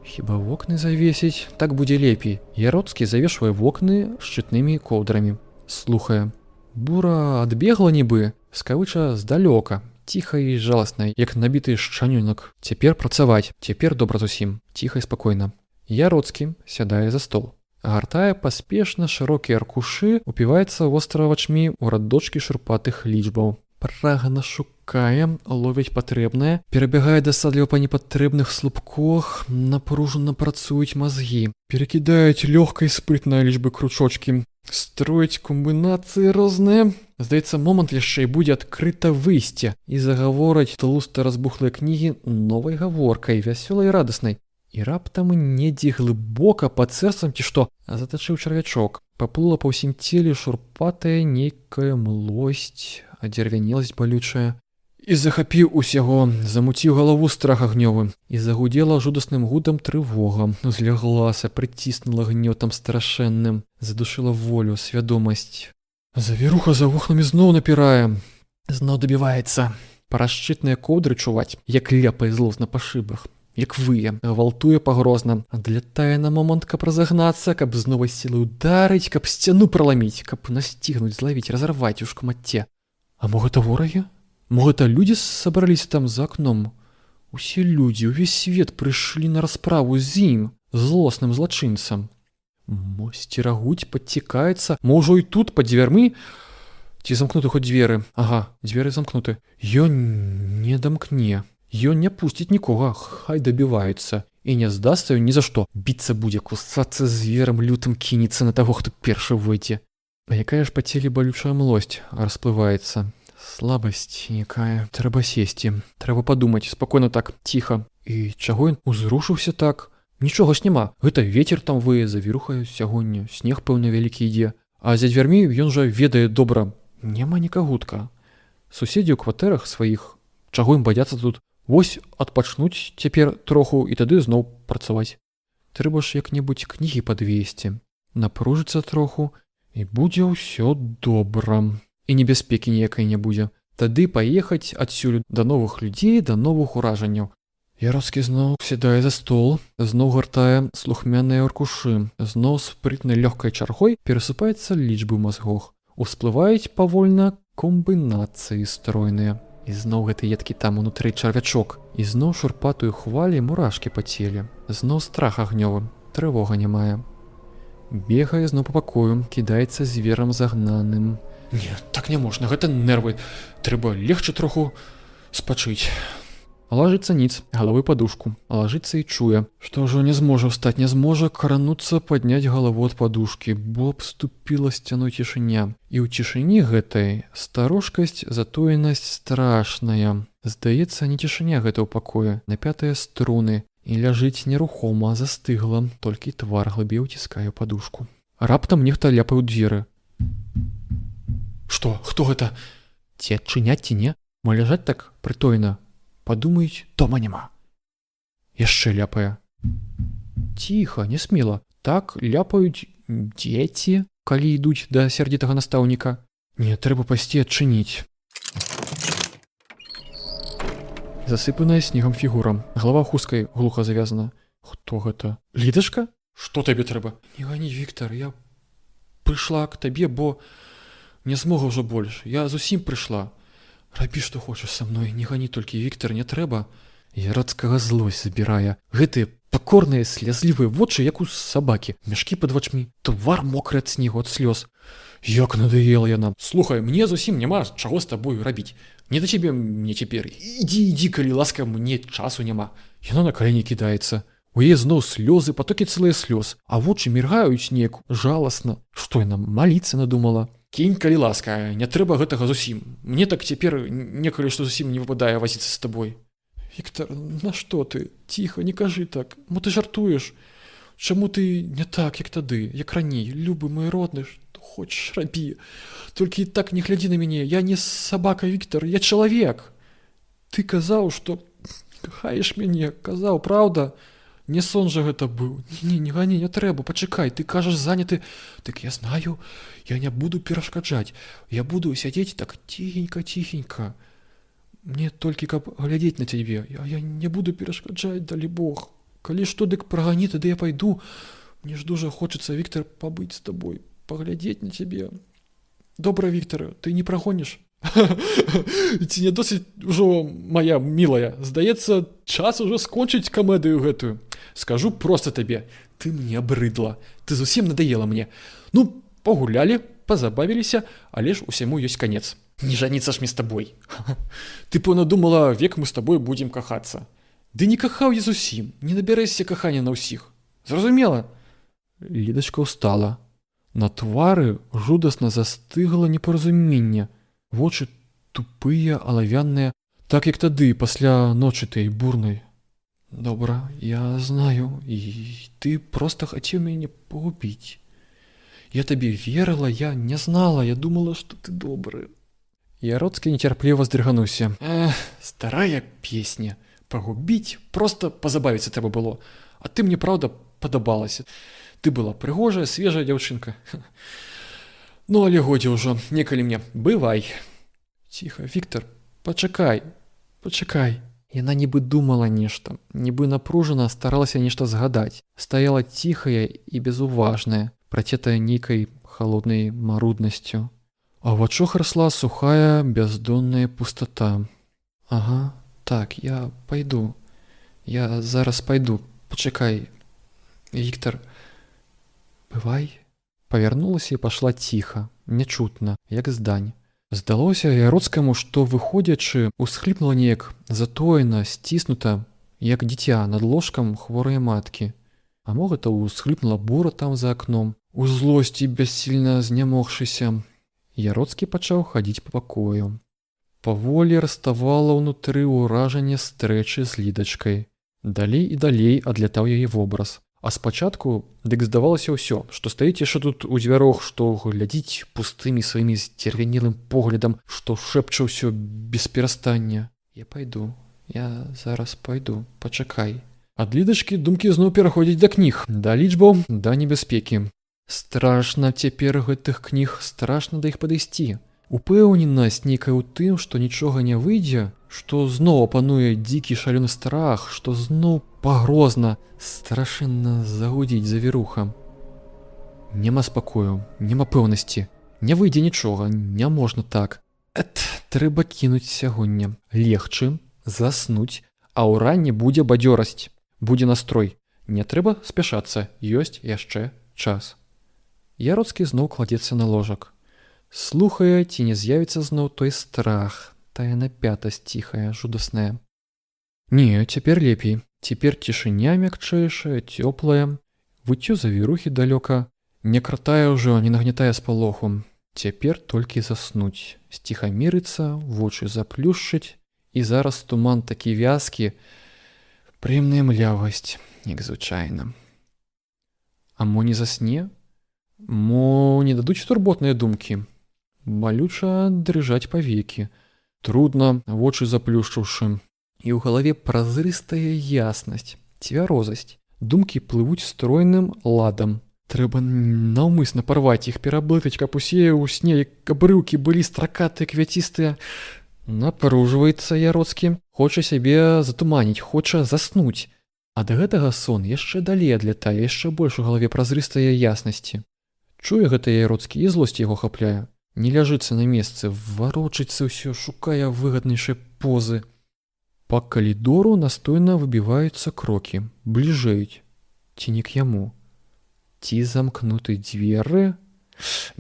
Хіба вокны завесіць? Так будзе лепей. Яроцкі завешвае вокны шчытнымі коўдрамі. Слухае. Бура адбегла нібы, скавыча здалёка, ціха і жаласна, як набіты шчанюнак. Цяпер працаваць, цяпер добра зусім, ціха і спакойна. Яроцкі сядае за стол. Гартае паспешна шырокія аркушы, упіваецца востравачмі ў радочкі шурпатых лічбаў. Прагна шукае, ловіць патрэбнае, перабягае дасадліва па непатрэбных слупках, напружана працуюць мазгі. Перакідаюць лёгка і спрытна лічбы кручочкі. Строіць комбінацыі розныя. Здаецца, момант яшчэ і будзе адкрыта выйсце і загавораць тлуста разбухлыя кнігі новай гаворкай, вясёлай і радаснай. І раптам недзе глыбока пад сэрцам ці што затачыў чарвячок. Паплыла па ўсім целе шурпатая нейкая млосць, адзервянеласць балючая. І захапіў усяго, замуціў галаву страх агнёвы. І загудзела жудасным гудам трывога. Узляглася, прыціснула гнётам страшэнным, задушыла волю, свядомасць. Завіруха за вокнамі зноў напірае. Зноў дабіваецца. Парашчытныя коўдры чуваць, як ляпае злосна па шыбах. Як вые, гвалтуе пагрозна, адлятае на момант, каб разагнацца, каб з новай сілай ударыць, каб сцяну праламіць, каб насцігнуць, злавіць, разарваць у шкматце. А мо гэта ворагі? Мо гэта людзі сабраліся там за акном? Усе людзі, увесь свет прыйшлі на расправу з ім, злосным злачынцам. Мо сцерагуць, падцікаецца, мо ўжо і тут, пад дзвярмі? Ці замкнуты хоць дзверы? Ага, дзверы замкнуты. Ён не дамкне. Ён не пусціць нікога, хай дабіваюцца. І не здасца ён ні за што. Біцца будзе, кусацца зверам лютым, кінецца на таго, хто першы выйдзе. А якая ж па целе балючая млосць расплываецца. Слабасць якая. Трэба сесці. Трэба падумаць, спакойна так, ціха. І чаго ён узрушыўся так? Нічога ж няма. Гэта вецер там вые, завірухае сягоння. Снег, пэўна, вялікі ідзе. А за дзвярмі ён жа ведае добра. Няма нікагутка. Суседзі ў кватэрах сваіх. Чаго ім бадзяцца тут? Вось адпачнуць цяпер троху і тады зноў працаваць. Трэба ж як-небудзь кнігі падвесці. Напружыцца троху, і будзе ўсё добра. І небяспекі ніякай не будзе. Тады паехаць адсюль да новых людзей, да новых уражанняў. Яроцкі зноў сядае за стол, зноў гартае слухмяныя аркушы, зноў спрытнай лёгкай чаргой перасыпаецца лічбы ў мазгох. Усплываюць павольна комбінацыі стройныя. І зноў гэты едкі там унутры чарвячок. І зноў шурпатую хвалі мурашкі па целе. Зноў страх агнёвы, трывога не мае. Бегае зноў па пакою, кідаецца зверам загнаным. Не, так не можна, гэта нервы. Трэба легчы троху спачыць. Лажыцца ніц, галавой падушку. Лажыцца і чуе, што ўжо не зможа ўстаць, не зможа крануцца, падняць галаву ад падушкі, бо абступіла сцяной цішыня. І ў цішыні гэтай старожкасць, затоенасць страшная. Здаецца, не цішыня гэта ў пакоі, напятыя струны, і ляжыць нерухома, застыгла, толькі твар глыбей уціскае падушку. Раптам нехта ляпае ў дзверы. Што? Хто гэта? Ці адчыняць, ці не? Мо ляжаць так прытойна? Падумаюць, дома няма. Яшчэ ляпае. Ціха, не смела. Так ляпаюць дзеці, калі ідуць да сярдзітага настаўніка. Не, трэба пайсці адчыніць. Засыпаная снегам фігура. Галава хусткай глуха завязана. Хто гэта? Лідачка? Што табе трэба? Не гані, Віктар, я прыйшла к табе, бо не змога ўжо больш. Я зусім прыйшла. Рабі, што хочаш са мной, не гані толькі, Віктар, не трэба. Яроцкага злосць забірае. Гэтыя пакорныя, слязлівыя вочы, як у сабакі. Мяшкі пад вачмі, твар мокры ад снегу, ад слёз. Як надоела яна. Слухай, мне зусім няма чаго з табою рабіць. Не да цябе мне цяпер. Ідзі, калі ласка, мне часу няма. Яна на калені кідаецца. У яе зноў слёзы, патокі цэлыя слёз. А вочы міргаюць неяк жаласна. Што яна, маліцца надумала? Кінь, калі ласка, не трэба гэтага зусім. Мне так цяпер некалі што зусім не выпадае вазіцца з табой. Віктар, нашто ты? Ціха, не кажы так. Мо ты жартуеш? Чаму ты не так, як тады, як раней? Любы мой родны, што хочаш рабі. Толькі так не глядзі на мяне. Я не сабака, Віктар, я чалавек. Ты казаў, што кахаеш мяне, казаў, праўда? Не сон жа гэта быў. Не гані, не трэба, пачакай, ты кажаш заняты. Так я знаю, я не буду перашкаджаць. Я буду сядзець так ціхенька. Мне толькі каб глядзець на цябе. Я не буду перашкаджаць, далі Бог. Калі што, дык прагані, тады я пайду. Мне ж дужа хочацца, Віктар, пабыць з табой, паглядзець на цябе. Добра, Віктар, ты не прагоніш? Ці не досыць ужо, моя мілая, здаецца, час ужо скончыць камедыю гэтую. Скажу проста табе, ты мне абрыдла, ты зусім надоела мне. Ну, пагулялі, пазабавіліся, але ж усяму ёсць канец. Не жаніцца ж мне з табой. Ты, пэўна, думала, век мы з табой будзем кахацца. Ды не кахаў я зусім, не набярэшся кахання на ўсіх. Зразумела? Лідачка ўстала. На твары жудасна застыгла непаразуменне. Вочы тупыя, алавяныя, так як тады, пасля ночы той бурнай. Добра, я знаю, і ты проста хацеў мяне пагубіць. Я табе верыла, я не знала, я думала, што ты добры. Яроцкі нецярпліва здрыгануўся. Старая песня. Пагубіць, проста пазабавіцца трэба было. А ты мне, праўда, падабалася. Ты была прыгожая, свежая дзяўчынка. Ну, але годзе ўжо, некалі мне. Бывай. Ціха, Віктар, пачакай, пачакай. Яна нібы думала нешта, нібы напружана старалася нешта згадаць. Стаяла ціхая і безуважная, працетая нейкай халоднай маруднасцю. А ў вачах расла сухая, бяздонная пустата. Ага, так, я пайду. Я зараз пайду. Пачакай. Віктар, бывай. Павярнулася і пашла ціха, нячутна, як здань. Здалося Яроцкаму, што, выходзячы, усхліпнула неяк затоена, сціснута, як дзіця над ложкам хворай маткі. А мо гэта усхліпнула бура там за акном, у злосці бяссільна знямогшыся. Яроцкі пачаў хадзіць па пакою. Паволі раставала ўнутры ўражанне стрэчы з Лідачкай. Далей і далей адлятаў яе вобраз. А спачатку дык здавалася ўсё, што стаіць яшчэ тут у дзвярох, што глядзіць пустымі сваімі сцервянелым поглядам, што шэпча ўсё без перастання. Я пайду, я зараз пайду, пачакай. Ад Лідачкі думкі зноў пераходзяць да кніг, да лічбаў, да небяспекі. Страшна цяпер гэтых кніг, страшна да іх падысці. Упэўненасць нейкая ў тым, што нічога не выйдзе, што зноў апануе дзікі шалёны страх, што зноў пагрозна, страшэнна загудзіць завіруха. Няма спакою, няма пэўнасці, не выйдзе нічога, не можна так. Трэба кінуць сягоння, легчы, заснуць, а ўранні будзе бадзёрасць, будзе настрой. Не трэба спяшацца, ёсць яшчэ час. Яроцкі зноў кладзецца на ложак. Слухае, ці не з'явіцца зноў той страх, тая напятасць ціхая, жудасная. Не, цяпер лепей. Цяпер цішыня мякчэйшая, цёплая, выццё завірухі далёка, не кратае ўжо, не нагнятае спалоху. Цяпер толькі заснуць, сціхамірыцца, вочы заплюшчыць, і зараз туман такі вязкі, прыемная млявасць, як звычайна. А мо не засне? Мо не дадуць турботныя думкі? Балюча дрыжаць павекі, трудна, вочы заплюшчыўшы. І ў галаве празрыстая яснасць, цвярозасць. Думкі плывуць стройным ладам. Трэба наўмысна парваць іх, пераблытаць, каб усе ў сне, як абрыўкі былі стракатыя, квяцістыя. Напружваецца Яроцкі, хоча сябе затуманіць, хоча заснуць. Ад гэтага сон яшчэ далей адлятае, яшчэ больш у галаве празрыстая яснасці. Чуе гэта Яроцкі, і злосць яго хапляе. Не ляжыцца на месцы, варочыцца ўсё, шукае выгаднейшай позы. Па калідору настойна выбіваюцца крокі, бліжэюць. Ці не к яму? Ці замкнуты дзверы?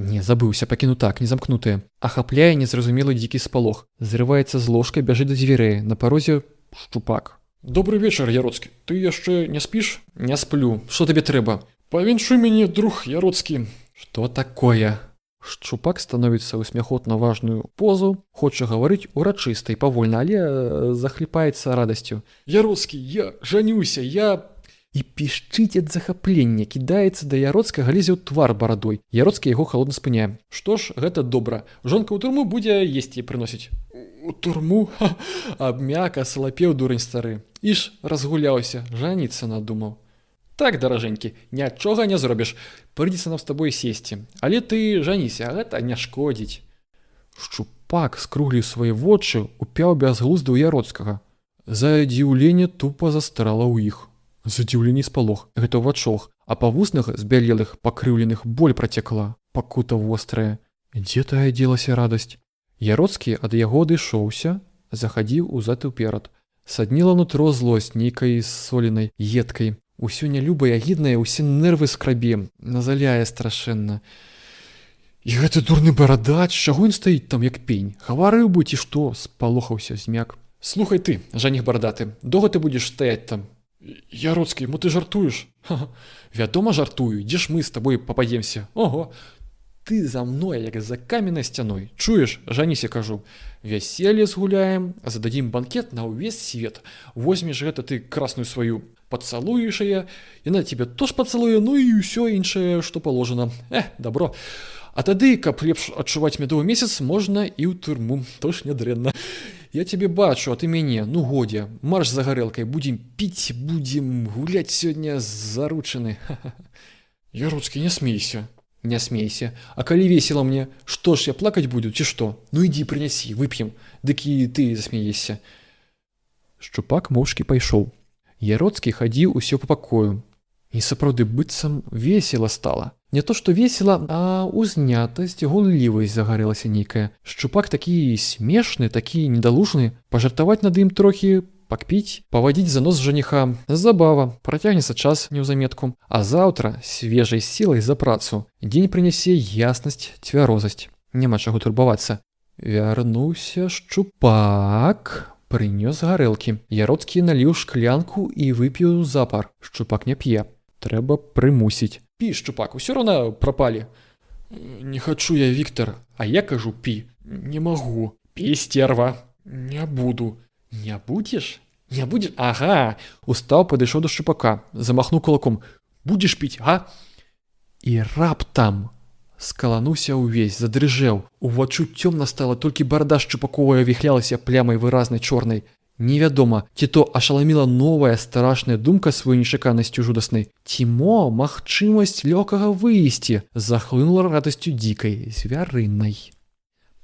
Не, забыўся, пакіну так, не замкнутыя. Ахапляе незразумелы дзікі спалох. Зрываецца з ложка, бяжыць да дзвярэй. На парозе шчупак. Добры вечар, Яроцкі. Ты яшчэ не спіш? Не сплю. Што табе трэба? Павіншуй мяне, друг Яроцкі. Што такое? Шчупак становіцца ў смяхотна важную позу, хоча гаварыць урачыста і павольна, але захліпаецца радасцю. Яроцкі, я жанюся, я... І пішчыць ад захаплення, кідаецца да Яроцкага, лезе ў твар барадой. Яроцкі яго халодна спыняе. Што ж, гэта добра. Жонка ў турму будзе есці прыносіць. У турму? Абмяк, аслапеў дурань стары. Іж разгуляўся, жаніцца надумаў. Так, даражэнькі, нічога не зробіш. Прыйдзецца нам з табой сесці. Але ты жаніся, а гэта не шкодзіць. Шчупак скругліў свае вочы, упяў бязглузда ў Яроцкага. Задзіўленне тупа застрала ў іх. Задзіўленне спалох, гэта ў вачох, а па вуснах збялелых, пакрыўленых боль працякла, пакута вострая. Дзе тая дзелася радасць? Яроцкі ад яго адышоўся, захадзіў узад і ўперад. Садніла нутро злосць нейкай соленай, едкай. Усё нялюбае, агіднае, усе нервы скрабе, назаляе страшэнна. І гэты дурны барадач, чаго ён стаіць там, як пень? Гаварыў бы, ці што? Спалохаўся змяк. Слухай ты, жаніх барадаты, доўга ты будзеш стаяць там? Яроцкі, мо ты жартуеш? Ха-ха. Вядома, жартую, дзе ж мы з табой пападземся? Ого, ты за мной, як за каменнай сцяной. Чуеш, жаніся, кажу. Вяселле згуляем, зададзім банкет на ўвесь свет. Возьмеш гэта ты красную сваю, пацалуеш яе, яна цябе тоже пацалуе, ну і ўсё іншае, што паложана. Добро. А тады, каб лепш адчуваць мядовы месяц, можна і ў турму, то ж нядрэнна. Я цябе бачу, а ты мяне, ну годзе, марш за гарэлкай, будзем піць, будзем гуляць сёння заручаны. Яроцкі, не смейся. Не смейся. А калі весела мне, што ж я плакаць буду, ці што? Ну ідзі прынясі, вып'ем, дык і ты засмеешся. Шчупак моўчкі пайшоў. Яроцкі хадзіў усё па пакою. І сапраўды быццам весела стала. Не то што весела, а узнятасць, гуллівасць загарэлася нейкая. Шчупак такі смешны, такі недалужны. Пажартаваць над ім трохі, пакпіць, павадзіць за нос жаніха. Забава, працягнецца час неўзаметку. А заўтра свежай сілай за працу. Дзень прынясе яснасць, цвярозасць. Няма чаго турбавацца. Вярнуўся Шчупак, прынёс гарэлкі. Яроцкі наліў шклянку і выпіў запар. Шчупак не п'е. Трэба прымусіць. Пі, Шчупак, усё роўна прапалі. Не хачу я, Віктар. А я кажу, пі. Не магу. Пі, стерва. Не буду. Не будзеш? Не будзеш? Ага. Устаў, падышоў да Шчупака, замахнуў кулаком. Будзеш піць, га? І раптам скалануўся ўвесь, задрыжэў. Уваччу цёмна стала, толькі барада Шчупаковая віхлялася плямай выразнай чорнай. Невядома, ці то ашаламіла новая страшная думка сваёй нечаканасцю жудаснай, ці мо магчымасць лёгкага выйсці захлынула радасцю дзікай, звярынай.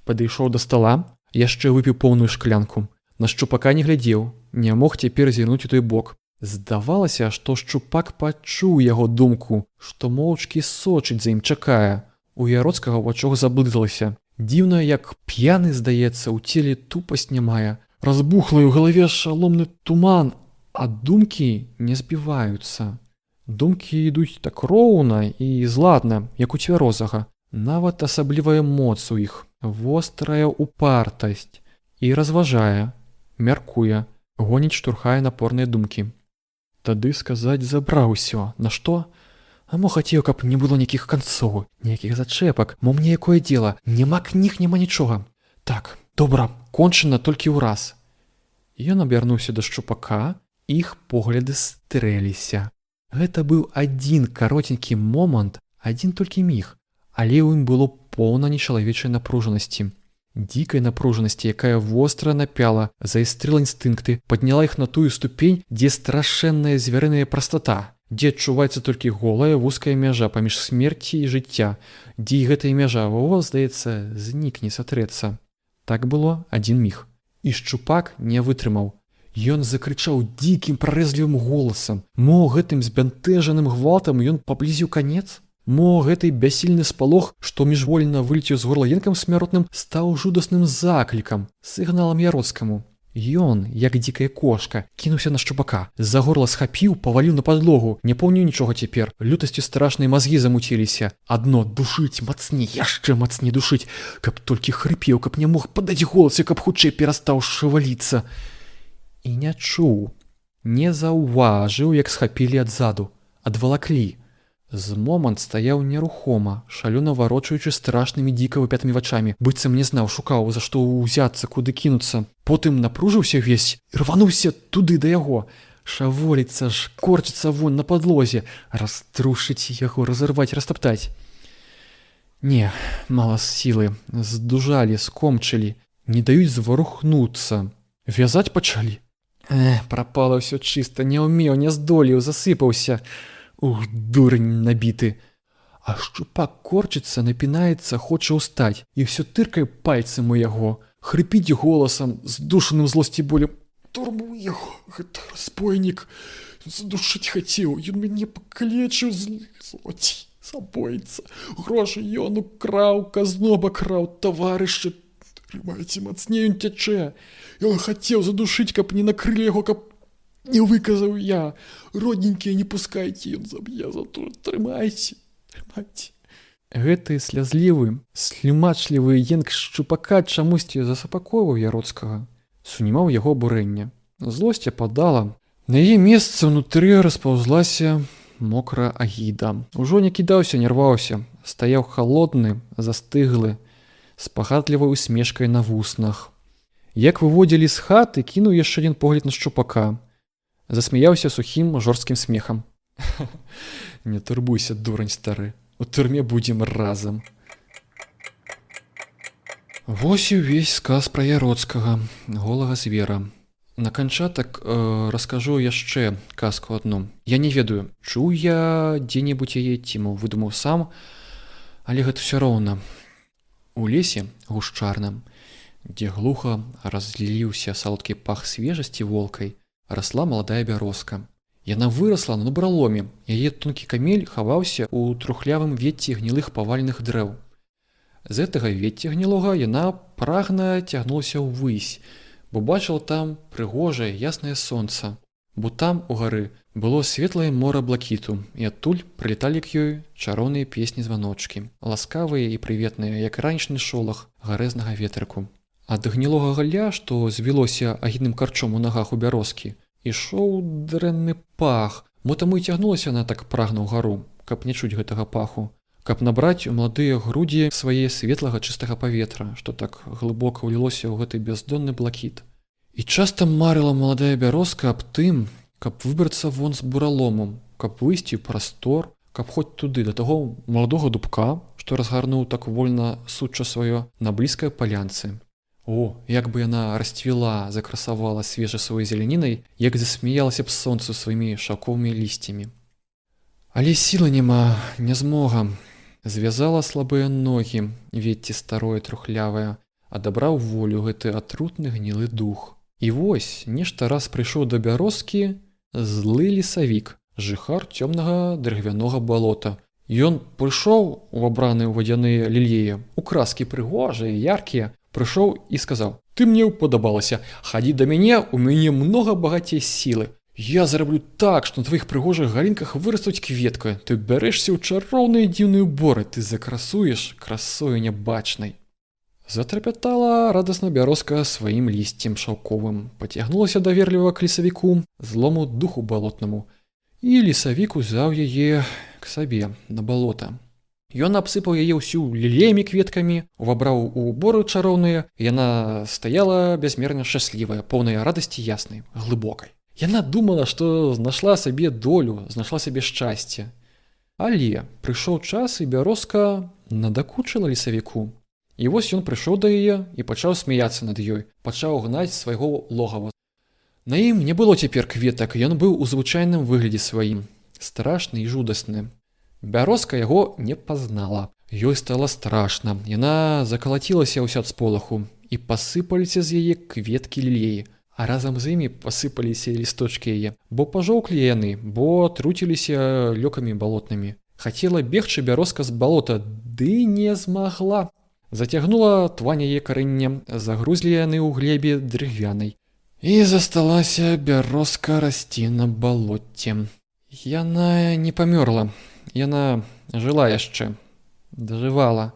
Падышоў да стала, яшчэ выпіў поўную шклянку. На Шчупака не глядзеў, не мог цяпер зірнуць у той бок. Здавалася, што Шчупак пачуў яго думку, што моўчкі сочыць за ім, чакае. У Яроцкага ў вачах заблыталася. Дзіўна, як п'яны, здаецца, у целе тупасць не мае. Разбухлай у галаве шаломны туман, а думкі не збіваюцца. Думкі ідуць так роўна і зладна, як у цвярозага. Нават асаблівая моц у іх, вострая упартасць. І разважае, мяркуе, гоніць, штурхае напорныя думкі. Тады сказаць забраў усё. На што? А мо хацеў, каб не было нейкіх канцоў, нейкіх зачэпак, мо мне якое дзела, няма кніг, няма нічога. Так, добра, кончана толькі ўраз. Ён абярнуўся да Шчупака, іх погляды стрэліся. Гэта быў адзін каротенькі момант, адзін толькі міг, але ў ім было поўна нечалавечай напружанасці. Дзікай напружанасці, якая востра напяла, заістрыла інстынкты, падняла іх на тую ступень, дзе страшэнная звярыная прастата, дзе адчуваецца толькі голая вузкая мяжа паміж смерці і жыцця, дзе і гэтая мяжа, здаецца, знікне, сатрэцца. Так было адзін міг. І Шчупак не вытрымаў. Ён закрычаў дзікім прарэзлівым голасам. Мо гэтым збянтэжаным гвалтам ён паблізіў канец? Мо гэты бяссільны спалох, што міжвольна вылецеў з горла енкам смяротным, стаў жудасным заклікам, сігналам Яроцкаму. Ён, як дзікая кошка, кінуўся на Шчупака, за горла схапіў, паваліў на падлогу, не помніў нічога цяпер. Лютасцю страшнай мазгі замуціліся. Адно душыць мацней, яшчэ мацней душыць, каб толькі хрыпеў, каб не мог падаць голас, каб хутчэй перастаў шаваліцца. І не чуў, не заўважыў, як схапілі адзаду, адвалаклі. З момант стаяў нерухома, шалёна варочаючы страшнымі дзіка выпятымі вачамі, быццам не знаў, шукаў, за што ўзяцца, куды кінуцца. Потым напружыўся ўвесь і рвануўся туды да яго. Шаволіцца ж, корчыцца вон на падлозе, раструшыць яго, разарваць, растаптаць. Не, мала сілы, здужалі, скомчылі, не даюць зварухнуцца. Вязаць пачалі. Прапала ўсё чыста, не ўмеў, не здолеў, засыпаўся. Ух, дурень набіты. А Шчупак корчыцца, напінаецца, хоча ўстаць, і ўсё тыркае пальцам у яго, хрыпіць голасам, здушаным злосці болю. Турму яго, гэта разбойнік, задушыць хацеў, ён мяне пакалечыў, злоці, забойца, грошы ён украў, казну абакраў, таварышы, Трымайце мацней, ён цячэ. Ён хацеў задушыць, каб не накрылі яго, каб не выказаў я. Родненькія, не пускайце, ён заб'е за то. Трымайце, трымайце. Гэты слязлівы, слюмачлівы енк шчупака чамусьці засапакоўваў Яроцкага, сунімаў яго абурэнне. Злосць ападала. На яе месца ўнутры распаўзлася мокрая агіда. Ужо не кідаўся, не рваўся, стаяў халодны, застыглы, з пагадлівай усмешкай на вуснах. Як выводзілі з хаты, кінуў яшчэ адзін погляд на шчупака. Засмяяўся сухім жорсткім смехам. Не турбуйся, дурань стары, у турме будзем разам. Вось і ўвесь сказ пра Яроцкага, голага звера. На канчатак раскажу яшчэ казку адну. Я не ведаю, чуў я дзе-небудзь яе ці мо выдумаў сам, але гэта ўсё роўна. У лесе гушчарным, дзе глуха разліўся салодкі пах свежасці волкай, расла маладая бярозка. Яна вырасла на набраломе, яе тонкі камель хаваўся ў трухлявым вецці гнілых паваленых дрэў. З гэтага вецця гнілога яна прагна цягнулася ўвысь, бо бачыла там прыгожае яснае сонца, бо там у гары было светлае мора блакіту, і адтуль прылеталі к ёй чароўныя песні-званочкі, ласкавыя і прыветныя, як ранішні шолах гарэзнага ветрыку. Ад гнілога галля, што звілося агідным карчом у нагах у бярозкі, ішоў дрэнны пах, мо таму і цягнулася яна так прагна ў гару, каб не чуць гэтага паху, каб набраць у маладыя грудзі свае светлага чыстага паветра, што так глыбока ўлілося ў гэты бяздонны блакіт. І часта марыла маладая бярозка аб тым, каб выбрацца вон з буралому, каб выйсці ў прастор, каб хоць туды, да таго маладога дубка, што разгарнуў так вольна сучча сваё на блізкай палянцы. О, як бы яна расцвіла, закрасавала свежай сваёй зелянінай, як засмяялася б сонцу сваімі шаўковымі лісцямі. Але сілы няма, не змога. Звязала слабыя ногі, вецці старое трухлявае, адабраў волю гэты атрутны гнілы дух. І вось, нешта раз прыйшоў да бярозкі злы лесавік, жыхар цёмнага дрыгвянога балота. Ён прыйшоў у абраныя ў вадзяныя лілеі, у краскі прыгожыя, яркія, прыйшоў і сказаў: «Ты мне ўпадабалася, хадзі да мяне, у мяне многа багацей сілы. Я зараблю так, што на тваіх прыгожых галінках вырастуць кветка. Ты бярэшся ў чароўныя дзіўныя уборы, ты закрасуеш красою нябачнай». Затрапятала радасна бярозка сваім лісцем шаўковым, пацягнулася даверліва к лесавіку, злому духу балотнаму. І лесавік узяў яе к сабе на балота. Ён абсыпаў яе ўсю лілеямі кветкамі, увабраў у уборы чароўныя, яна стаяла бязмерна шчаслівая, поўная радасці яснай, глыбокай. Яна думала, што знайшла сабе долю, знайшла сабе шчасце. Але прыйшоў час, і бярозка надакучыла лесавіку. І вось ён прыйшоў да яе і пачаў смяяцца над ёй, пачаў гнаць свайго логава. На ім не было цяпер кветак, ён быў у звычайным выглядзе сваім, страшны і жудасны. Бярозка яго не пазнала. Ёй стала страшна, яна закалацілася ўся ад сполаху, і пасыпаліся з яе кветкі лілеі, а разам з імі пасыпаліся лісточкі яе, бо пажоўклі яны, бо труціліся лёкамі балотнымі. Хацела бегчы бярозка з балота, ды не змагла. Зацягнула твань яе карэннем, загрузлі яны ў глебе дрыгвянай. І засталася бярозка расці на балоце. Яна не памёрла, яна жыла яшчэ, дажывала.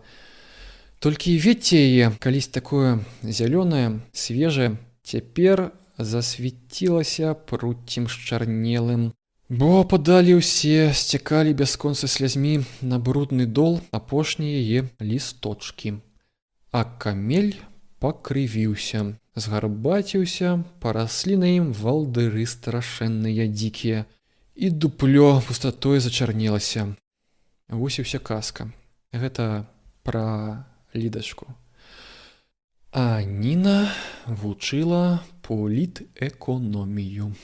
Толькі вецце яе, калісь такое зялёнае, свежае, цяпер засвяцілася пруццем счарнелым. Бо падалі ўсе, сцякалі бясконца слязьмі на брудны дол апошнія яе лісточкі. А камель пакрывіўся, згарбаціўся, параслі на ім валдыры страшэнныя дзікія, і дуплё пустатой зачарнелася. Вось і ўся казка. Гэта пра Лідачку. А Ніна вучыла політэканомію.